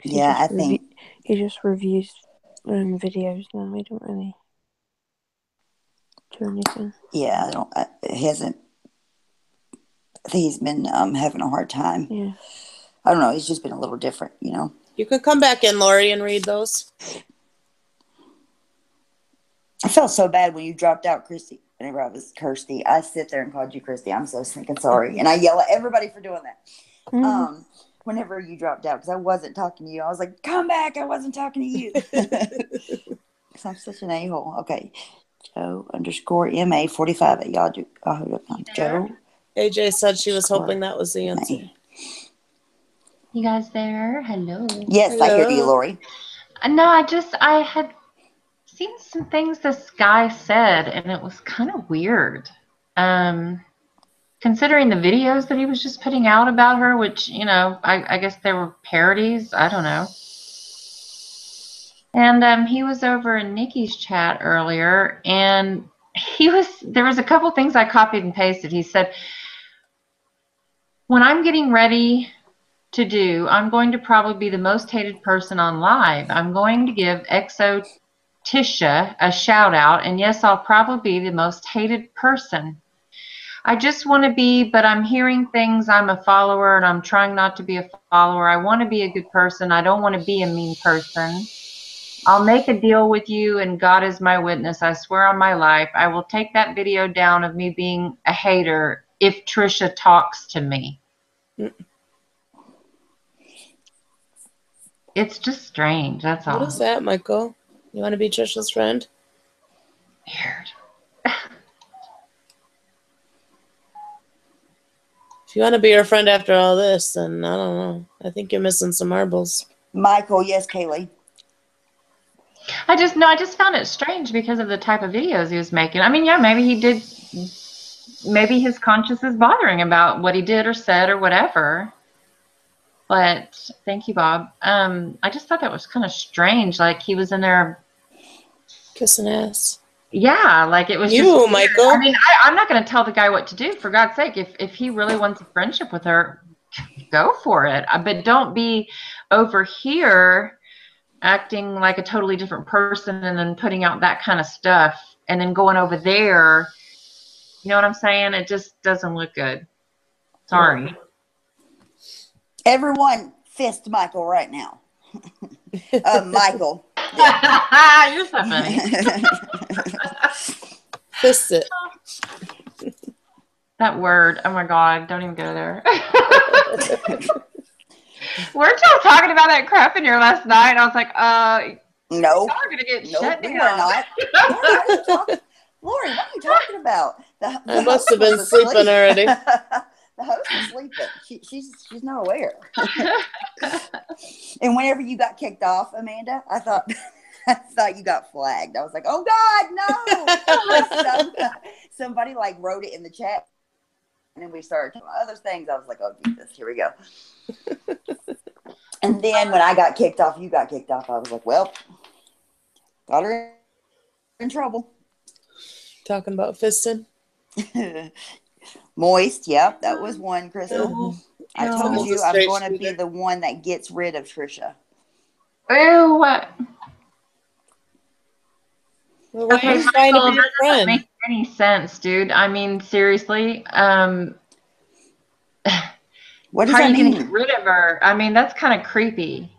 Yeah, I think he just reviews videos now. He don't really do anything. Yeah, he hasn't. I think he's been having a hard time. Yeah. I don't know. He's just been a little different, you know. You could come back in, Lori, and read those. I felt so bad when you dropped out, Christy. Whenever I was Kirsty, I sit there and called you Christy. I'm so stinking sorry, and I yell at everybody for doing that. Mm-hmm. Whenever you dropped out, because I wasn't talking to you, I was like, "Come back!" I wasn't talking to you. Because I'm such an a-hole. Okay, Joe_MA45@yahoo.com. Joe. AJ said she was hoping that was the answer. You guys there? Hello. Yes, Hello. I hear you, Lori. No, I had seen some things this guy said, and it was kind of weird. Considering the videos that he was just putting out about her, which, you know, I guess they were parodies. I don't know. And he was over in Nikki's chat earlier, and there was a couple things I copied and pasted. He said, when I'm getting ready to do, I'm going to probably be the most hated person on live. I'm going to give Trisha a shout out, and yes, I'll probably be the most hated person. I just want to be, but I'm hearing things. I'm a follower, and I'm trying not to be a follower. I want to be a good person. I don't want to be a mean person. I'll make a deal with you, and God is my witness. I swear on my life, I will take that video down of me being a hater if Trisha talks to me. It's just strange. That's all. What is that, Michael? You want to be Trisha's friend? Weird. If you want to be her friend after all this, then I don't know. I think you're missing some marbles. Michael, yes, Kaylee. I just found it strange because of the type of videos he was making. I mean, yeah, maybe his conscience is bothering about what he did or said or whatever. But thank you, Bob. I just thought that was kind of strange. Like he was in there kissing ass. Yeah, like it was you, just Michael. I mean, I'm not going to tell the guy what to do. For God's sake, if he really wants a friendship with her, go for it. But don't be over here acting like a totally different person and then putting out that kind of stuff and then going over there. You know what I'm saying? It just doesn't look good. Sorry. Everyone fist Michael right now. Michael. Yeah. You're so funny. Fist it. That word. Oh my God. Don't even go there. Weren't y'all talking about that crap in here last night? I was like, No, y'all are going to get no, shut we down. were not. Lori, what are you talking? Lori, what are you talking about? I must have been sleeping already. The host is sleeping. She's not aware. And whenever you got kicked off, Amanda, I thought you got flagged. I was like, oh God, no! Somebody like wrote it in the chat, and then we started talking about other things. I was like, oh Jesus, here we go. And then when I got kicked off, you got kicked off. I was like, well, got her in trouble. Talking about fisting. Moist, yep, that was one, Crystal. Ew. I told Ew. you I'm going to be the one that gets rid of Trisha. Ew. Well, we're Okay, just trying to Michael, be a that doesn't friend. make any sense, dude. I mean, seriously. What does How are that you going to mean? get rid of her? I mean, that's kind of creepy.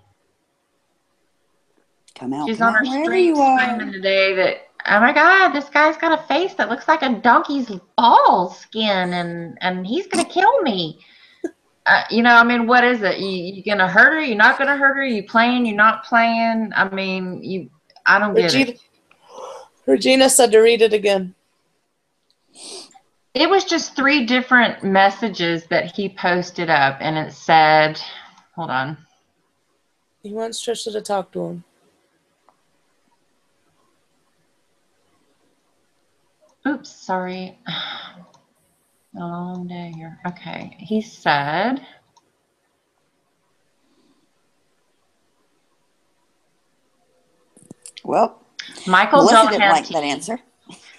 Come out She's on her wherever stream you are. screaming today that, oh my God, this guy's got a face that looks like a donkey's balls skin, and he's going to kill me. You know, I mean, what is it? You going to hurt her? You're not going to hurt her? You playing? You're not playing? I mean, I don't get it. Regina said to read it again. It was just 3 different messages that he posted up, and it said, hold on. He wants Trisha to talk to him. Oops, sorry. A long day here. Okay. He said, Well, Michael Melissa didn't like Delahanty. that answer.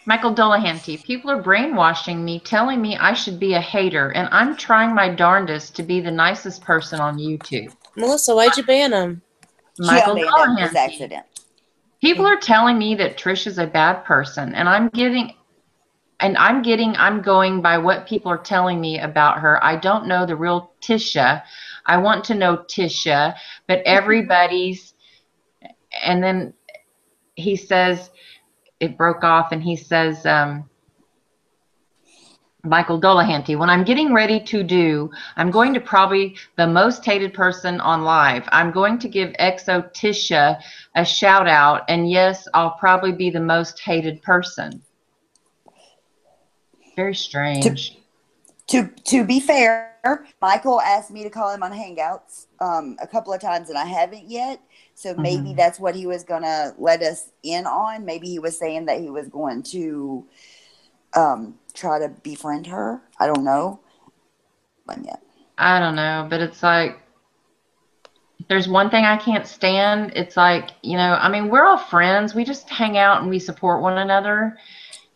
Michael Delahanty, people are brainwashing me, telling me I should be a hater, and I'm trying my darndest to be the nicest person on YouTube. Melissa, why'd you ban him? She Michael unbanned him. It was Delahanty. accident. People are telling me that Trish is a bad person, and I'm going by what people are telling me about her. I don't know the real Tisha. I want to know Tisha, but everybody's, and then he says, it broke off, and he says, Michael Dolahanty, when I'm getting ready to do, I'm going to probably the most hated person on live. I'm going to give Exo Tisha a shout out, and yes, I'll probably be the most hated person. Very strange. To be fair, Michael asked me to call him on Hangouts a couple of times, and I haven't yet. So maybe that's what he was going to let us in on. Maybe he was saying that he was going to try to befriend her. I don't know. Yeah. I don't know, but it's like, if there's one thing I can't stand, it's like, you know, I mean, we're all friends. We just hang out and we support one another.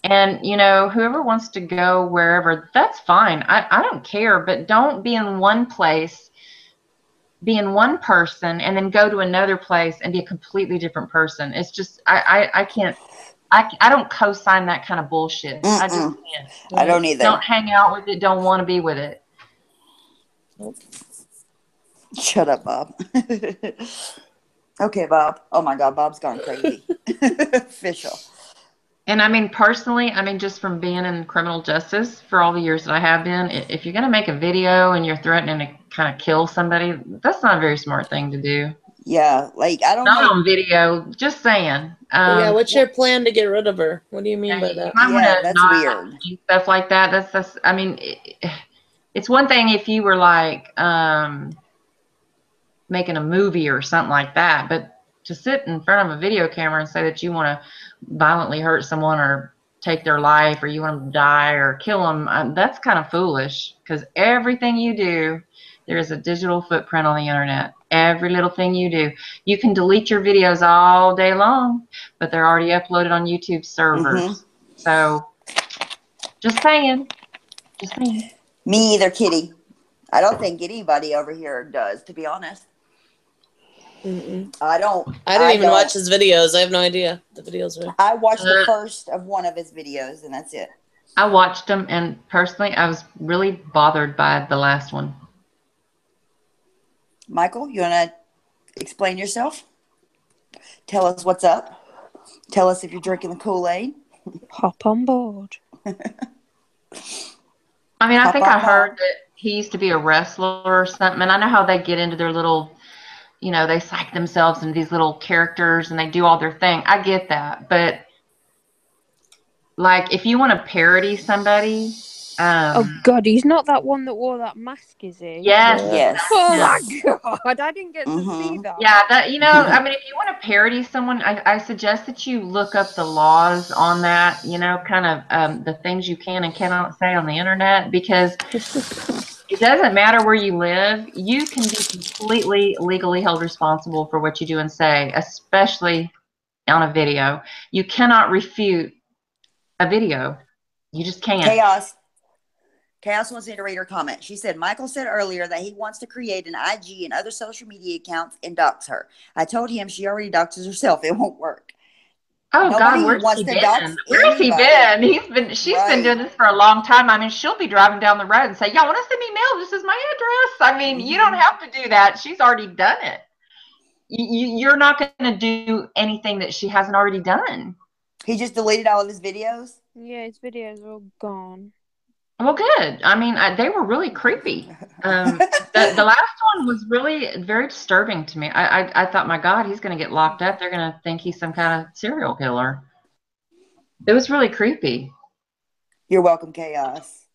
And, you know, whoever wants to go wherever, that's fine. I don't care, but don't be in one place, be in one person, and then go to another place and be a completely different person. It's just, I can't, I don't co-sign that kind of bullshit. I just can't. I don't either. Don't hang out with it. Don't want to be with it. Nope. Shut up, Bob. Okay, Bob. Oh my God, Bob's gone crazy. Official. And I mean, personally, I mean, just from being in criminal justice for all the years that I have been, if you're going to make a video and you're threatening to kind of kill somebody, that's not a very smart thing to do. Yeah, like, I don't Not know. on video, just saying. Yeah, what's your plan to get rid of her? What do you mean by that? Yeah, that's weird. Stuff like that. That's I mean, it's one thing if you were like making a movie or something like that, but to sit in front of a video camera and say that you want to violently hurt someone or take their life or you want them to die or kill them, that's kind of foolish, because everything you do, there is a digital footprint on the internet. Every little thing you do. You can delete your videos all day long, but they're already uploaded on YouTube servers. So, just saying. Just saying. Me either, Kitty. I don't think anybody over here does, to be honest. I didn't even watch his videos. I have no idea the videos were. I watched the first of one of his videos, and that's it. I watched them, and personally, I was really bothered by the last one. Michael, you want to explain yourself? Tell us what's up. Tell us if you're drinking the Kool-Aid. Hop on board. I mean, I Hop think I on heard mom. that he used to be a wrestler or something. And I know how they get into their little, you know, they psych themselves into these little characters and they do all their thing. I get that. But like, if you want to parody somebody, Oh God, he's not that one that wore that mask, is he? yes, Yeah. Yes. Oh him. my God, I didn't get to see Mhm. that. Yeah, that, you know, I mean, if you want to parody someone, I suggest that you look up the laws on that, you know, kind of the things you can and cannot say on the internet, because it doesn't matter where you live. You can be completely legally held responsible for what you do and say, especially on a video. You cannot refute a video. You just can't. Chaos. Chaos wants me to read her comment. She said, Michael said earlier that he wants to create an IG and other social media accounts and dox her. I told him she already doxes herself. It won't work. Oh God, Nobody where's wants he to been? dox Where's he anybody. been? She's been doing Right. this for a long time. I mean, she'll be driving down the road and say, "Y'all want to send me mail? This is my address." I mean, you don't Mhm. have to do that. She's already done it. You're not going to do anything that she hasn't already done. He just deleted all of his videos. Yeah, his videos are all gone. Well, good. I mean, they were really creepy. The last one was really very disturbing to me. I thought, my God, he's going to get locked up. They're going to think he's some kind of serial killer. It was really creepy. You're welcome, Chaos.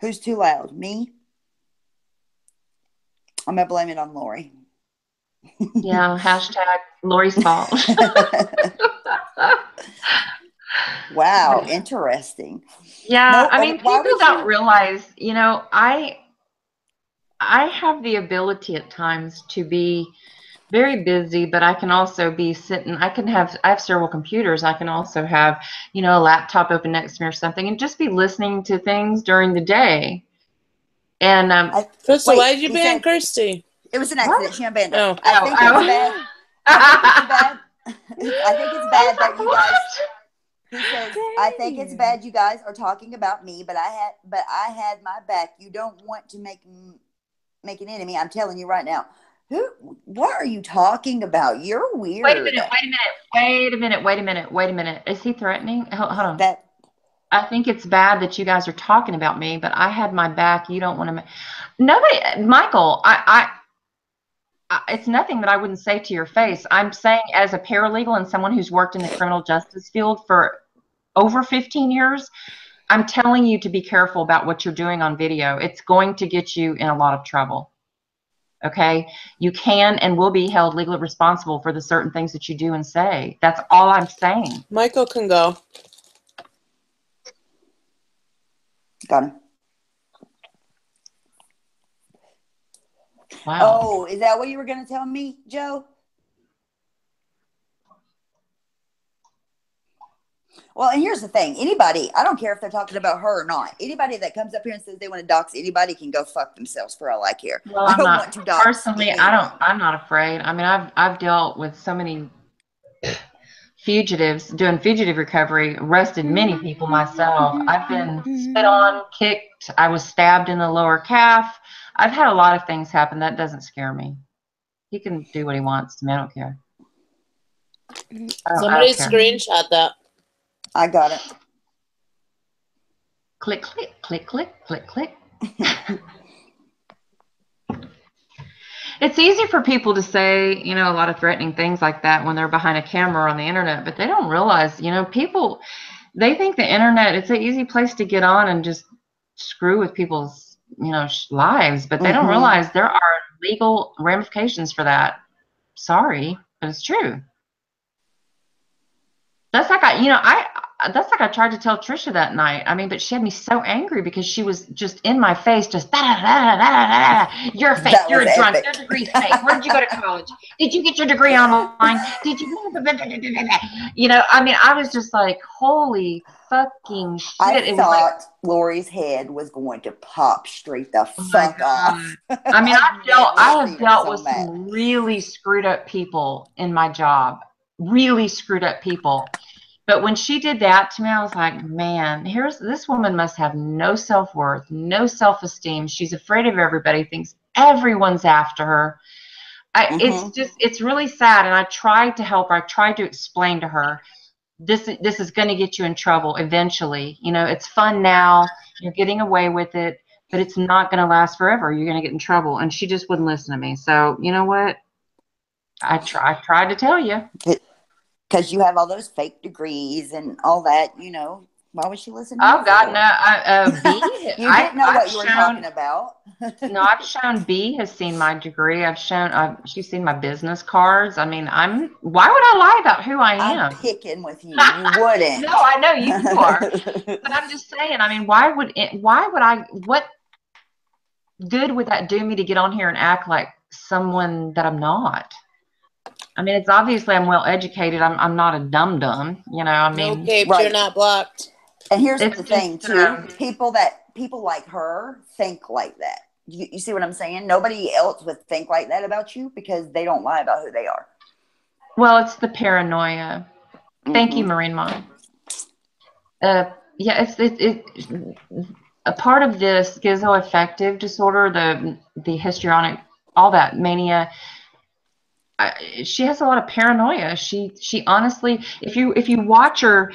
Who's too loud? Me? I'm going to blame it on Lori. Yeah, hashtag Lori's fault. Wow, interesting. Yeah, No, I mean, why people would don't you? realize, you know, I have the ability at times to be very busy, but I can also be sitting, I have several computers. I can also have, you know, a laptop open next to me or something and just be listening to things during the day. And Crystal, why Wait, did you he ban said Kirsty? it was an what? accident. She unbanned her. Oh. I think it's bad. I think it's bad. I think it's I bad was that like, you guys. what? He says, I think it's bad you guys are talking about me, but I had my back. You don't want to make an enemy. I'm telling you right now. What are you talking about? You're Wait a weird. minute, wait a minute. Is he threatening? Hold on. That I think it's bad that you guys are talking about me, but I had my back. You don't want to. Nobody, Michael. It's nothing that I wouldn't say to your face. I'm saying, as a paralegal and someone who's worked in the criminal justice field for over 15 years, I'm telling you to be careful about what you're doing on video. It's going to get you in a lot of trouble. Okay? You can and will be held legally responsible for the certain things that you do and say. That's all I'm saying. Michael can go. got him. Wow. Oh, is that what you were going to tell me, Joe? Well, and here's the thing. Anybody, I don't care if they're talking about her or not. Anybody that comes up here and says they want to dox anybody can go fuck themselves for all I care. Well, I don't want to dox personally, anyone. I'm not afraid. I mean, I've dealt with so many fugitives doing fugitive recovery, arrested many people myself. I've been spit on, kicked. I was stabbed in the lower calf. I've had a lot of things happen. That doesn't scare me. He can do what he wants to me. I don't care. I Somebody don't care. screenshot that. I got it. Click, click, click, click, click, click. It's easy for people to say, you know, a lot of threatening things like that when they're behind a camera on the internet, but they don't realize, you know, people, they think the internet, it's an easy place to get on and just screw with people's, you know, lives, but they don't realize there are legal ramifications for that. Sorry, but it's true. That's like that's like I tried to tell Trisha that night. I mean, but she had me so angry because she was just in my face, just da, da, da, da, da, da. You're fake. That You're was a drunk. epic. Your degree's fake. Where did you go to college? Did you get your degree online? Did you? You know, I mean, I was just like, holy fucking shit! I It was like, thought Lori's head was going to pop straight the oh my fuck off. God. I mean, I've I never have seen her dealt so with mad. some really screwed up people in my job. Really screwed up people. But when she did that to me, I was like, man, this woman must have no self-worth, no self-esteem. She's afraid of everybody, thinks everyone's after her. It's really sad. And I tried to help her. I tried to explain to her, this is going to get you in trouble eventually. You know, it's fun now. You're getting away with it. but it's not going to last forever. You're going to get in trouble. And she just wouldn't listen to me. So you know what? I tried to tell you. Because you have all those fake degrees and all that, you know. Why would she listen to you? Oh God, no! B. You didn't know what you were talking about. No, I've shown B has seen my degree. She's seen my business cards. I mean, why would I lie about who I am? I'm picking with you. You wouldn't. No, I know you are. But I'm just saying, I mean, why would what good would that do me to get on here and act like someone that I'm not? I mean, it's obviously I'm well educated. I'm not a dum-dum, you know, I mean. No, Cape, Right. you're not blocked. And here's It's the thing, just, too. People like her think like that. You see what I'm saying? Nobody else would think like that about you because they don't lie about who they are. Well, it's the paranoia. Thank you, Marine Mom. Yeah, it's a part of this schizoaffective disorder, the histrionic, all that mania. She has a lot of paranoia. She honestly, if you watch her.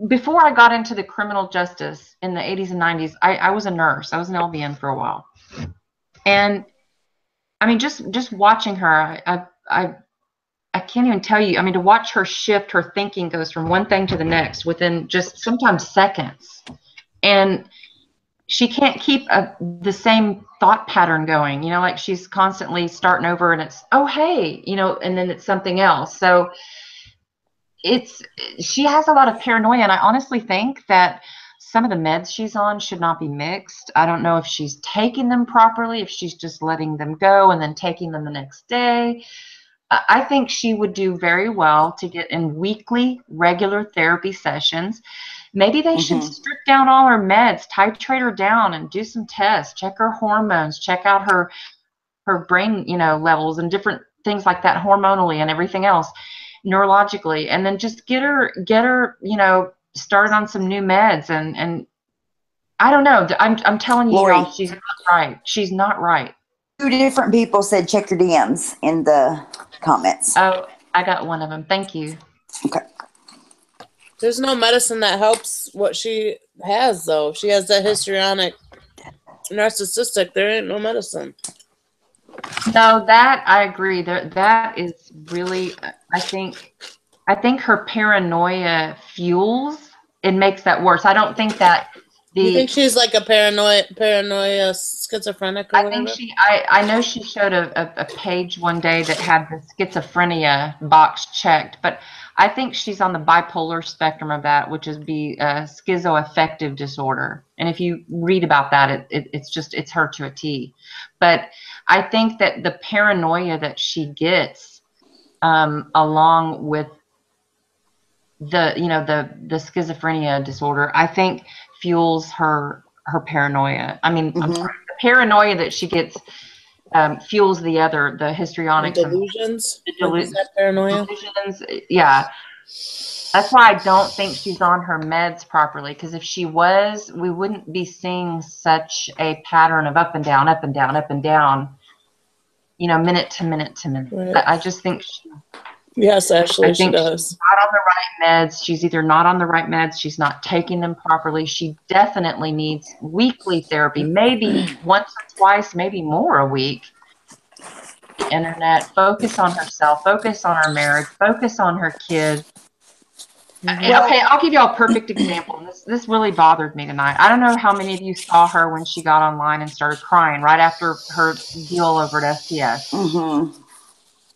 Before I got into the criminal justice in the 80s and 90s, I was a nurse. I was an LVN for a while. And I mean, just watching her, I can't even tell you. I mean, to watch her shift, her thinking goes from one thing to the next within just sometimes seconds. And she can't keep the same thought pattern going, you know, like she's constantly starting over and it's, oh, hey, you know, and then it's something else. So she has a lot of paranoia, and I honestly think that some of the meds she's on should not be mixed. I don't know if she's taking them properly, if she's just letting them go and then taking them the next day. I think she would do very well to get in weekly regular therapy sessions. Maybe they should strip down all her meds, titrate her down and do some tests, check her hormones, check out her brain, you know, levels and different things like that hormonally and everything else. Neurologically, and then just get her, you know, started on some new meds, and I don't know. I'm telling you, Lori, y'all, she's not right. She's not right. 2 different people said check your DMs in the comments. Oh, I got one of them. Thank you. Okay. There's no medicine that helps what she has, though. If she has that histrionic, narcissistic, there ain't no medicine. No, that I agree. That is really, I think her paranoia fuels and makes that worse. I don't think that You think she's like a paranoia schizophrenic or I whatever? think I know she showed a page one day that had the schizophrenia box checked, but I think she's on the bipolar spectrum of that, which is schizoaffective disorder. And if you read about that, it's her to a T. But I think that the paranoia that she gets, along with the schizophrenia disorder, I think fuels her paranoia. I mean, I'm sorry, the paranoia that she gets fuels the histrionics and delusions. And Is that paranoia? delusions. Yeah, that's why I don't think she's on her meds properly. Because if she was, we wouldn't be seeing such a pattern of up and down, up and down, up and down. You know, minute to minute to minute. Right. I just think Yes, Ashley, she she's does. not on the right meds. She's either not on the right meds, she's not taking them properly. She definitely needs weekly therapy, maybe once or twice, maybe more a week. The internet, focus on herself, focus on her marriage, focus on her kids. Okay, I'll give you all a perfect example. This really bothered me tonight. I don't know how many of you saw her when she got online and started crying right after her deal over at STS.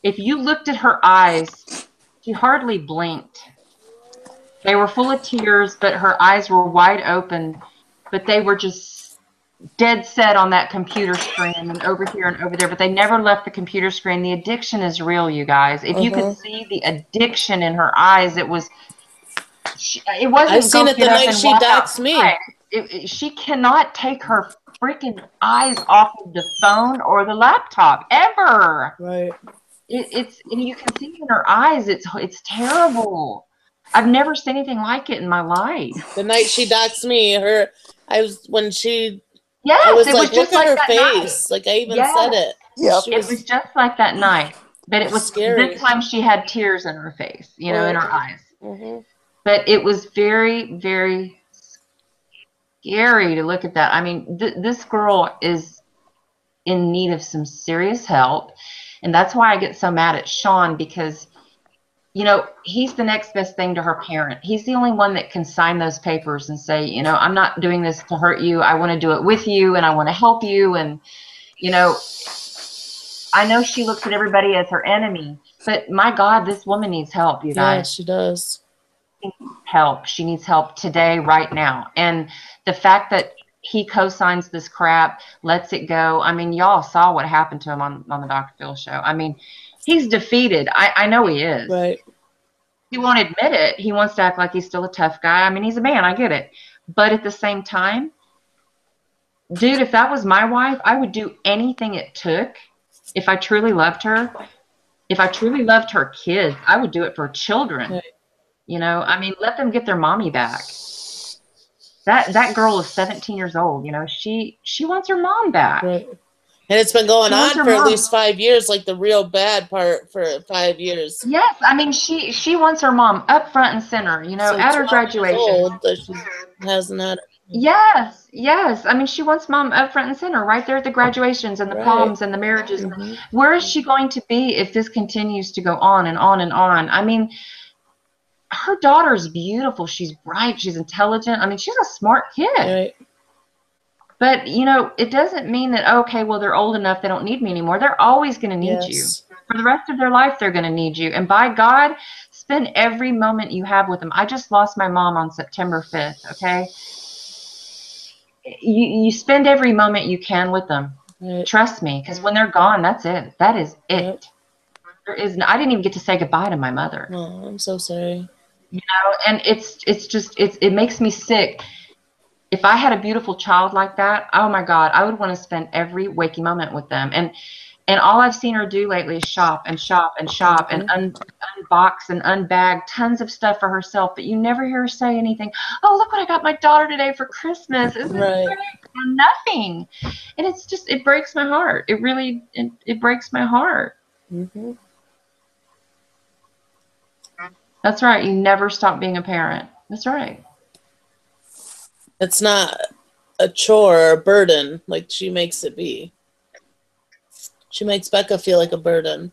If you looked at her eyes, she hardly blinked. They were full of tears, but her eyes were wide open, but they were just dead set on that computer screen and over here and over there, but they never left the computer screen. The addiction is real, you guys. If you could see the addiction in her eyes, it wasn't. I've seen it the night she doxed me. She cannot take her freaking eyes off of the phone or the laptop ever. Right. And you can see in her eyes, it's terrible. I've never seen anything like it in my life. The night she doxed me, Yes, I was like, look at her face. Night. Like I even said it. Yep. It was just like that night. But it was scary. This time she had tears in her face, in her eyes. Mm-hmm. But it was very, very scary to look at that. I mean, this girl is in need of some serious help. And that's why I get so mad at Sean, because, you know, he's the next best thing to her parent. He's the only one that can sign those papers and say, you know, I'm not doing this to hurt you. I want to do it with you, and I want to help you. And, you know, I know she looks at everybody as her enemy, but my God, this woman needs help, you Yeah, guys. she does. She needs help. She needs help today, right now. And the fact that he co-signs this crap, lets it go. I mean, y'all saw what happened to him on the Dr. Phil show. I mean, he's defeated. I know he is. Right. He won't admit it. He wants to act like he's still a tough guy. I mean, he's a man. I get it. But at the same time, dude, if that was my wife, I would do anything it took. If I truly loved her, if I truly loved her kids, I would do it for children. Right. You know, I mean, let them get their mommy back. That girl is 17 years old. You know, she wants her mom back. Right. And it's been going She on wants her for at mom. least 5 years, like the real bad part for 5 years. Yes, I mean, she wants her mom up front and center. You know, So at her 12 years graduation. old that she hasn't had. Yes, yes. I mean, she wants mom up front and center, right there at the graduations and the Right. proms and the marriages. Mhm. Where is she going to be if this continues to go on and on and on? I mean, her daughter is beautiful. She's bright. She's intelligent. I mean, she's a smart kid. Right. But, you know, it doesn't mean that, okay, well, they're old enough, they don't need me anymore. They're always going to need you. Yes. For the rest of their life, they're going to need you. And by God, spend every moment you have with them. I just lost my mom on September 5th, okay? You spend every moment you can with them. Right. Trust me, because when they're gone, that's it. That is it. Yep. I didn't even get to say goodbye to my mother. Oh, I'm so sorry. You know, and it makes me sick. If I had a beautiful child like that, oh my God, I would want to spend every waking moment with them. And all I've seen her do lately is shop and shop and shop and unbox and unbag tons of stuff for herself. But you never hear her say anything. Oh, look what I got my daughter today for Christmas. Isn't it Right. great? Or nothing. And it's just, it breaks my heart. It really, it breaks my heart. Mm-hmm. That's right. You never stop being a parent. That's right. It's not a chore or a burden like she makes it be. She makes Becca feel like a burden.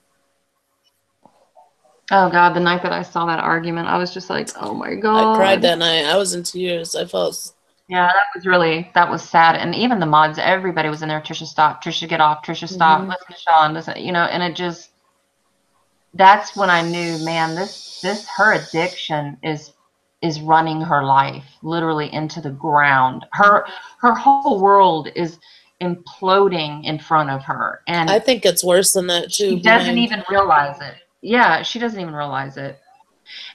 Oh God, the night that I saw that argument, I was just like, oh my God. I cried that night. I was in tears. I felt. Yeah, that was sad. And even the mods, everybody was in there. Trisha, stop. Trisha, get off. Trisha, stop. Mhm. Listen to Sean. Listen, you know, and it just, that's when I knew, man, her addiction is running her life literally into the ground. Her whole world is imploding in front of her. And I think it's worse than that too. she doesn't even realize it. Yeah, she doesn't even realize it.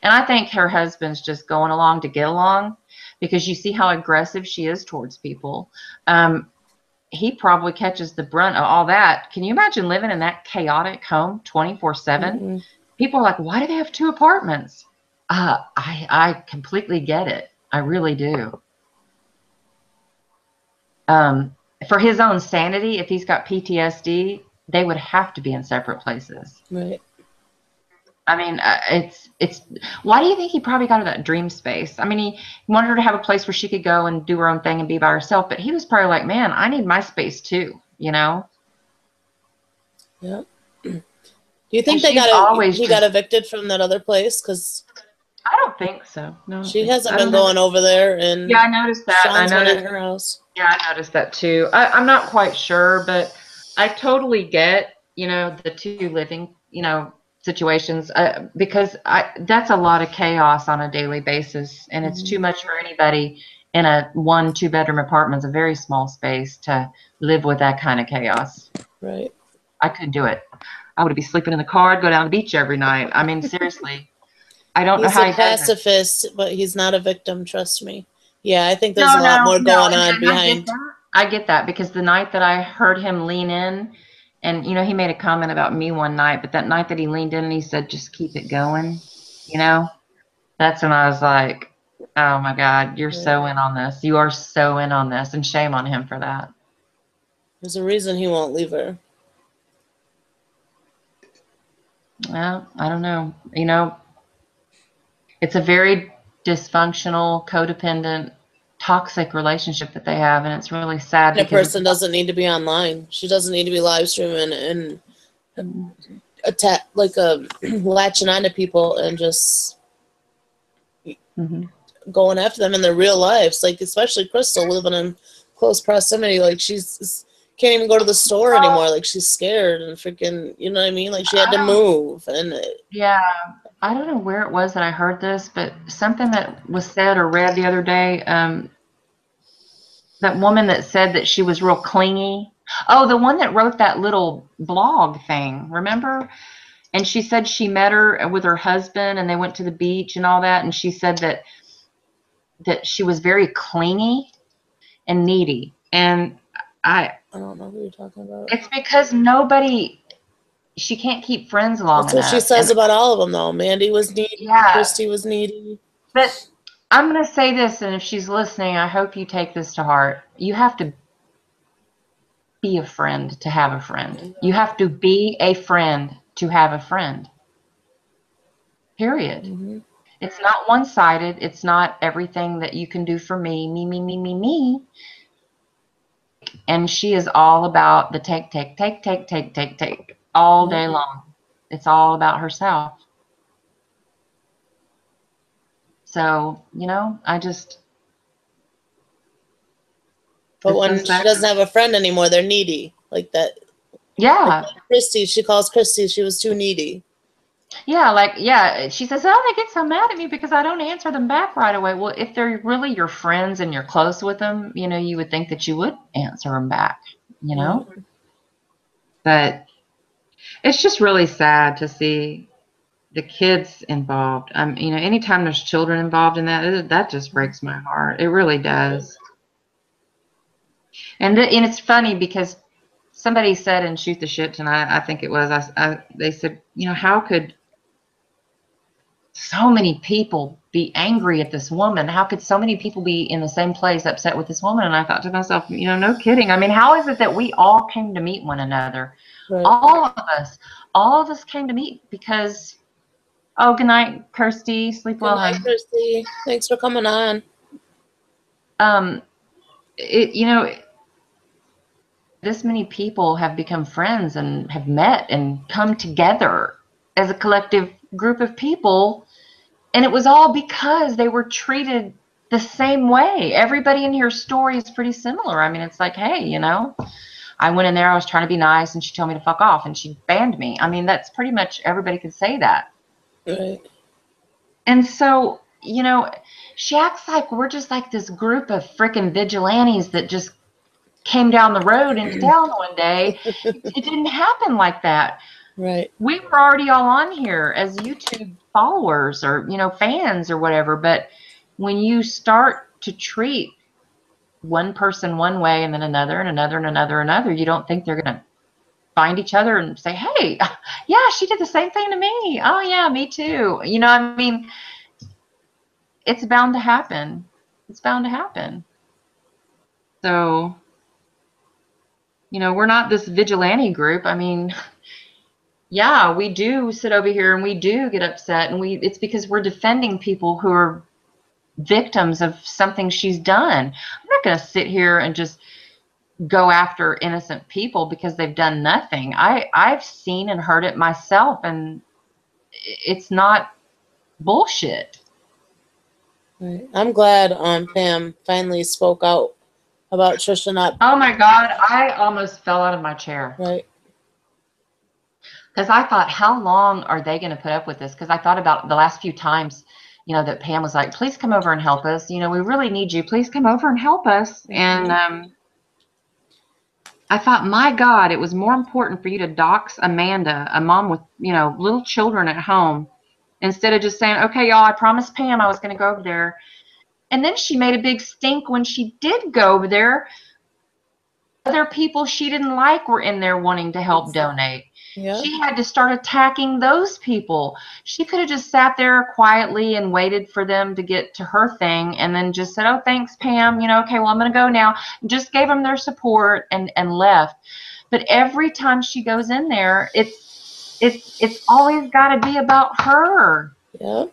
And I think her husband's just going along to get along, because you see how aggressive she is towards people. He probably catches the brunt of all that. Can you imagine living in that chaotic home 24/7? Mm-hmm. People are like, why do they have 2 apartments? I completely get it. I really do. For his own sanity, if he's got PTSD, they would have to be in separate places. Right. I mean, it's. Why do you think he probably got her that dream space? I mean, he wanted her to have a place where she could go and do her own thing and be by herself. But he was probably like, man, I need my space too. You know. Yeah. Do you think And he she's got evicted from that other place? Because I don't think so. No, she hasn't been going over there, and yeah, I noticed that. Sean's been at her house. Yeah, I noticed that too. I'm not quite sure, but I totally get, you know, the 2 living, you know, situations, because that's a lot of chaos on a daily basis, and it's too much for anybody in a 1-2 bedroom apartment. It's a very small space to live with that kind of chaos. Right. I couldn't do it. I would be sleeping in the car. I'd go down to the beach every night. I mean, seriously, I don't know how He's a he does it. pacifist, but he's not a victim. Trust me. Yeah, I think there's a lot more going on behind. I get that, because the night that I heard him lean in, and, you know, he made a comment about me one night, but that night that he leaned in and he said, just keep it going, you know, that's when I was like, oh my God, you're so in on this. You are so in on this, and shame on him for that. There's a reason he won't leave her. Well, I don't know. You know, it's a very dysfunctional, codependent, toxic relationship that they have, and it's really sad. And a person doesn't need to be online. She doesn't need to be live streaming and attack latching onto people and just going after them in their real lives. Like especially Crystal living in close proximity. Like she's can't even go to the store anymore. Like she's scared and freaking, you know what I mean? Like she had to move and yeah. I don't know where it was that I heard this, but something that was said or read the other day, that woman that said that she was real clingy. Oh, the one that wrote that little blog thing, remember? And she said she met her with her husband and they went to the beach and all that. And she said that she was very clingy and needy. And I don't know who you're talking about. It's because she can't keep friends long enough. That's what she says about all of them, though. Mandy was needy. Yeah. Christy was needy. But I'm going to say this, and if she's listening, I hope you take this to heart. You have to be a friend to have a friend. You have to be a friend to have a friend. Period. It's not one-sided. It's not everything that you can do for me, me. And she is all about the take all day long. It's all about herself. So, But when she doesn't have a friend anymore, they're needy. Like that. Yeah. Like Christy, she calls Christy, she was too needy. Yeah, she says, oh, they get so mad at me because I don't answer them back right away. Well, if they're really your friends and you're close with them, you would think that you would answer them back, But it's just really sad to see the kids involved. Anytime there's children involved in that just breaks my heart. It really does. And it's funny because somebody said in Shoot the Shit tonight, I think it was, they said, how could so many people be angry at this woman? How could so many people be in the same place upset with this woman? And I thought to myself, no kidding. I mean, how is it that we all came to meet one another? Right. All of us came to meet because, oh, good night, Kirsty. Sleep well, honey. Good night, Kirsty. Thanks for coming on. This many people have become friends and have met and come together as a collective group of people, and it was all because they were treated the same way. Everybody in here's story is pretty similar. I mean, it's like, hey, I went in there, I was trying to be nice, and she told me to fuck off, and she banned me. I mean, that's pretty much everybody could say that. Right. And so, she acts like we're just like this group of freaking vigilantes that just came down the road into town one day. It didn't happen like that. Right. We were already all on here as YouTube followers or, fans or whatever. But when you start to treat one person one way and then another and another and another and another, you don't think they're going to find each other and say, hey, yeah, she did the same thing to me. Oh, yeah, me too. I mean, it's bound to happen. It's bound to happen. So, we're not this vigilante group. I mean, yeah, we do sit over here and we do get upset, and it's because we're defending people who are victims of something she's done. I'm not going to sit here and just go after innocent people because they've done nothing. I've seen and heard it myself, and it's not bullshit. Right. I'm glad Pam finally spoke out about Trisha not. Oh my God, I almost fell out of my chair. Right. Because I thought, how long are they going to put up with this? Because I thought about the last few times, that Pam was like, please come over and help us. We really need you. Please come over and help us. Mm-hmm. And I thought, my God, it was more important for you to dox Amanda, a mom with, little children at home, instead of just saying, okay, y'all, I promised Pam I was going to go over there. And then she made a big stink when she did go over there. Other people she didn't like were in there wanting to help donate. Yeah. She had to start attacking those people. She could have just sat there quietly and waited for them to get to her thing and then just said, oh, thanks, Pam. Okay, well, I'm going to go now. Just gave them their support and left. But every time she goes in there, it's always got to be about her. Yeah.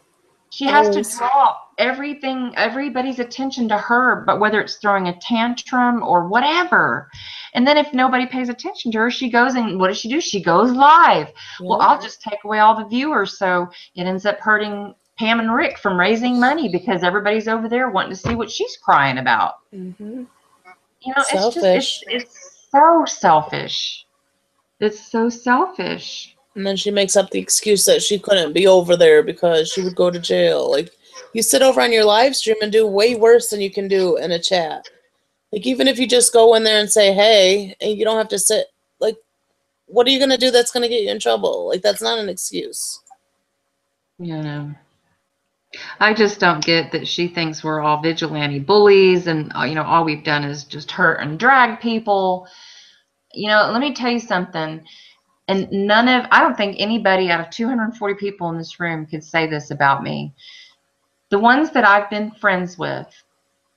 She has to Always. draw everybody's attention to her, but whether it's throwing a tantrum or whatever. And then if nobody pays attention to her, she goes and what does she do? She goes live. Well, Yeah. I'll just take away all the viewers. So it ends up hurting Pam and Rick from raising money because everybody's over there wanting to see what she's crying about. Mm-hmm. You know, Selfish. it's so selfish. It's so selfish. And then she makes up the excuse that she couldn't be over there because she would go to jail. Like, you sit over on your live stream and do way worse than you can do in a chat. Like, even if you just go in there and say, hey, and you don't have to sit, like, what are you going to do that's going to get you in trouble? Like, that's not an excuse. You know. I just don't get that she thinks we're all vigilante bullies and, you know, all we've done is just hurt and drag people. You know, let me tell you something. And I don't think anybody out of 240 people in this room could say this about me. The ones that I've been friends with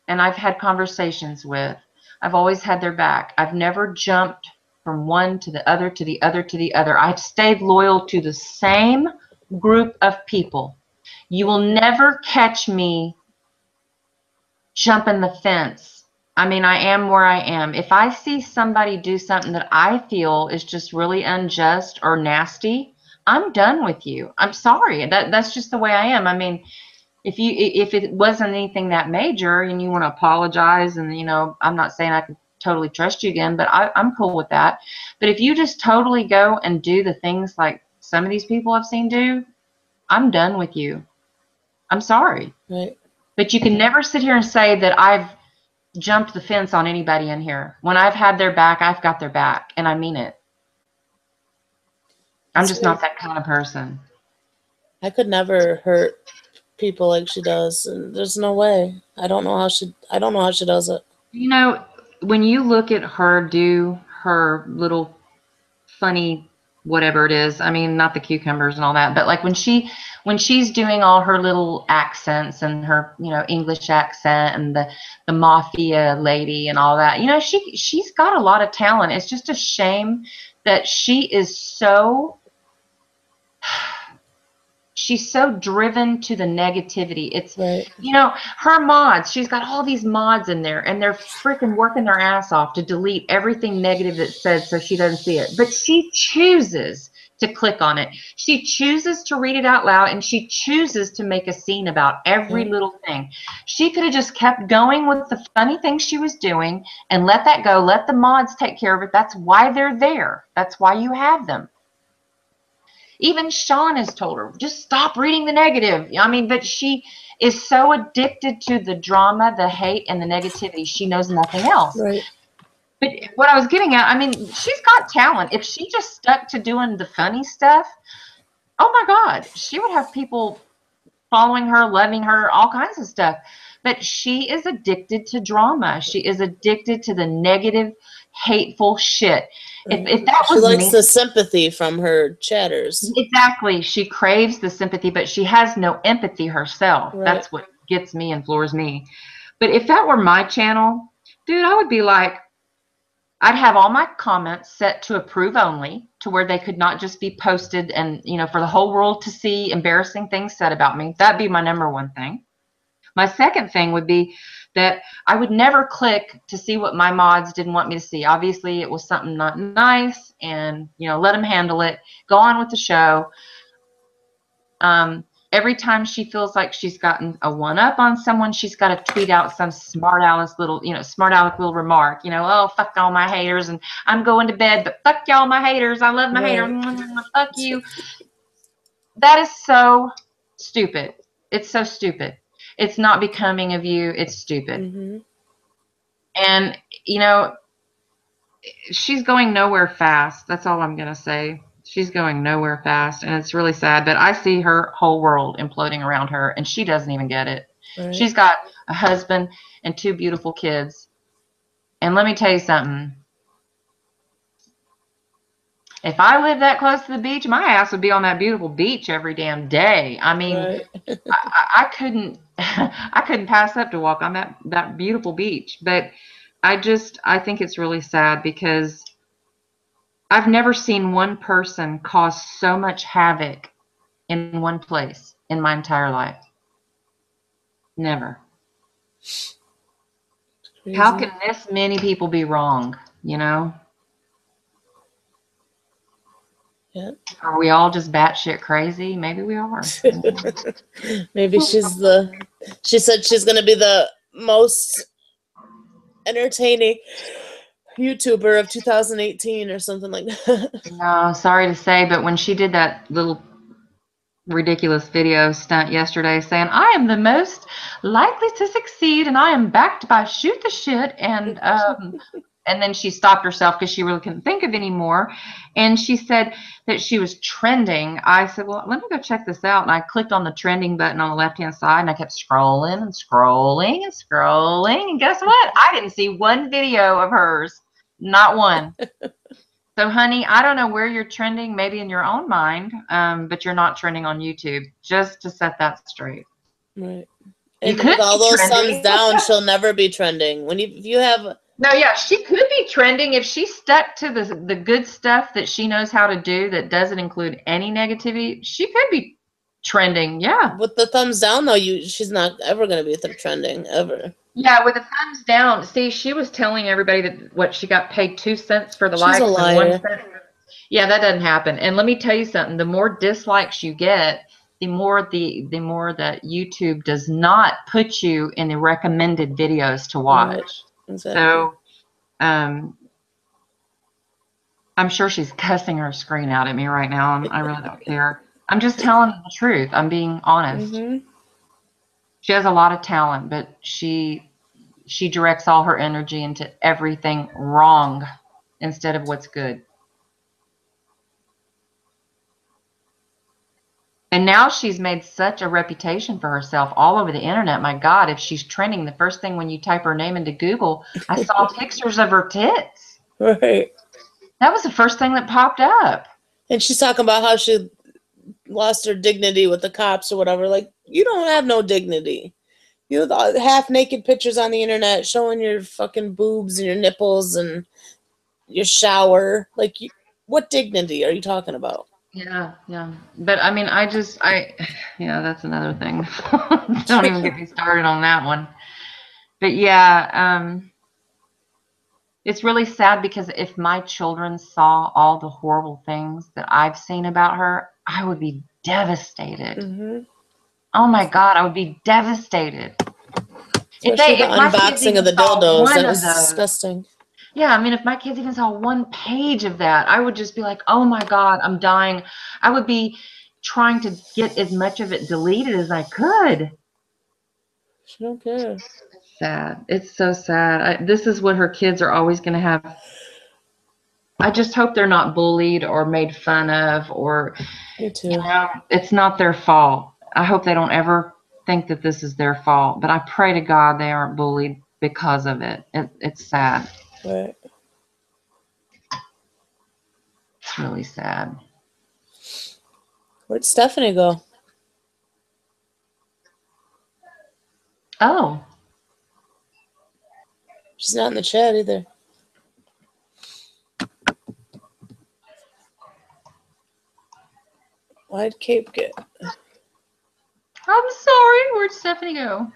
and I've had conversations with, I've always had their back. I've never jumped from one to the other, to the other, to the other. I've stayed loyal to the same group of people. You will never catch me jumping the fence. I mean, I am where I am. If I see somebody do something that I feel is just really unjust or nasty, I'm done with you. I'm sorry. That's just the way I am. I mean, if it wasn't anything that major and you want to apologize and, you know, I'm not saying I can totally trust you again, but I'm cool with that. But if you just totally go and do the things like some of these people I've seen do, I'm done with you. I'm sorry. Right. But you can never sit here and say that I've jumped the fence on anybody in here. When I've had their back, I've got their back, and I mean it. I'm just not that kind of person. I could never hurt people like she does, and there's no way. I don't know how she does it. You know, when you look at her do her little funny whatever it is, I mean, not the cucumbers and all that, but like when she's doing all her little accents and her, you know, English accent and the mafia lady and all that, you know, she's got a lot of talent. It's just a shame that she's so driven to the negativity. It's Right. You know, her mods, she's got all these mods in there and they're freaking working their ass off to delete everything negative that's said so she doesn't see it. But she chooses to click on it. She chooses to read it out loud and she chooses to make a scene about every little thing. She could have just kept going with the funny things she was doing and let that go. Let the mods take care of it. That's why they're there. That's why you have them. Even Sean has told her, just stop reading the negative. I mean, but she is so addicted to the drama, the hate, and the negativity. She knows nothing else. Right. But what I was getting at, I mean, she's got talent. If she just stuck to doing the funny stuff, oh my God, she would have people following her, loving her, all kinds of stuff. But she is addicted to drama. She is addicted to the negative, hateful shit. Right. If that She was likes me, the sympathy from her chatters. exactly. She craves the sympathy, but she has no empathy herself. Right. That's what gets me and floors me. But if that were my channel, dude, I would be like, I'd have all my comments set to approve only, to where they could not just be posted and, you know, for the whole world to see embarrassing things said about me. That'd be my number one thing. My second thing would be that I would never click to see what my mods didn't want me to see. Obviously, it was something not nice, and, you know, let them handle it. Go on with the show. Every time she feels like she's gotten a one-up on someone, she's got to tweet out some smart aleck little remark. You know, oh, fuck all my haters, and I'm going to bed, but fuck y'all my haters. I love my haters. Fuck you. That is so stupid. It's so stupid. It's not becoming of you. It's stupid. Mm-hmm. And, you know, she's going nowhere fast. That's all I'm going to say. She's going nowhere fast, and it's really sad. But I see her whole world imploding around her, and she doesn't even get it. Right. She's got a husband and 2 beautiful kids. And let me tell you something. If I lived that close to the beach, my ass would be on that beautiful beach every damn day. I mean, Right. I couldn't I couldn't pass up to walk on that beautiful beach. But I think it's really sad because I've never seen one person cause so much havoc in one place in my entire life. Never. Crazy. How can this many people be wrong, you know? Yeah. Are we all just batshit crazy? Maybe we are. Maybe she said she's gonna be the most entertaining YouTuber of 2018 or something like that. No, sorry to say, but when she did that little ridiculous video stunt yesterday saying, I am the most likely to succeed and I am backed by shoot the shit, and then she stopped herself because she really couldn't think of any more. And she said that she was trending. I said, well, let me go check this out. And I clicked on the trending button on the left-hand side, and I kept scrolling and scrolling and scrolling. And guess what? I didn't see one video of hers. Not one. So, honey, I don't know where you're trending, maybe in your own mind, but you're not trending on YouTube, just to set that straight. Right. You And could with all be those trending. thumbs down, she'll never be trending. If you have No, yeah, she could be trending if she stuck to the good stuff that she knows how to do that doesn't include any negativity. She could be trending, yeah. with the thumbs down though, she's not ever gonna be trending ever. Yeah, with the thumbs down. See, she was telling everybody that what she got paid 2 cents for the She's a likes and liar. 1 cent. Yeah, that doesn't happen. And let me tell you something, the more dislikes you get, the more that YouTube does not put you in the recommended videos to watch. Right. Exactly. So I'm sure she's cussing her screen out at me right now. I really don't care. I'm just telling the truth. I'm being honest. Mm-hmm. She has a lot of talent, but she directs all her energy into everything wrong instead of what's good. And now she's made such a reputation for herself all over the internet. My God, if she's trending, the first thing when you type her name into Google, I saw pictures of her tits. Right. That was the first thing that popped up. And she's talking about how she lost her dignity with the cops or whatever. Like, you don't have no dignity. You have half-naked pictures on the internet showing your fucking boobs and your nipples and your shower. Like, what dignity are you talking about? Yeah. But I mean, yeah, that's another thing. Don't even get me started on that one. But yeah, it's really sad because if my children saw all the horrible things that I've seen about her, I would be devastated. Mm-hmm. Oh my God, I would be devastated. Especially the If my kids unboxing of the even saw dildos. one That of was those, disgusting. yeah, I mean, if my kids even saw one page of that, I would just be like, oh my God, I'm dying. I would be trying to get as much of it deleted as I could. She don't care. It's sad. It's so sad. This is what her kids are always going to have. I just hope they're not bullied or made fun of, or, Me too. you know, it's not their fault. I hope they don't ever think that this is their fault, but I pray to God they aren't bullied because of it. It's sad. Right. It's really sad. Where'd Stephanie go? Oh. She's not in the chat either. Why'd Cape get? I'm sorry. Where'd Stephanie go?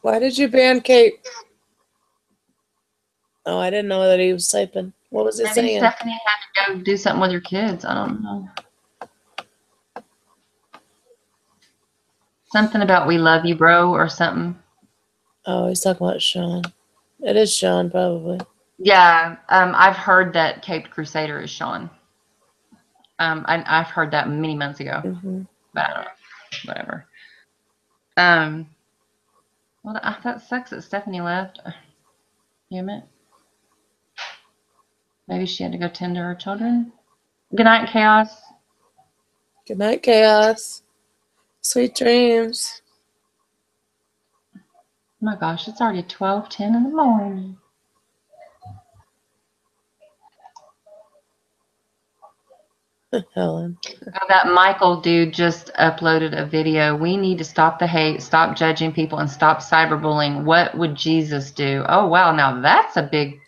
Why did you ban Cape? Oh, I didn't know that he was typing. What was he Maybe saying? Stephanie had to go do something with her kids. I don't know. Something about we love you, bro, or something. Oh, he's talking about Sean. It is Sean, probably. Yeah, I've heard that Caped Crusader is Sean. I've heard that many months ago. Mm-hmm. But I don't know. Whatever. Well, that sucks that Stephanie left. Damn it. Maybe she had to go tend to her children. Good night, Chaos. Good night, Chaos. Sweet dreams. Oh my gosh, it's already 12:10 in the morning. Helen. Oh, that Michael dude just uploaded a video. We need to stop the hate, stop judging people, and stop cyberbullying. What would Jesus do? Oh, wow. Now that's a big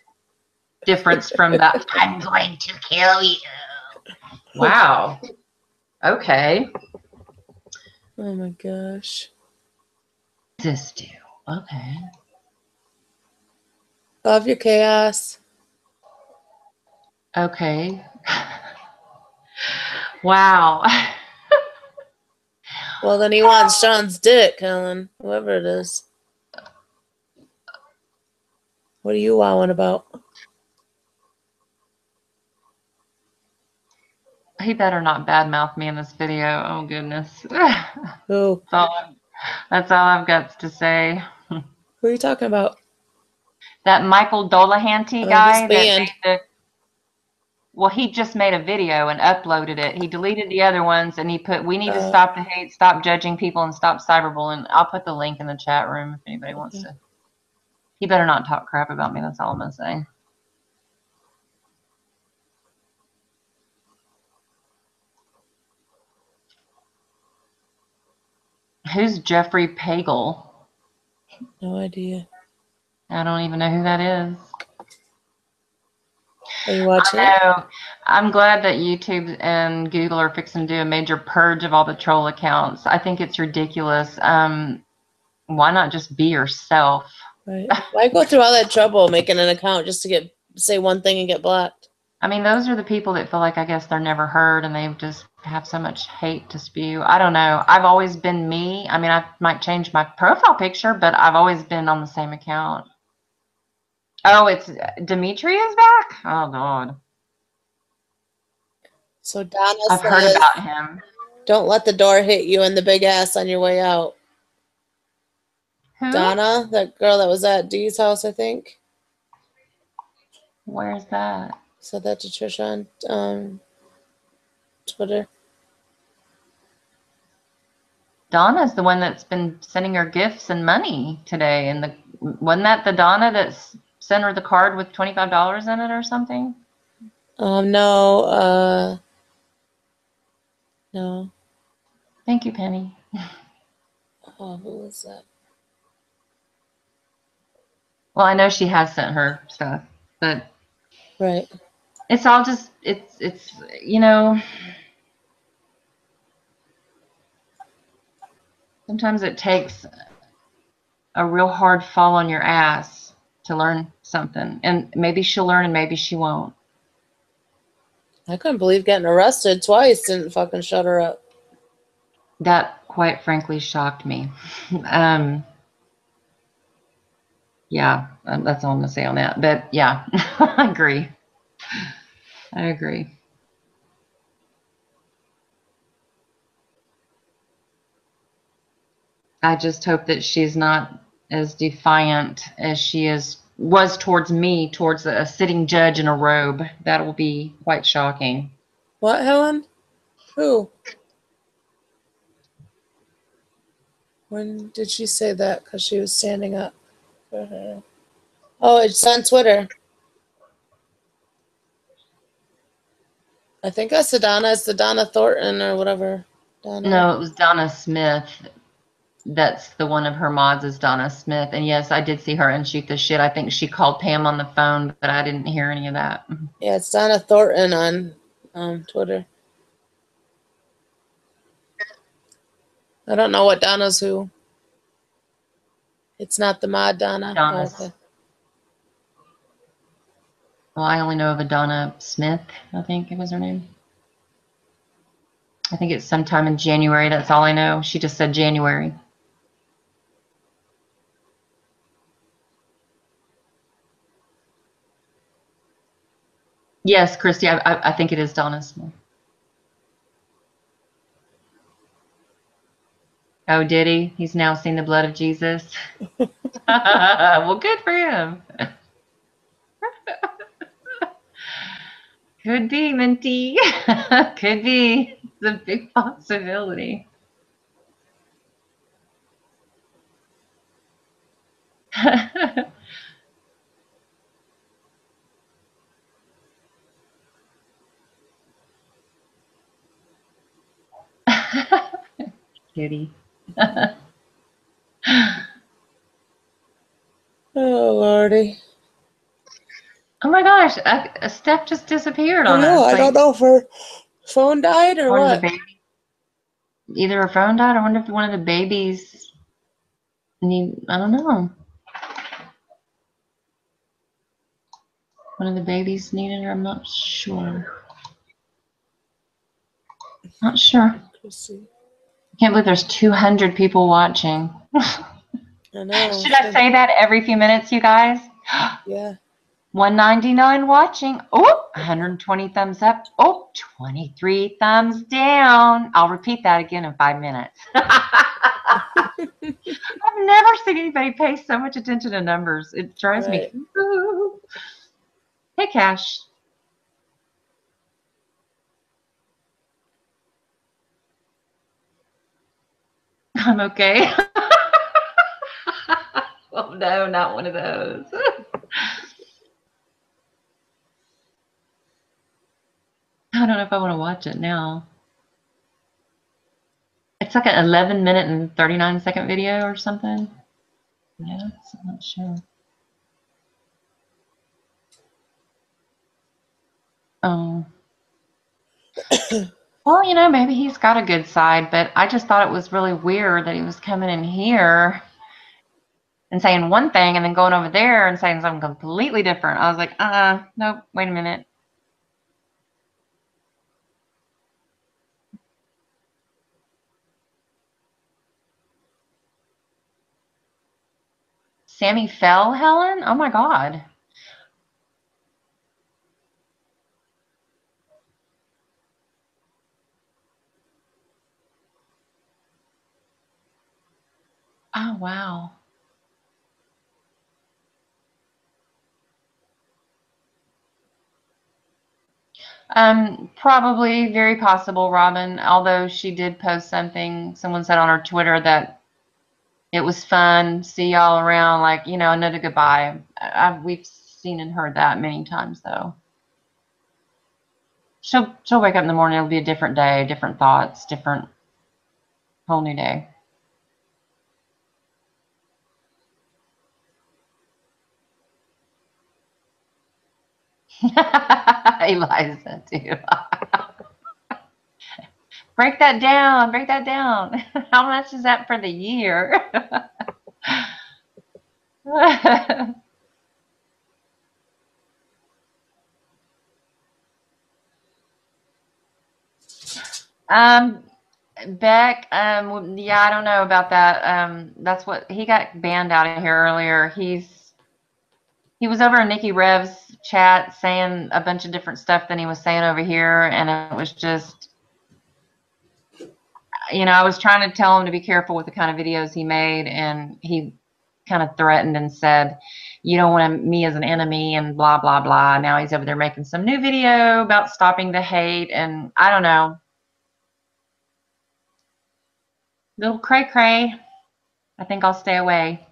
difference from that. I'm going to kill you. Wow. Okay. Oh my gosh. Resist you. Okay. Love your chaos. Okay. Wow. Well, then he wants Sean's dick, Helen. Whoever it is. What are you wowing about? He better not badmouth me in this video. Oh, goodness. Who? That's all I've got to say. Who are you talking about? That Michael Dolahanty He's guy that banned. well, he just made a video and uploaded it. He deleted the other ones and he put, "We need to Oh. stop the hate, stop judging people, and stop cyberbullying." I'll put the link in the chat room if anybody wants to. He better not talk crap about me. That's all I'm going to say. Who's Jeffrey Pagel? No idea. I don't even know who that is. Are you watching it? I know. I'm glad that YouTube and Google are fixing to do a major purge of all the troll accounts. I think it's ridiculous. Why not just be yourself? Right. Why go through all that trouble making an account just to say one thing and get blocked? I mean, those are the people that feel like, I guess, they're never heard and they just have so much hate to spew. I don't know. I've always been me. I mean, I might change my profile picture, but I've always been on the same account. Oh, it's Dimitri is back? Oh, God. So Donna I've says, heard about him. don't let the door hit you in the big ass on your way out. Who? Donna, that girl that was at Dee's house, I think. Where's that? Said that to Trisha on Twitter. Donna's the one that's been sending her gifts and money today. And wasn't that the Donna that sent her the card with $25 in it or something? No. No. Thank you, Penny. Oh, who was that? Well, I know she has sent her stuff, but right. It's all just it's sometimes it takes a real hard fall on your ass to learn something, and maybe she'll learn and maybe she won't. I couldn't believe getting arrested twice didn't fucking shut her up. That, quite frankly, shocked me. Yeah, that's all I'm gonna say on that. But yeah, I agree. I just hope that she's not as defiant as she was towards me, towards a sitting judge in a robe. That will be quite shocking. What, Helen? Who? When did she say that? Because she was standing up for her. Oh, it's on Twitter. I think that's the Donna. It's the Donna Thornton or whatever. Donna. No, it was Donna Smith. That's the one of her mods is Donna Smith. And yes, I did see her unshoot the shit. I think she called Pam on the phone, but I didn't hear any of that. Yeah, it's Donna Thornton on Twitter. I don't know what Donna's who. It's not the mod Donna. Donna's. Oh, okay. Well, I only know of a Donna Smith, I think it was her name. I think it's sometime in January. That's all I know. She just said January. Yes, Christy, I think it is Donna Smith. Oh, did he? He's now seen the blood of Jesus. Well, good for him. Could be, Minty. Could be. It's a big possibility. Kitty. Oh, Lordy. Oh my gosh, Steph just disappeared on us. I don't know if her phone died or what. Either her phone died, or I wonder if one of the babies I don't know. One of the babies needed her. I'm not sure. Not sure. Chrissy. I can't believe there's 200 people watching. I know. Should I say that every few minutes, you guys? Yeah. 199 watching. Oh, 120 thumbs up. Oh, 23 thumbs down. I'll repeat that again in 5 minutes. I've never seen anybody pay so much attention to numbers. It drives me. Ooh. Hey, Cash. I'm okay. Oh, no, not one of those. I don't know if I want to watch it now. It's like an 11-minute and 39-second video or something. Yes, I'm not sure. Oh. Well, you know, maybe he's got a good side, but I just thought it was really weird that he was coming in here and saying one thing and then going over there and saying something completely different. I was like, nope, wait a minute. Sammy fell, Helen? Oh my God. Oh, wow. Probably very possible, Robin, although she did post something. Someone said on her Twitter that it was fun. See y'all around, like, you know, another goodbye. We've seen and heard that many times, though. She'll wake up in the morning. It'll be a different day, different thoughts, different, whole new day. Eliza, too. Break that down. Break that down. How much is that for the year? Beck, yeah, I don't know about that. That's what he got banned out of here earlier. He was over in Nikki Rev's chat saying a bunch of different stuff than he was saying over here, and it was just, you know, I was trying to tell him to be careful with the kind of videos he made, and he kind of threatened and said, you don't want me as an enemy and blah, blah, blah. Now he's over there making some new video about stopping the hate, and I don't know. Little cray cray. I think I'll stay away.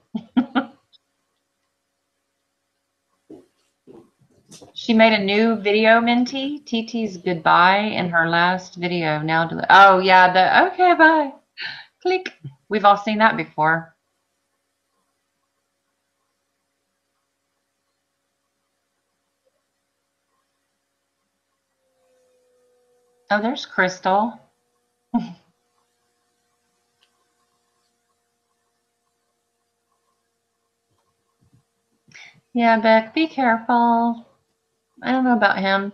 She made a new video, Minty. TT's goodbye in her last video. Now, oh yeah, okay, bye. Click. We've all seen that before. Oh, there's Crystal. Yeah, Beck, be careful. I don't know about him.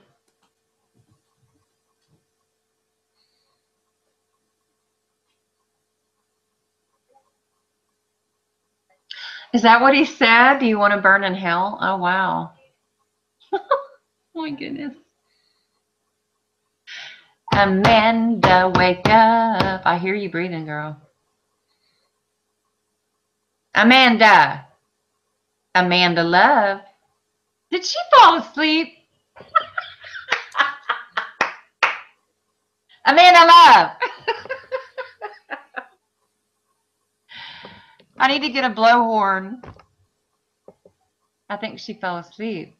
Is that what he said? Do you want to burn in hell? Oh, wow. Oh, my goodness. Amanda, wake up. I hear you breathing, girl. Amanda. Amanda Love. Did she fall asleep? Amanda Love. I need to get a blowhorn. I think she fell asleep.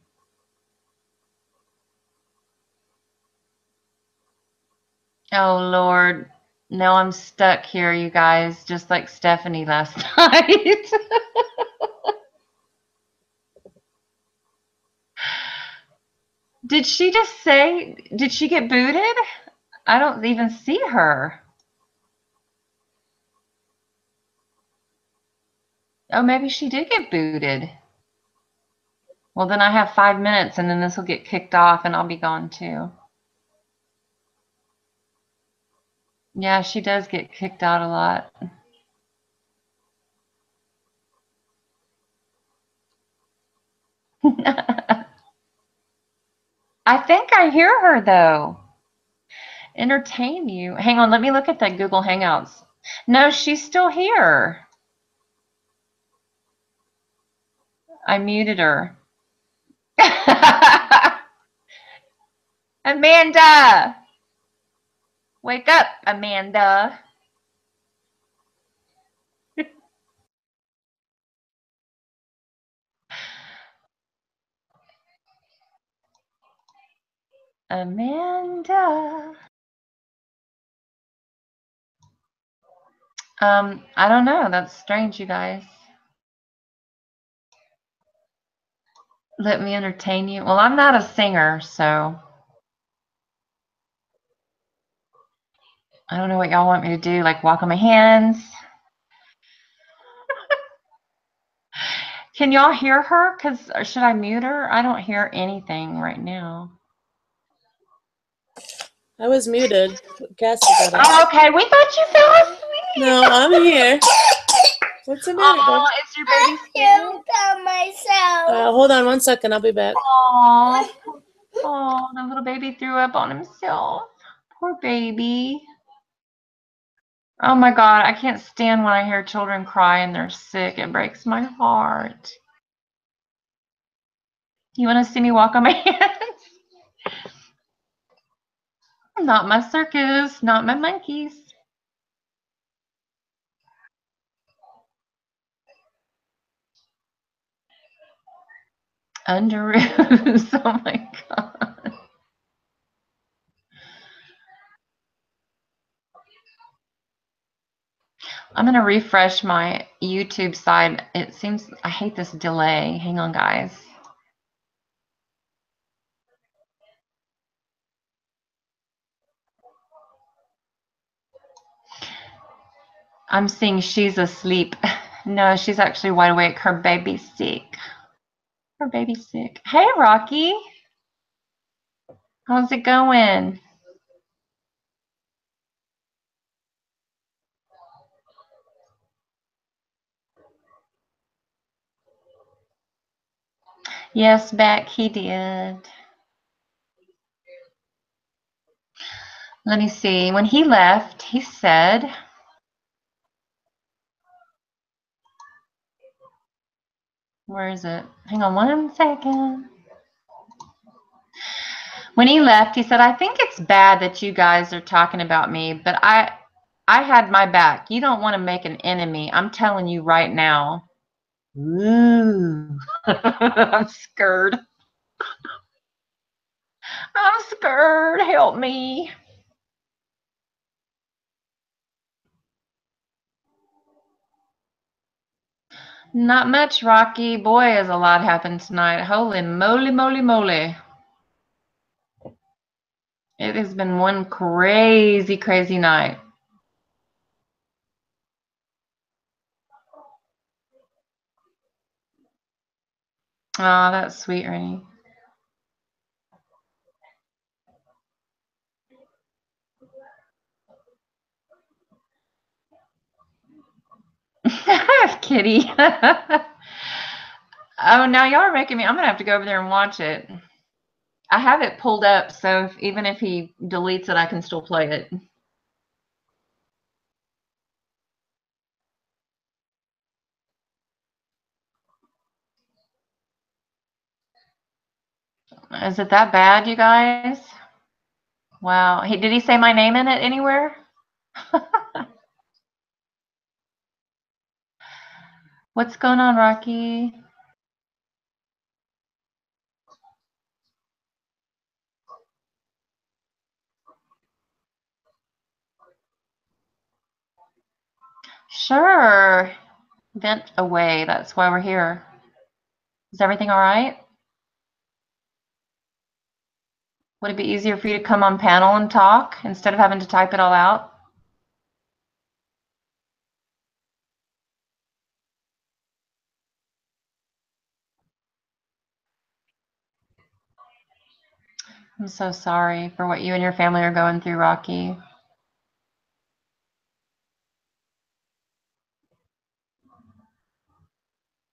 Oh, Lord. Now I'm stuck here, you guys, just like Stephanie last night. Did she just say, did she get booted? I don't even see her. Oh, maybe she did get booted. Well, then I have 5 minutes, and then this will get kicked off, and I'll be gone too. Yeah, she does get kicked out a lot. I think I hear her, though. Entertain you. Hang on, let me look at that Google Hangouts. No, she's still here. I muted her. Amanda! Wake up, Amanda. Amanda. I don't know. That's strange, you guys. Let me entertain you. Well, I'm not a singer, so I don't know what y'all want me to do, like walk on my hands. Can y'all hear her? Or should I mute her? I don't hear anything right now. I was muted. Cassie got it. Oh, okay. We thought you fell asleep. No, I'm here. What's the matter, Oh, babe? is your baby sick? Hold on 1 second. I'll be back. Oh, the little baby threw up on himself. Poor baby. Oh my God, I can't stand when I hear children cry and they're sick. It breaks my heart. You want to see me walk on my hands? Not my circus, not my monkeys. Under roofs. Oh my God. I'm going to refresh my YouTube side. It seems, I hate this delay. Hang on, guys. I'm seeing she's asleep. No, she's actually wide awake. Her baby's sick. Her baby's sick. Hey, Rocky. How's it going? Yes, Beck, he did. Let me see. When he left, he said, where is it? Hang on 1 second. When he left, he said, I think it's bad that you guys are talking about me, but I had my back. You don't want to make an enemy. I'm telling you right now. Ooh. I'm scared. I'm scared. Help me. Not much, Rocky. Boy, has a lot happened tonight. Holy moly, moly, moly. It has been one crazy, crazy night. Oh, that's sweet, Rennie. Kitty. Oh, now y'all are making me. I'm going to have to go over there and watch it. I have it pulled up, so even if he deletes it, I can still play it. Is it that bad, you guys? Wow. Did he say my name in it anywhere? What's going on, Rocky? Sure. Vent away. That's why we're here. Is everything all right? Would it be easier for you to come on panel and talk instead of having to type it all out? I'm so sorry for what you and your family are going through, Rocky.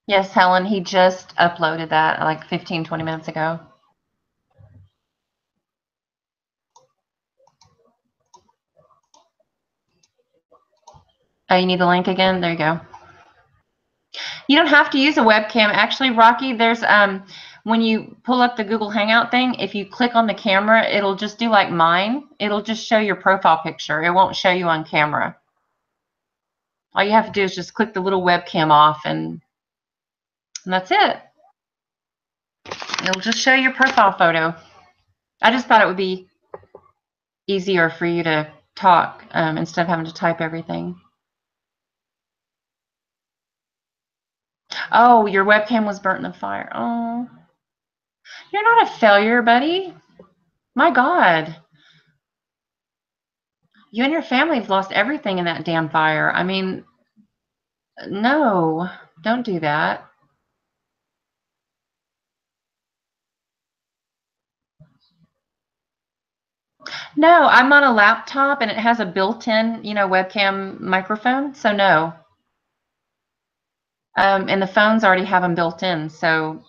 Yes, Helen, he just uploaded that like 15, 20 minutes ago. Oh, you need the link again? There you go. You don't have to use a webcam. Actually, Rocky, there's when you pull up the Google Hangout thing, if you click on the camera, it'll just do like mine. It'll just show your profile picture. It won't show you on camera. All you have to do is just click the little webcam off and that's it. It'll just show your profile photo. I just thought it would be easier for you to talk instead of having to type everything. Oh, your webcam was burnt in the fire. Oh, you're not a failure, buddy. My God. You and your family have lost everything in that damn fire. I mean, no, don't do that. No, I'm on a laptop and it has a built-in, webcam microphone. So no. And the phones already have them built in. So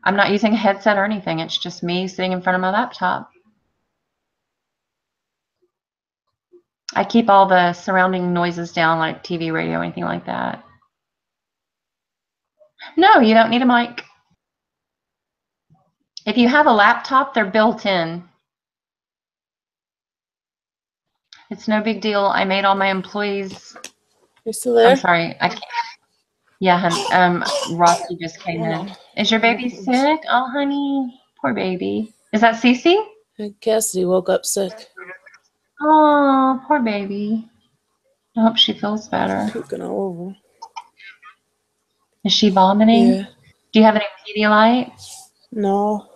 I'm not using a headset or anything. It's just me sitting in front of my laptop. I keep all the surrounding noises down, like TV, radio, anything like that. No, you don't need a mic. If you have a laptop, they're built in. It's no big deal. I made all my employees. You still there? I'm sorry. I can't. Yeah, hun. Rocky just came in. Is your baby sick? Oh, honey. Poor baby. Is that Cece? Cassidy woke up sick. Oh, poor baby. I hope she feels better. Puking all over. Is she vomiting? Yeah. Do you have any Pedialyte? No.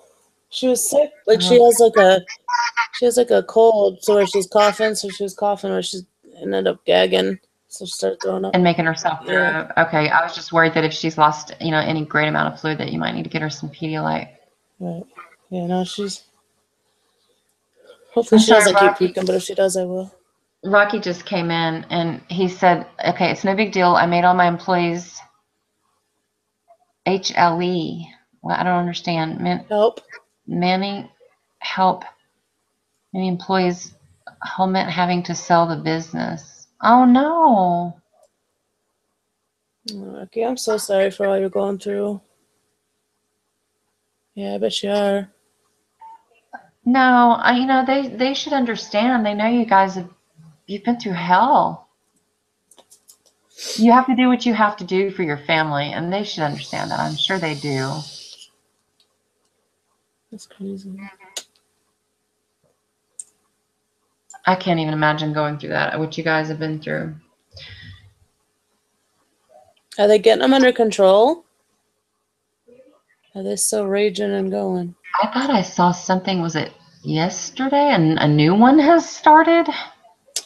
She was sick. Like she has like a cold, so where she's coughing, so she was coughing where she ended up gagging. So she started throwing up. And making herself throw Yeah. up. Okay, I was just worried that if she's lost, any great amount of fluid, that you might need to get her some Pedialyte. Right. Yeah, no, she's. Hopefully she doesn't keep puking, but if she does, I will. Rocky just came in and he said, okay, it's no big deal. I made all my employees HLE. Well, I don't understand. Help. Many employees home meant having to sell the business. Oh no. Okay, I'm so sorry for all you're going through. Yeah, I bet you are. No, they should understand. They know you've been through hell. You have to do what you have to do for your family, and they should understand that. I'm sure they do. That's crazy. I can't even imagine going through that, what you guys have been through. Are they getting them under control? Are they still raging and going? I thought I saw something, was it yesterday? And a new one has started?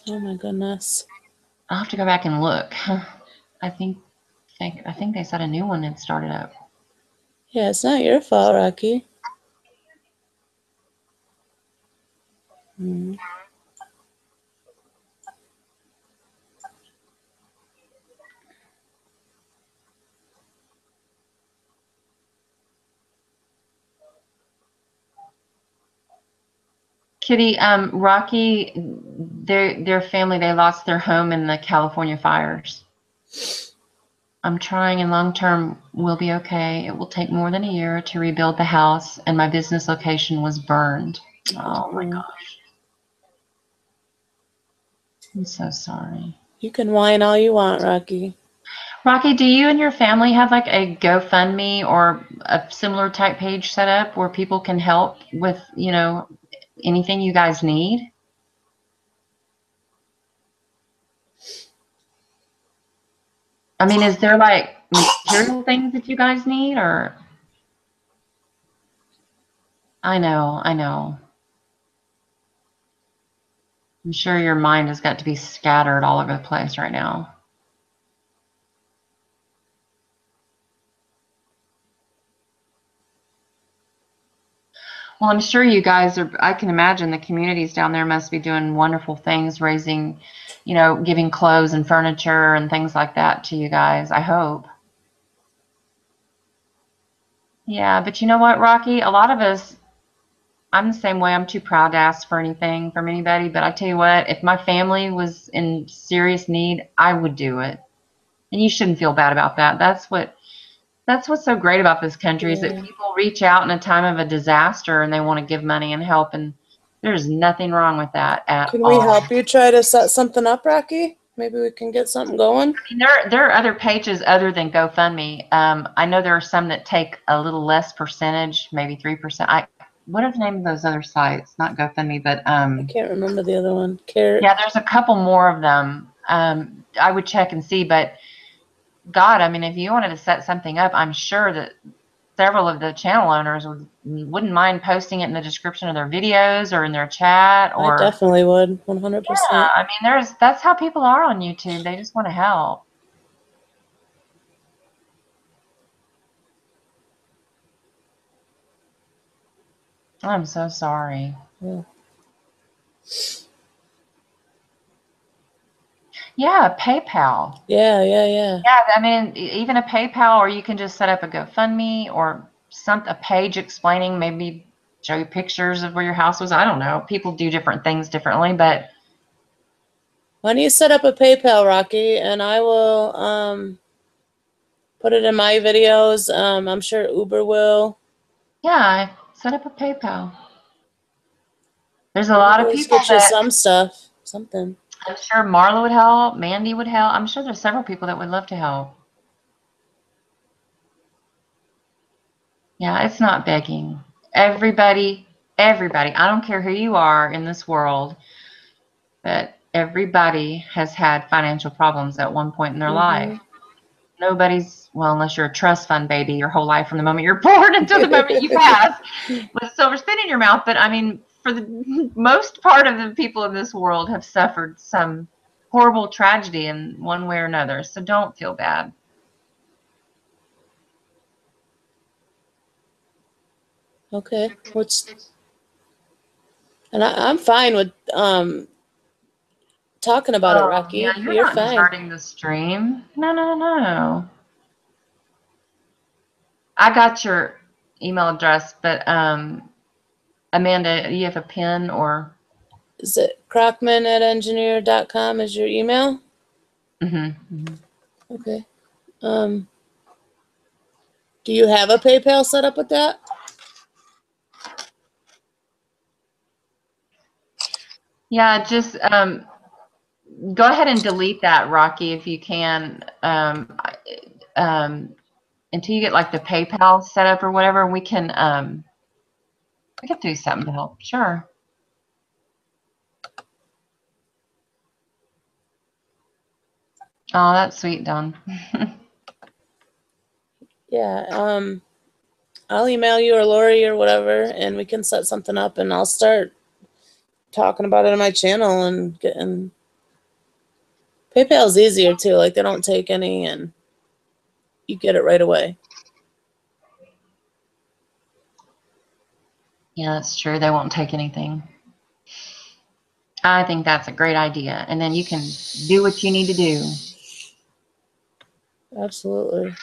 Oh my goodness. I'll have to go back and look. I think they said a new one had started up. Yeah, it's not your fault, Rocky. Hmm. Kitty, Rocky, their family, they lost their home in the California fires. I'm trying, and long term will be okay. It will take more than a year to rebuild the house, and my business location was burned. Oh my gosh. I'm so sorry. You can whine all you want, Rocky. Rocky, do you and your family have like a GoFundMe or a similar type page set up where people can help with, anything you guys need? I mean, is there like material things that you guys need, or? I know. I'm sure your mind has got to be scattered all over the place right now. Well, I'm sure you guys are, I can imagine the communities down there must be doing wonderful things, raising, giving clothes and furniture and things like that to you guys, I hope. Yeah, but you know what, Rocky? A lot of us, I'm the same way. I'm too proud to ask for anything from anybody. But I tell you what, if my family was in serious need, I would do it. And you shouldn't feel bad about that. That's what's so great about this country is that people reach out in a time of a disaster and they want to give money and help. And there's nothing wrong with that at Can all. we help you try to set something up, Rocky? Maybe we can get something going. I mean, there are other pages other than GoFundMe. I know there are some that take a little less percentage, maybe 3%. What are the name of those other sites? Not GoFundMe, but I can't remember the other one. yeah, there's a couple more of them. I would check and see, but God, I mean, if you wanted to set something up, I'm sure that several of the channel owners wouldn't mind posting it in the description of their videos or in their chat. Or I definitely would, 100%. yeah, I mean, that's how people are on YouTube. They just want to help. I'm so sorry. Yeah, PayPal. Yeah. Yeah, I mean, even a PayPal, or you can just set up a GoFundMe or a page explaining, maybe show you pictures of where your house was. I don't know. People do different things differently, but why don't you set up a PayPal, Rocky, and I will put it in my videos. I'm sure Uber will. yeah, set up a PayPal. There's a lot of people get you that some stuff, something. I'm sure Marla would help, Mandy would help. I'm sure there's several people that would love to help. Yeah, it's not begging. Everybody, I don't care who you are in this world, but everybody has had financial problems at one point in their life. Nobody's, well, unless you're a trust fund baby your whole life from the moment you're born until the moment you pass with a silver spoon in your mouth. But I mean, for the most part of the people in this world have suffered some horrible tragedy in one way or another. So don't feel bad. Okay. And I'm fine with talking about it, Rocky. Yeah, you're not fine. starting the stream. No. I got your email address, but Amanda, you have a pen or? Is it crockman@engineer.com is your email? Okay. Do you have a PayPal set up with that? Yeah, just go ahead and delete that, Rocky, if you can. Until you get like the PayPal set up or whatever, we can do something to help. Sure. Oh, that's sweet, Dawn. Yeah. I'll email you or Lori or whatever, and we can set something up, and I'll start talking about it on my channel and getting. PayPal's easier too. Like they don't take any, and you get it right away. Yeah, that's true. They won't take anything. I think that's a great idea. And then you can do what you need to do. Absolutely.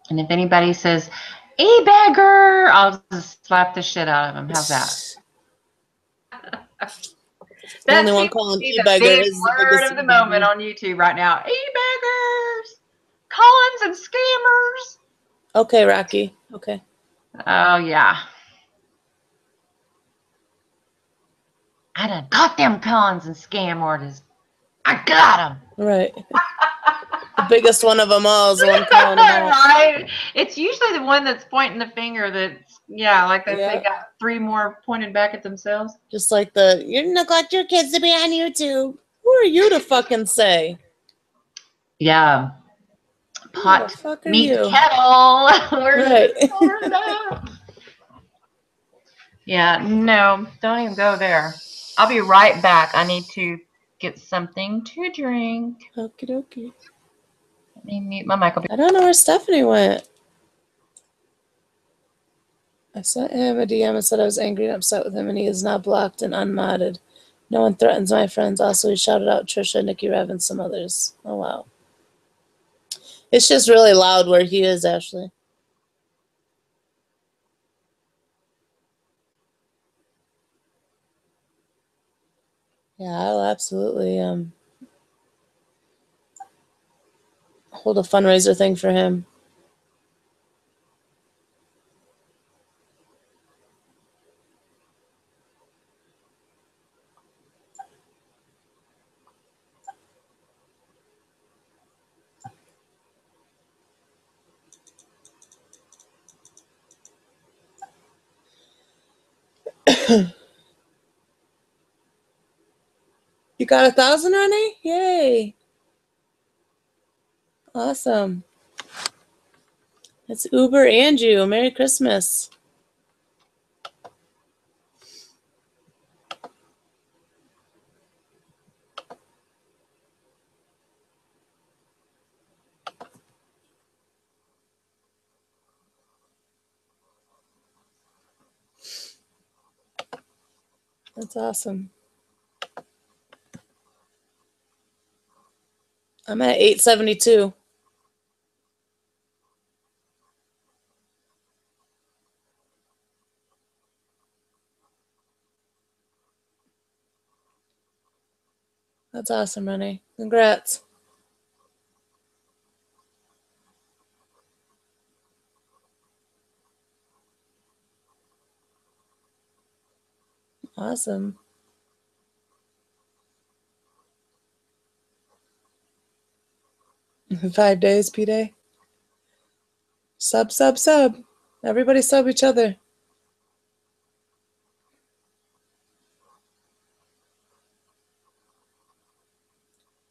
And if anybody says, e-bagger, I'll just slap the shit out of them. How's that? The only one calling e-bagger is the word of the moment on YouTube right now. E-baggers, cons and scammers. Okay, Rocky. Okay. Oh, yeah. I done got them cons and scam artists. I got them. Right. The biggest one of them all is the one calling them out. Right? It's usually the one that's pointing the finger that's, like they got 3 more pointed back at themselves. Just like you neglect your kids to be on YouTube. Who are you to fucking say? Yeah. Pot meet kettle. Right. Yeah, no, don't even go there. I'll be right back. I need to get something to drink. Okie dokie. Let me mute my mic. I don't know where Stephanie went. I sent him a DM and said I was angry and upset with him, and he is now blocked and unmodded. No one threatens my friends. Also, he shouted out Trisha, Nikki Rev, and some others. Oh, wow. It's just really loud where he is, Ashley. Yeah, I'll absolutely hold a fundraiser thing for him. You got 1,000, Rennie? Yay. Awesome. It's Uber and you. Merry Christmas. That's awesome. I'm at 872. That's awesome, Rennie. Congrats. Awesome. In 5 days, P-Day. Sub, sub, sub. Everybody sub each other.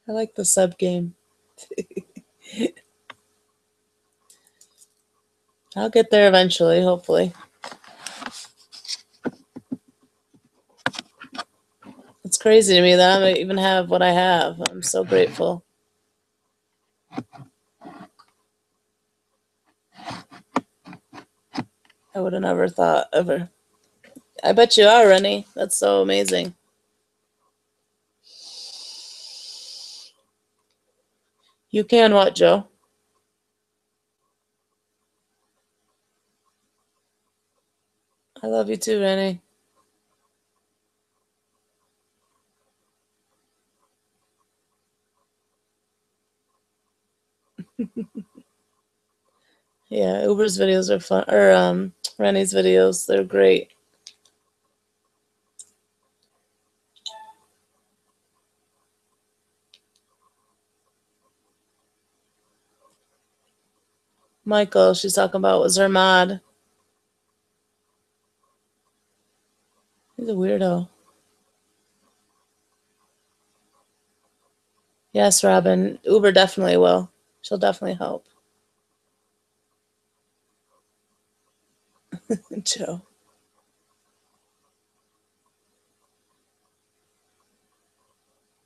I like the sub game. I'll get there eventually, hopefully. It's crazy to me that I even have what I have. I'm so grateful. I would have never thought ever. I bet you are, Rennie. That's so amazing. You can what, Joe? I love you too, Rennie. Yeah, Uber's videos are fun. Or Rennie's videos, they're great. Michael, she's talking about, was her mod. He's a weirdo. Yes, Robin. Uber definitely will. She'll definitely help. Joe.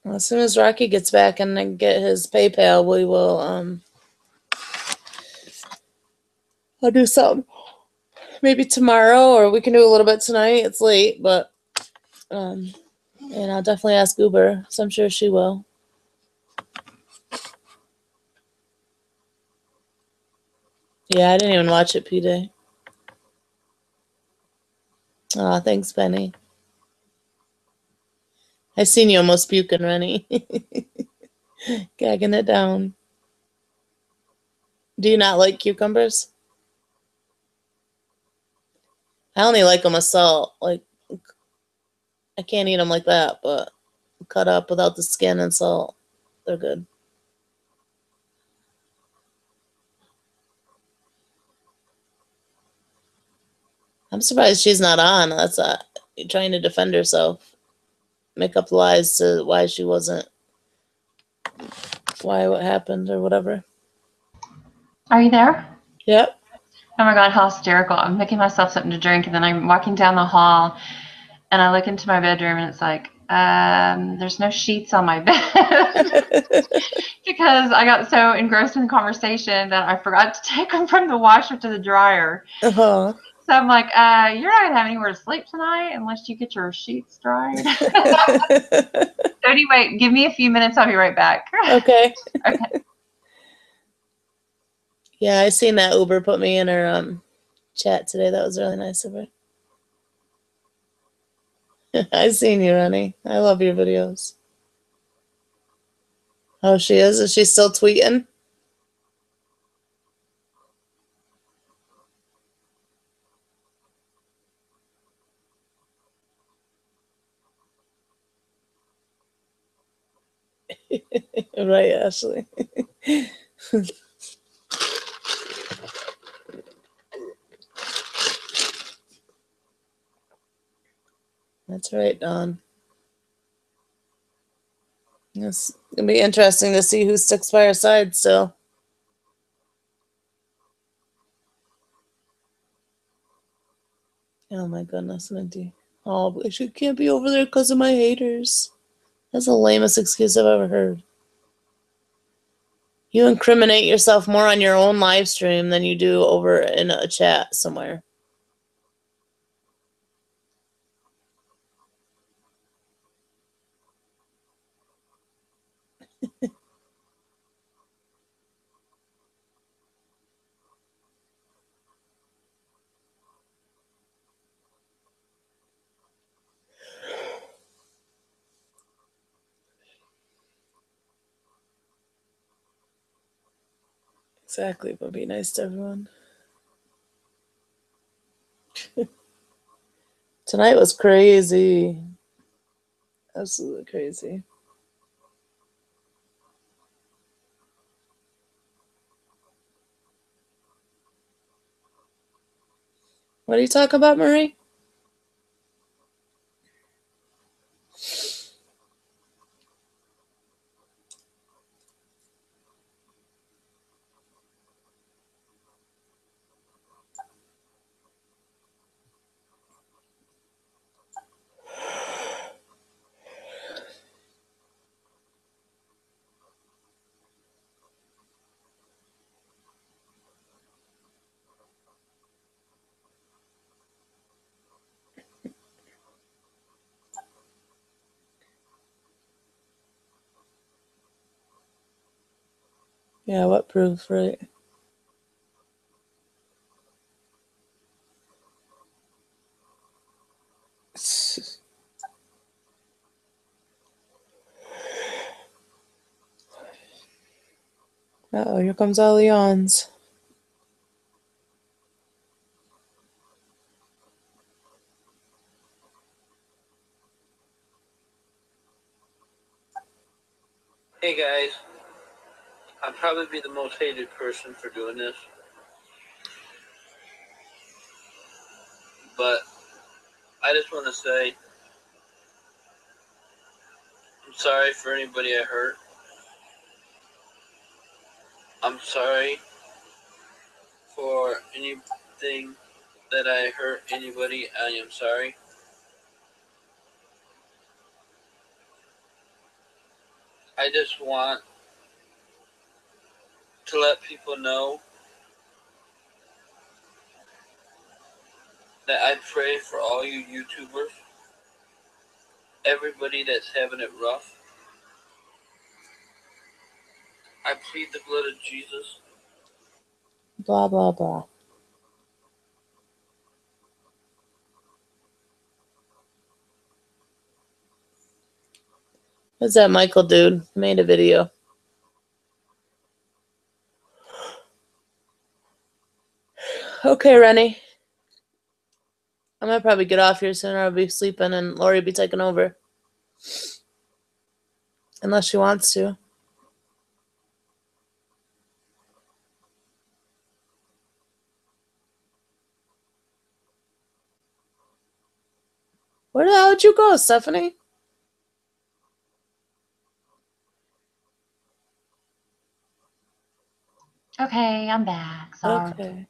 Well, as soon as Rocky gets back and then get his PayPal, we will I'll do something. Maybe tomorrow, or we can do a little bit tonight. It's late, but and I'll definitely ask Uber, so I'm sure she will. Yeah, I didn't even watch it, P-Day. Aw, thanks, Penny. I seen you almost puking, Rennie. Gagging it down. Do you not like cucumbers? I only like them with salt. Like, I can't eat them like that, but cut up without the skin and salt. They're good. I'm surprised she's not on. That's trying to defend herself. Make up lies to why she wasn't. Why, what happened, or whatever. Are you there? Yep. Oh my God, how hysterical. I'm making myself something to drink, and then I'm walking down the hall, and I look into my bedroom, and it's like, there's no sheets on my bed. Because I got so engrossed in the conversation that I forgot to take them from the washer to the dryer. Uh-huh. So I'm like, you're not gonna have anywhere to sleep tonight unless you get your sheets dried. So anyway, give me a few minutes. I'll be right back. Okay. Okay. Yeah, I seen that Uber put me in her chat today. That was really nice of her. I seen you, Ronnie. I love your videos. Oh, she is? Is she still tweeting? Right, Ashley. That's right, Dawn. It's gonna be interesting to see who sticks by her side still. Oh my goodness, Minty. Oh, she can't be over there because of my haters. That's the lamest excuse I've ever heard. You incriminate yourself more on your own live stream than you do over in a chat somewhere. Exactly, but be nice to everyone. Tonight was crazy. Absolutely crazy. What are you talking about, Marie? Yeah, what proof, right? Uh-oh, here comes all the yawns. Hey guys, I'll probably be the most hated person for doing this, but I just want to say I'm sorry for anybody I hurt. I'm sorry for anything that I hurt anybody. I am sorry. I just want to let people know that I pray for all you YouTubers, everybody that's having it rough. I plead the blood of Jesus. Blah, blah, blah. What's that Michael dude? Made a video. Okay, Rennie. I'm gonna probably get off here soon or I'll be sleeping and Lori will be taking over. Unless she wants to. Where the hell did you go, Stephanie? Okay, I'm back. Sorry. Okay.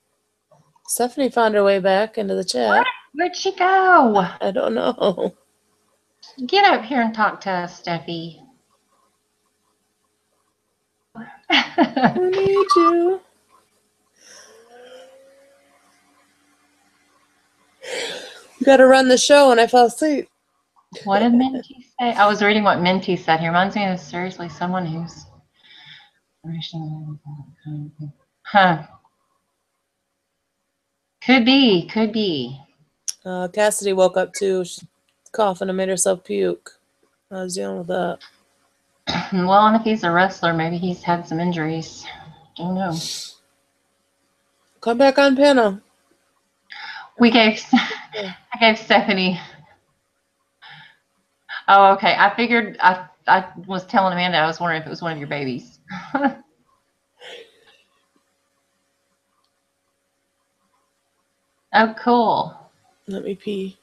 Stephanie found her way back into the chat. Where'd she go? I don't know. Get up here and talk to us, Steffi. I need you. You got to run the show, and I fell asleep. What did Minty say? I was reading what Minty said. He reminds me of seriously someone who's. Huh. Could be. Could be. Cassidy woke up too. She's coughing and made herself puke. I was dealing with that. Well, and if he's a wrestler, maybe he's had some injuries. Don't know. Come back on panel. I gave Stephanie. Oh, okay. I figured I was telling Amanda I was wondering if it was one of your babies. Oh, cool. Let me pee.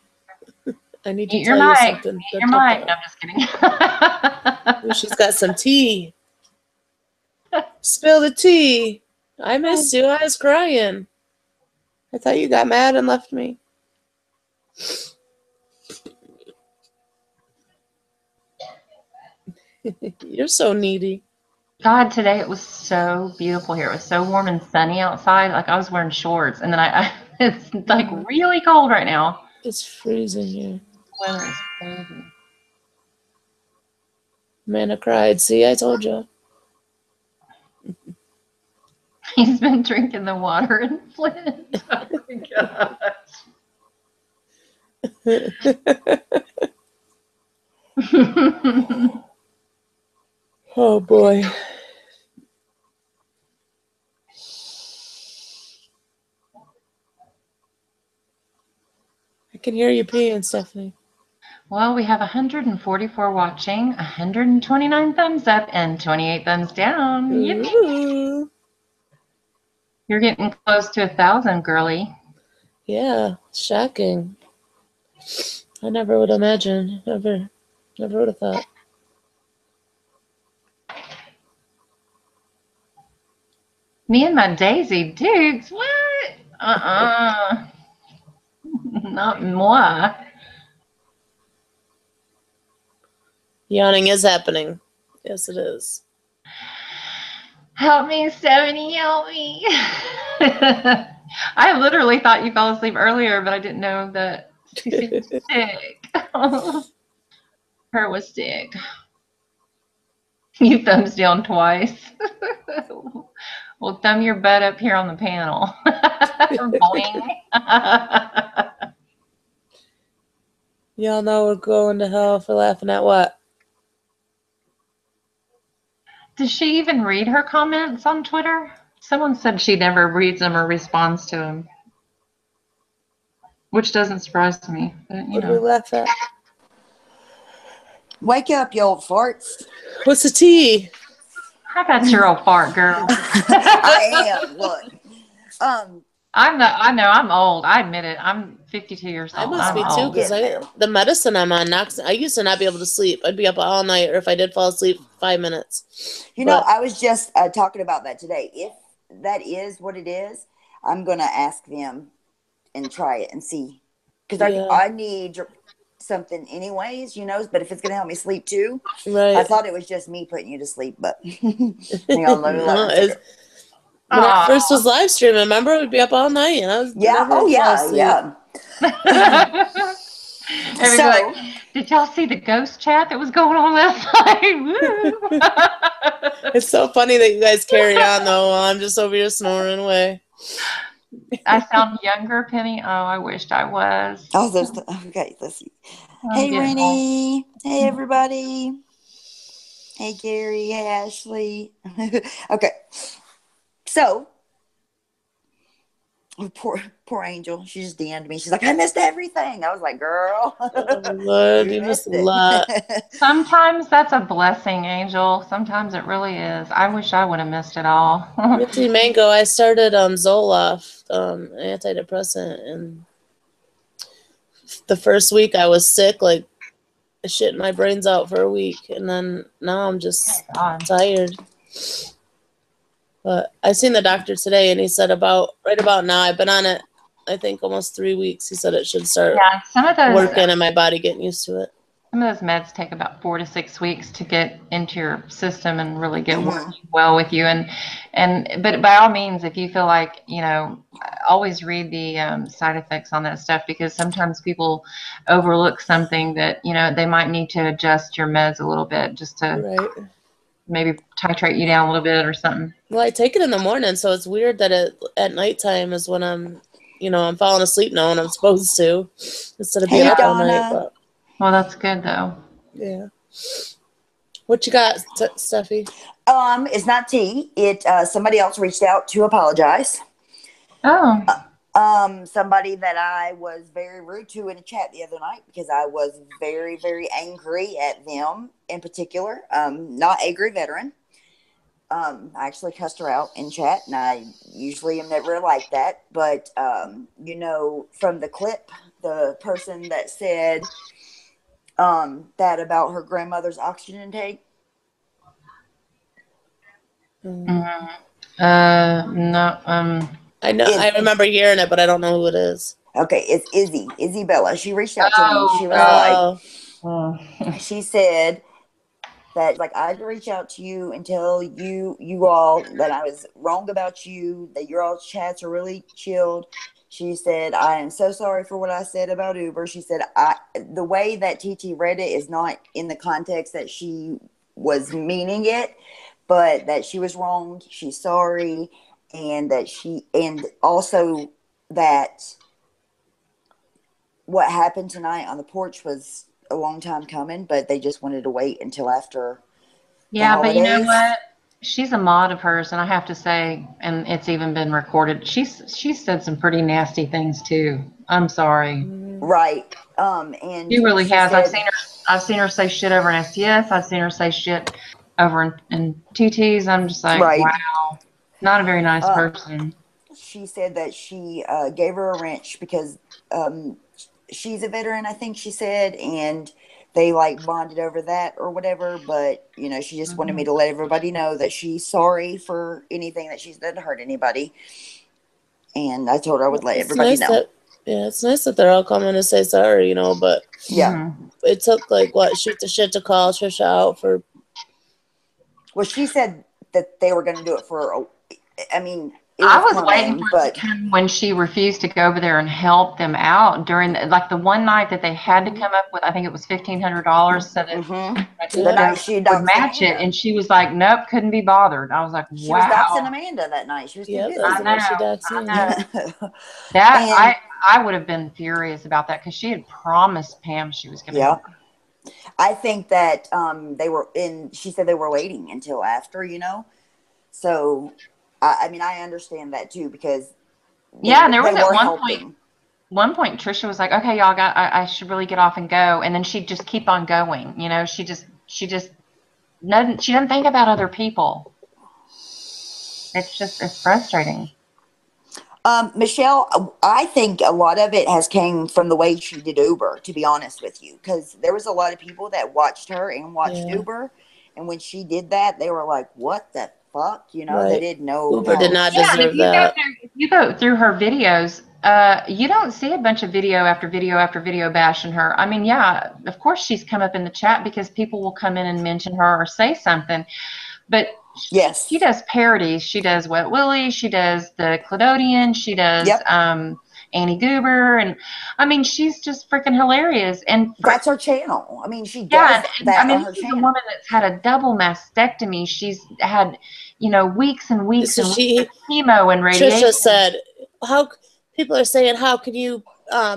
I need to Eat your tell you mic. something. Eat your mic. No, I'm just kidding. Ooh, she's got some tea. Spill the tea. I missed you. I was crying. I thought you got mad and left me. You're so needy. God, today it was so beautiful here. It was so warm and sunny outside. Like I was wearing shorts, and then it's like really cold right now. It's freezing here. Weather is crazy. Amanda cried. See, I told you. He's been drinking the water in Flint. Oh my gosh. Oh boy. I can hear you peeing, Stephanie. Well, we have 144 watching, 129 thumbs up, and 28 thumbs down. Yippee. You're getting close to 1,000, girly. Yeah, shocking. I never would imagine. Never would have thought. Me and my Daisy Dukes? What? Not moi. Yawning is happening. Yes, it is. Help me, Stephanie, help me. I literally thought you fell asleep earlier, but I didn't know that she was sick. Her was sick. You thumbs down twice. Well, thumb your butt up here on the panel. Boing. Y'all know we're going to hell for laughing at what? Does she even read her comments on Twitter? Someone said she never reads them or responds to them, which doesn't surprise me. But, What do we laugh at? Wake up, you old farts. What's the tea? I got your old fart, girl. I am. Look. I know I'm old. I admit it. I'm 52 years old. I must be old. too, because the medicine I'm on knocks. I used to not be able to sleep. I'd be up all night, or if I did fall asleep, 5 minutes. You know, I was just talking about that today. If that is what it is, I'm going to ask them and try it and see. Because I need something anyways, you know, but if it's going to help me sleep too. Right. I thought it was just me putting you to sleep, but when I first was live streaming, remember, we'd be up all night, and I was yeah. So, did y'all see the ghost chat that was going on last night? It's so funny that you guys carry on though while I'm just over here snoring away. I sound younger, Penny. Oh, I wished I was. Okay, let's see. Hey, Rennie. Hey, everybody. Hey, Gary. Hey, Ashley. Okay. So, poor Angel. She just DM'd me. She's like, I missed everything. I was like, girl. Oh, Lord, you missed a lot. Sometimes that's a blessing, Angel. Sometimes it really is. I wish I would have missed it all. Missy Mango, I started Zoloft, antidepressant, and the first week I was sick, like shitting my brains out for a week, and then now I'm just tired. But I seen the doctor today, and he said right about now, I've been on it, I think almost 3 weeks. He said it should start working and my body getting used to it. some of those meds take about 4 to 6 weeks to get into your system and really get Mhm. working well with you. But by all means, if you feel like, always read the side effects on that stuff, because sometimes people overlook something that, they might need to adjust your meds a little bit just to Right. maybe titrate you down a little bit or something. Well, I take it in the morning, so it's weird that at nighttime is when I'm falling asleep now and I'm supposed to, instead of being Hey, up all night. Donna. But Well, that's good though. yeah. What you got, Steffi? It's not tea. Somebody else reached out to apologize. Oh. Somebody that I was very rude to in a chat the other night because I was very, very angry at them in particular. Not a grey veteran. I actually cussed her out in chat, and I usually am never like that. But, from the clip, the person that said that about her grandmother's oxygen intake. No. I know. I remember hearing it, but I don't know who it is. Okay, it's Izzy Bella. She reached out to me. She was like, she said that, like, I'd reach out to you and tell you all that I was wrong about you, that your all chats are really chilled. She said, I am so sorry for what I said about Uber. She said, the way that TT read it is not in the context that she was meaning it, but that she was wrong. She's sorry. And also that what happened tonight on the porch was a long time coming, but they just wanted to wait until after the holidays. But you know what? She's a mod of hers, and I have to say, and it's even been recorded, she's said some pretty nasty things too. I'm sorry. Right. And she really has. I've seen her say shit over in STS. I've seen her say shit over in TTs. I'm just like, wow. Not a very nice person. She said that she gave her a wrench because she's a veteran, I think she said, and they like bonded over that or whatever. But she just wanted me to let everybody know that she's sorry for anything that she's done to hurt anybody. And I told her I would let everybody know. It's nice that they're all coming to say sorry, but yeah, it took like shoot the shit to call Trisha out for. Well, she said that they were going to do it for. I mean, I was waiting for it to come when she refused to go over there and help them out during the one night that they had to come up with. I think it was $1,500 so that the night she would match it, and she was like, "Nope, couldn't be bothered." I was like, "Wow." She was doxing Amanda that night. She was too busy. I would have been furious about that because she had promised Pam she was going to help her. I think that she said they were waiting until after, So, I mean, I understand that too because and there was at one point Trisha was like, "Okay, y'all I should really get off and go," and then she'd just keep on going. She doesn't think about other people. It's frustrating. Michelle, I think a lot of it has came from the way she did Uber, to be honest with you, because there was a lot of people that watched her and watched Uber, and when she did that, they were like, "What the fuck?" They didn't know. Uber did not deserve that. If you go through her videos, you don't see a bunch of video after video after video bashing her. I mean, of course she's come up in the chat because people will come in and mention her or say something, but yes, she does parodies. She does Wet Willie. She does the Cladodian. She does Annie Goober, and I mean, she's just freaking hilarious. And that's her channel. I mean, she does that. I mean, this is a woman that's had a double mastectomy. She's had, weeks and weeks and weeks of chemo and radiation. Trisha said, "How people are saying, how can you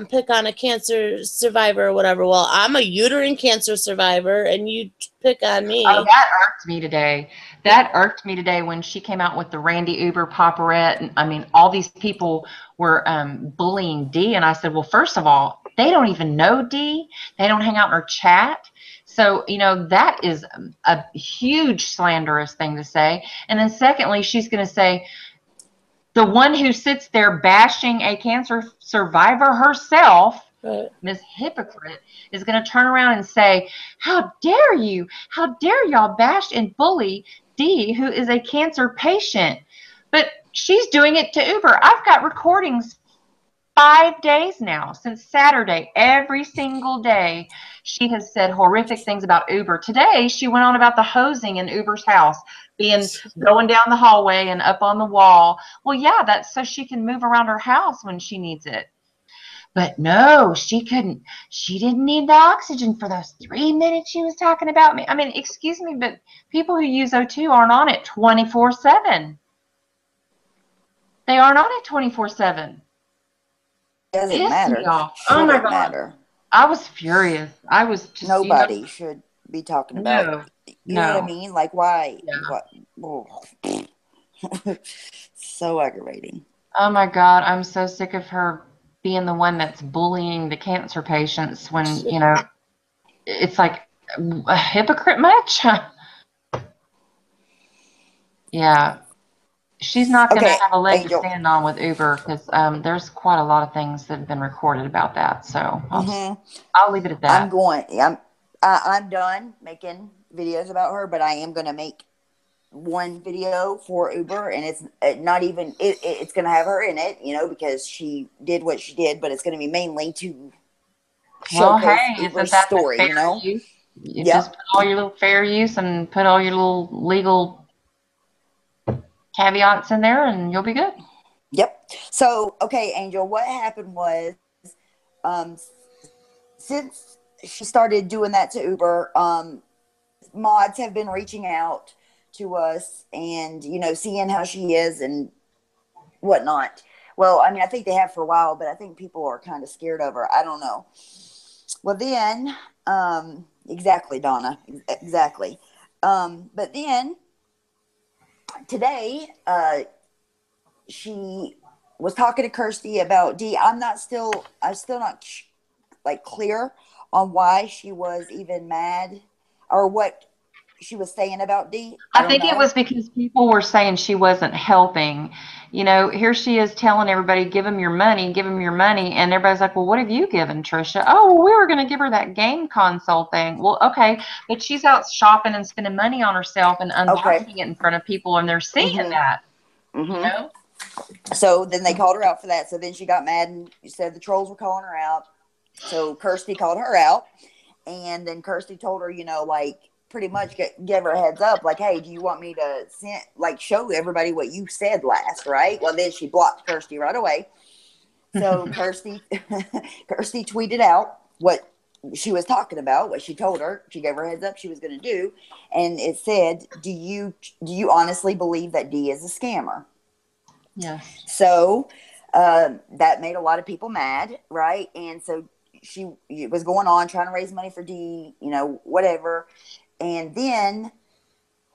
pick on a cancer survivor or whatever?" Well, I'm a uterine cancer survivor, and you pick on me. Oh, that irked me today. That irked me today when she came out with the Randy Uber Paparette. And I mean, all these people were bullying Dee. And I said, well, first of all, they don't even know Dee. They don't hang out in her chat. So, that is a huge slanderous thing to say. And then secondly, she's going to say, the one who sits there bashing a cancer survivor herself, Miss Hypocrite, is going to turn around and say, how dare you? How dare y'all bash and bully Dee, who is a cancer patient? But she's doing it to Uber. I've got recordings 5 days now, since Saturday. Every single day, she has said horrific things about Uber. Today, she went on about the hosing in Uber's house, going down the hallway and up on the wall. Well, yeah, that's so she can move around her house when she needs it. But no, she couldn't. She didn't need the oxygen for those 3 minutes she was talking about me. I mean, excuse me, but people who use O2 aren't on it 24/7. They aren't on it 24/7. Doesn't Pissed me matter. off. Oh my Shouldn't God. matter. I was furious. I was just, Nobody should be talking about. no, You know what I no. mean? Like, why? Yeah. What? Oh. So aggravating. Oh my God, I'm so sick of her being the one that's bullying the cancer patients when, it's like a hypocrite much. Yeah. She's not going to Okay, have a leg to Angel. stand on with Uber because there's quite a lot of things that have been recorded about that. So I'll leave it at that. I'm done making videos about her, but I am going to make one video for Uber, and it's not even it's going to have her in it, because she did what she did, but it's going to be mainly to showcase hey, Uber's isn't that story. the fair use? You Yep. just put all your little fair use and put all your little legal caveats in there, and you'll be good. Yep. So, okay, Angel, what happened was, since she started doing that to Uber, mods have been reaching out to us and, seeing how she is and whatnot. Well, I mean, I think they have for a while, but I think people are kind of scared of her. I don't know. Well, then, exactly, Donna, exactly. But then today, she was talking to Kirsty about Dee. I'm still not like clear on why she was even mad or what she was saying about Dee. I think it was because people were saying she wasn't helping. Here she is telling everybody, give him your money, give him your money. And everybody's like, well, what have you given, Trisha? Oh, well, we were going to give her that game console thing. Well, okay. But she's out shopping and spending money on herself and unboxing it in front of people, and they're seeing that. So then they called her out for that. So then she got mad and said the trolls were calling her out. So Kirsty called her out. And then Kirsty told her, pretty much give her a heads up, like, hey, do you want me to show everybody what you said last, right? Well, then she blocked Kirsty right away. So Kirsty tweeted out what she was talking about, what she told her. She gave her a heads up she was going to do. And it said, do you honestly believe that Dee is a scammer? Yeah. So that made a lot of people mad, right? And so she was going on trying to raise money for Dee, whatever. And then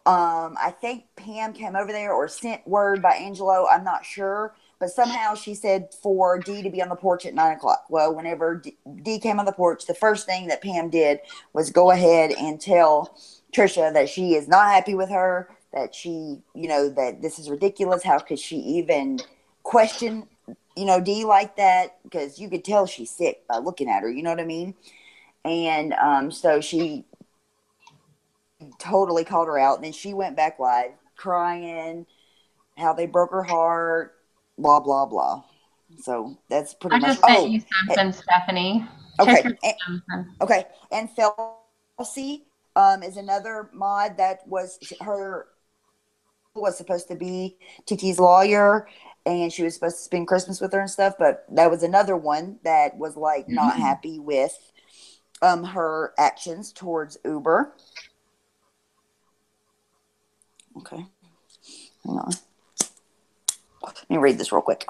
I think Pam came over there or sent word by Angelo. I'm not sure. But somehow she said for Dee to be on the porch at 9 o'clock. Well, whenever Dee came on the porch, the first thing that Pam did was go ahead and tell Trisha that she is not happy with her, that she, that this is ridiculous. How could she even question, Dee like that? Because you could tell she's sick by looking at her. You know what I mean? And so she totally called her out. And then she went back live crying how they broke her heart, blah, blah, blah. So that's pretty much. I just sent you something, Stephanie. Okay. And Felsie is another mod that was supposed to be Tiki's lawyer, and she was supposed to spend Christmas with her and stuff, but that was another one that was not happy with her actions towards Uber. Okay. Hang on. Let me read this real quick.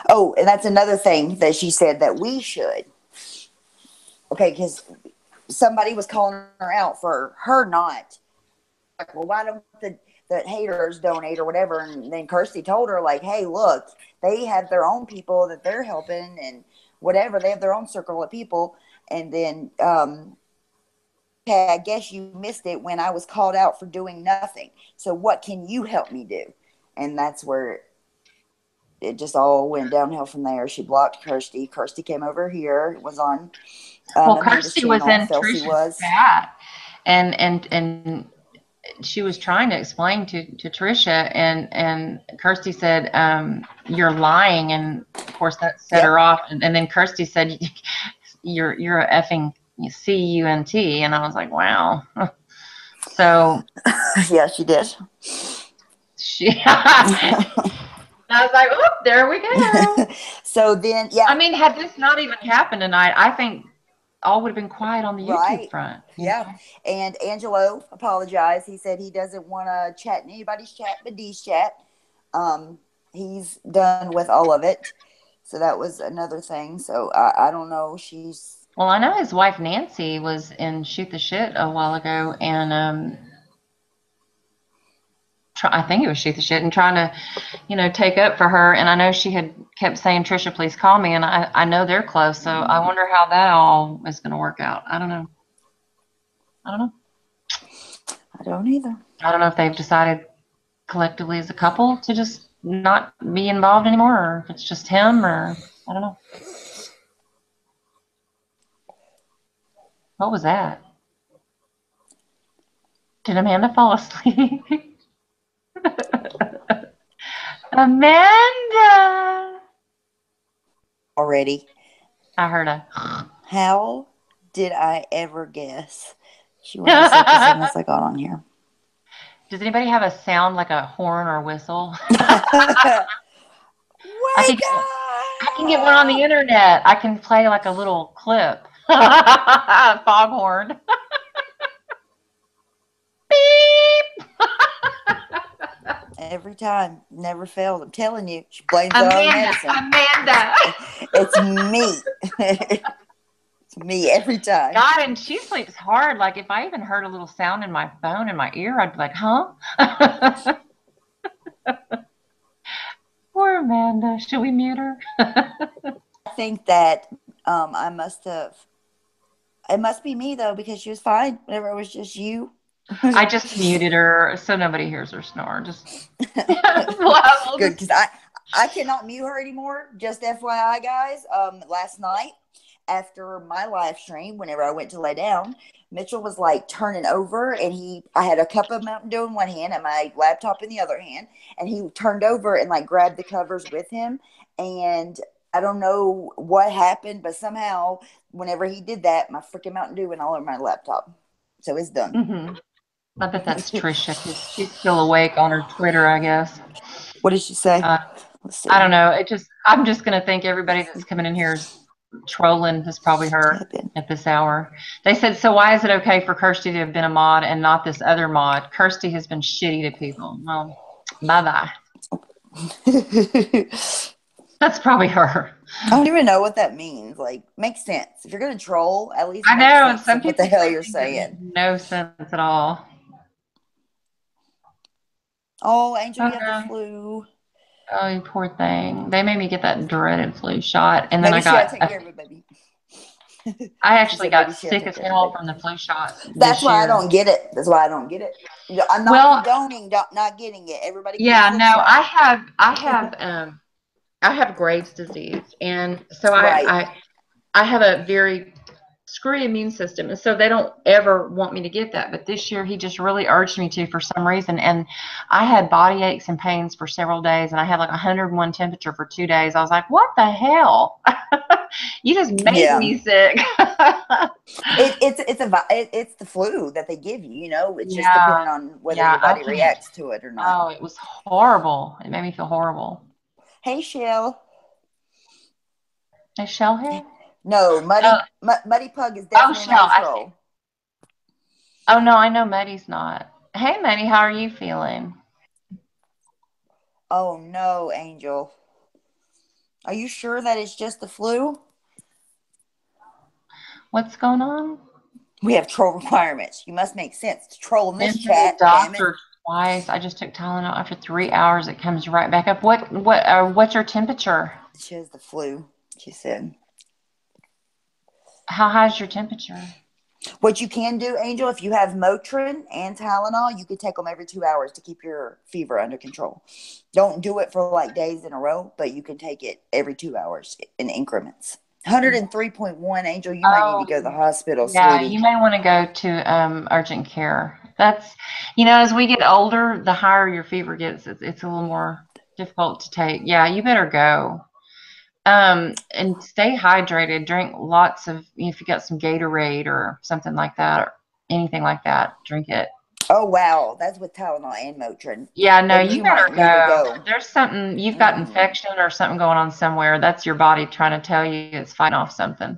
Oh, and that's another thing that she said that we should. Okay, because somebody was calling her out for her not. Like, well, why don't the haters donate or whatever? And then Kirsty told her, hey, look, they have their own people that they're helping and whatever. They have their own circle of people. And then, okay, I guess you missed it when I was called out for doing nothing. So what can you help me do? And that's where it just all went downhill from there. She blocked Kirsty. Kirsty came over here. It was on Well, Amanda's Kirsty was channel. in Felcy Trisha's was. chat, and she was trying to explain to Trisha, and Kirsty said, "You're lying," and of course that set her off. And then Kirsty said, "You're a effing cunt," and I was like, "Wow." So yeah, she did. I was like, "Oh, there we go." So then, yeah. I mean, had this not even happened tonight, I think all would have been quiet on the Right. YouTube front. Yeah. And Angelo apologized. He said he doesn't want to chat in anybody's chat but Dee's chat. He's done with all of it. So that was another thing. So I don't know. Well, I know his wife Nancy was in Shoot the Shit a while ago, and I think it was Shoot the Shit, and trying to, take up for her. And I know she had kept saying, "Trisha, please call me." And I know they're close, so I wonder how that all is going to work out. I don't know. I don't either. I don't know if they've decided collectively as a couple to just not be involved anymore, or if it's just him, or I don't know. What was that? Did Amanda fall asleep? Amanda! Already. I heard a. How did I ever guess? She went to sleep as soon as I got on here. Does anybody have a sound like a horn or whistle? Wake I can get one on the internet. I can play like a little clip. Foghorn. Beep. Every time, never failed. I'm telling you, she blames it on medicine. Amanda. It's me. It's me every time. God, and she sleeps hard. Like if I even heard a little sound in my phone in my ear, I'd be like, "Huh?" Poor Amanda. Should we mute her? I think that I must have. It must be me though, because she was fine whenever it was just you. I just muted her so nobody hears her snore. Just good, because I cannot mute her anymore. Just FYI, guys. Last night after my live stream, whenever I went to lay down, Mitchell was like turning over, and I had a cup of Mountain Dew in one hand and my laptop in the other hand, and he turned over and like grabbed the covers with him, and I don't know what happened, but somehow whenever he did that, my freaking Mountain Dew went all over my laptop. So it's done. Mm-hmm. I bet that's Trisha. She's still awake on her Twitter, I guess. What did she say? Let's see. I don't know. I'm just going to think everybody that's coming in here is trolling is probably her at this hour. They said, "So why is it okay for Kirsty to have been a mod and not this other mod? Kirsty has been shitty to people." Well, bye-bye. That's probably her. I don't even know what that means. Like, makes sense. If you're going to troll, at least I know. And some what people the hell you're saying. No sense at all. Oh, Angel, you have the flu. Oh, you poor thing. They made me get that dreaded flu shot, and then Maybe I got. Take care of it, baby. I actually got sick as hell from the flu shot. That's why I don't get it. That's why I don't get it. I'm not condoning not getting it. Everybody. Yeah, no, shot. I have Graves' disease, and so I have a very screwy immune system, and so they don't ever want me to get that. But this year, he just really urged me to for some reason, and I had body aches and pains for several days, and I had like 101 temperature for 2 days. I was like, "What the hell? You just made me sick." It's the flu that they give you. You know, it's just depending on whether your body reacts to it or not. Oh, it was horrible. It made me feel horrible. Hey, Shell. Is Shell here? No, Muddy Pug is definitely natural. Oh, no, I know Muddy's not. Hey, Muddy, how are you feeling? Oh, no, Angel. Are you sure that it's just the flu? What's going on? We have troll requirements. You must make sense to troll in this chat. Doctor twice. I just took Tylenol. After 3 hours, it comes right back up. What's your temperature? She has the flu, she said. How high is your temperature? What you can do, Angel, if you have Motrin and Tylenol, you could take them every 2 hours to keep your fever under control. Don't do it for like days in a row, but you can take it every 2 hours in increments. 103.1, Angel, you might need to go to the hospital, Yeah, sweetie. you may want to go to urgent care. That's, as we get older, the higher your fever gets, it's a little more difficult to take. Yeah, you better go. And stay hydrated. Drink lots of, if you got some Gatorade or something like that, or anything like that, drink it. Oh, wow. That's with Tylenol and Motrin. Yeah, no, Then you you better might need to go. go. There's something, you've got infection or something going on somewhere. That's your body trying to tell you it's fighting off something.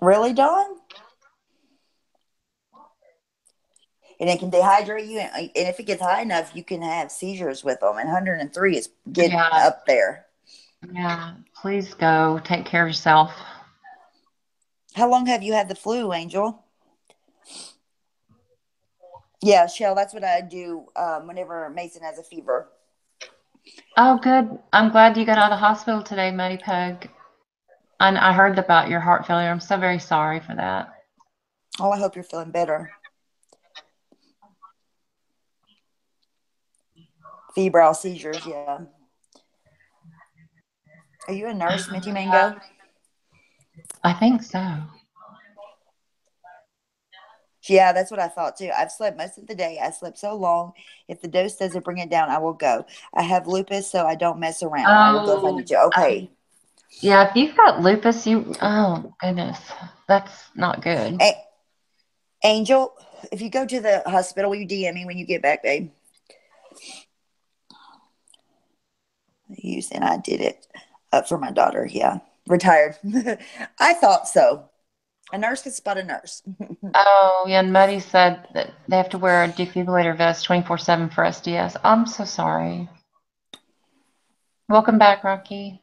Really, Dawn? And it can dehydrate you. And if it gets high enough, you can have seizures with them. And 103 is getting Yeah. up there. Yeah, please go. Take care of yourself. How long have you had the flu, Angel? Yeah, Shell, that's what I do whenever Mason has a fever. Oh, good. I'm glad you got out of the hospital today, Muddy Pug. And I heard about your heart failure. I'm so very sorry for that. Oh, I hope you're feeling better. Febrile seizures, yeah. Are you a nurse, Minty Mango? I think so. Yeah, that's what I thought too. I've slept most of the day. I slept so long. If the dose doesn't bring it down, I will go. I have lupus, so I don't mess around. I will go if I need to. Okay. Yeah, if you've got lupus, oh, goodness. That's not good. Angel, if you go to the hospital, will you DM me when you get back, babe? And I did it for my daughter. Yeah. Retired. I thought so. A nurse can spot a nurse. Oh, yeah, and Muddy said that they have to wear a defibrillator vest 24/7 for SDS. I'm so sorry. Welcome back, Rocky.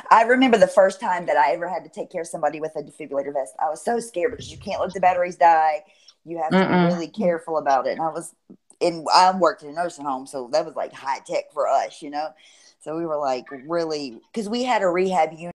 I remember the first time that I ever had to take care of somebody with a defibrillator vest. I was so scared because you can't let the batteries die. You have to be really careful about it. And I worked in a nursing home, so that was like high tech for us, So we were like really, because we had a rehab unit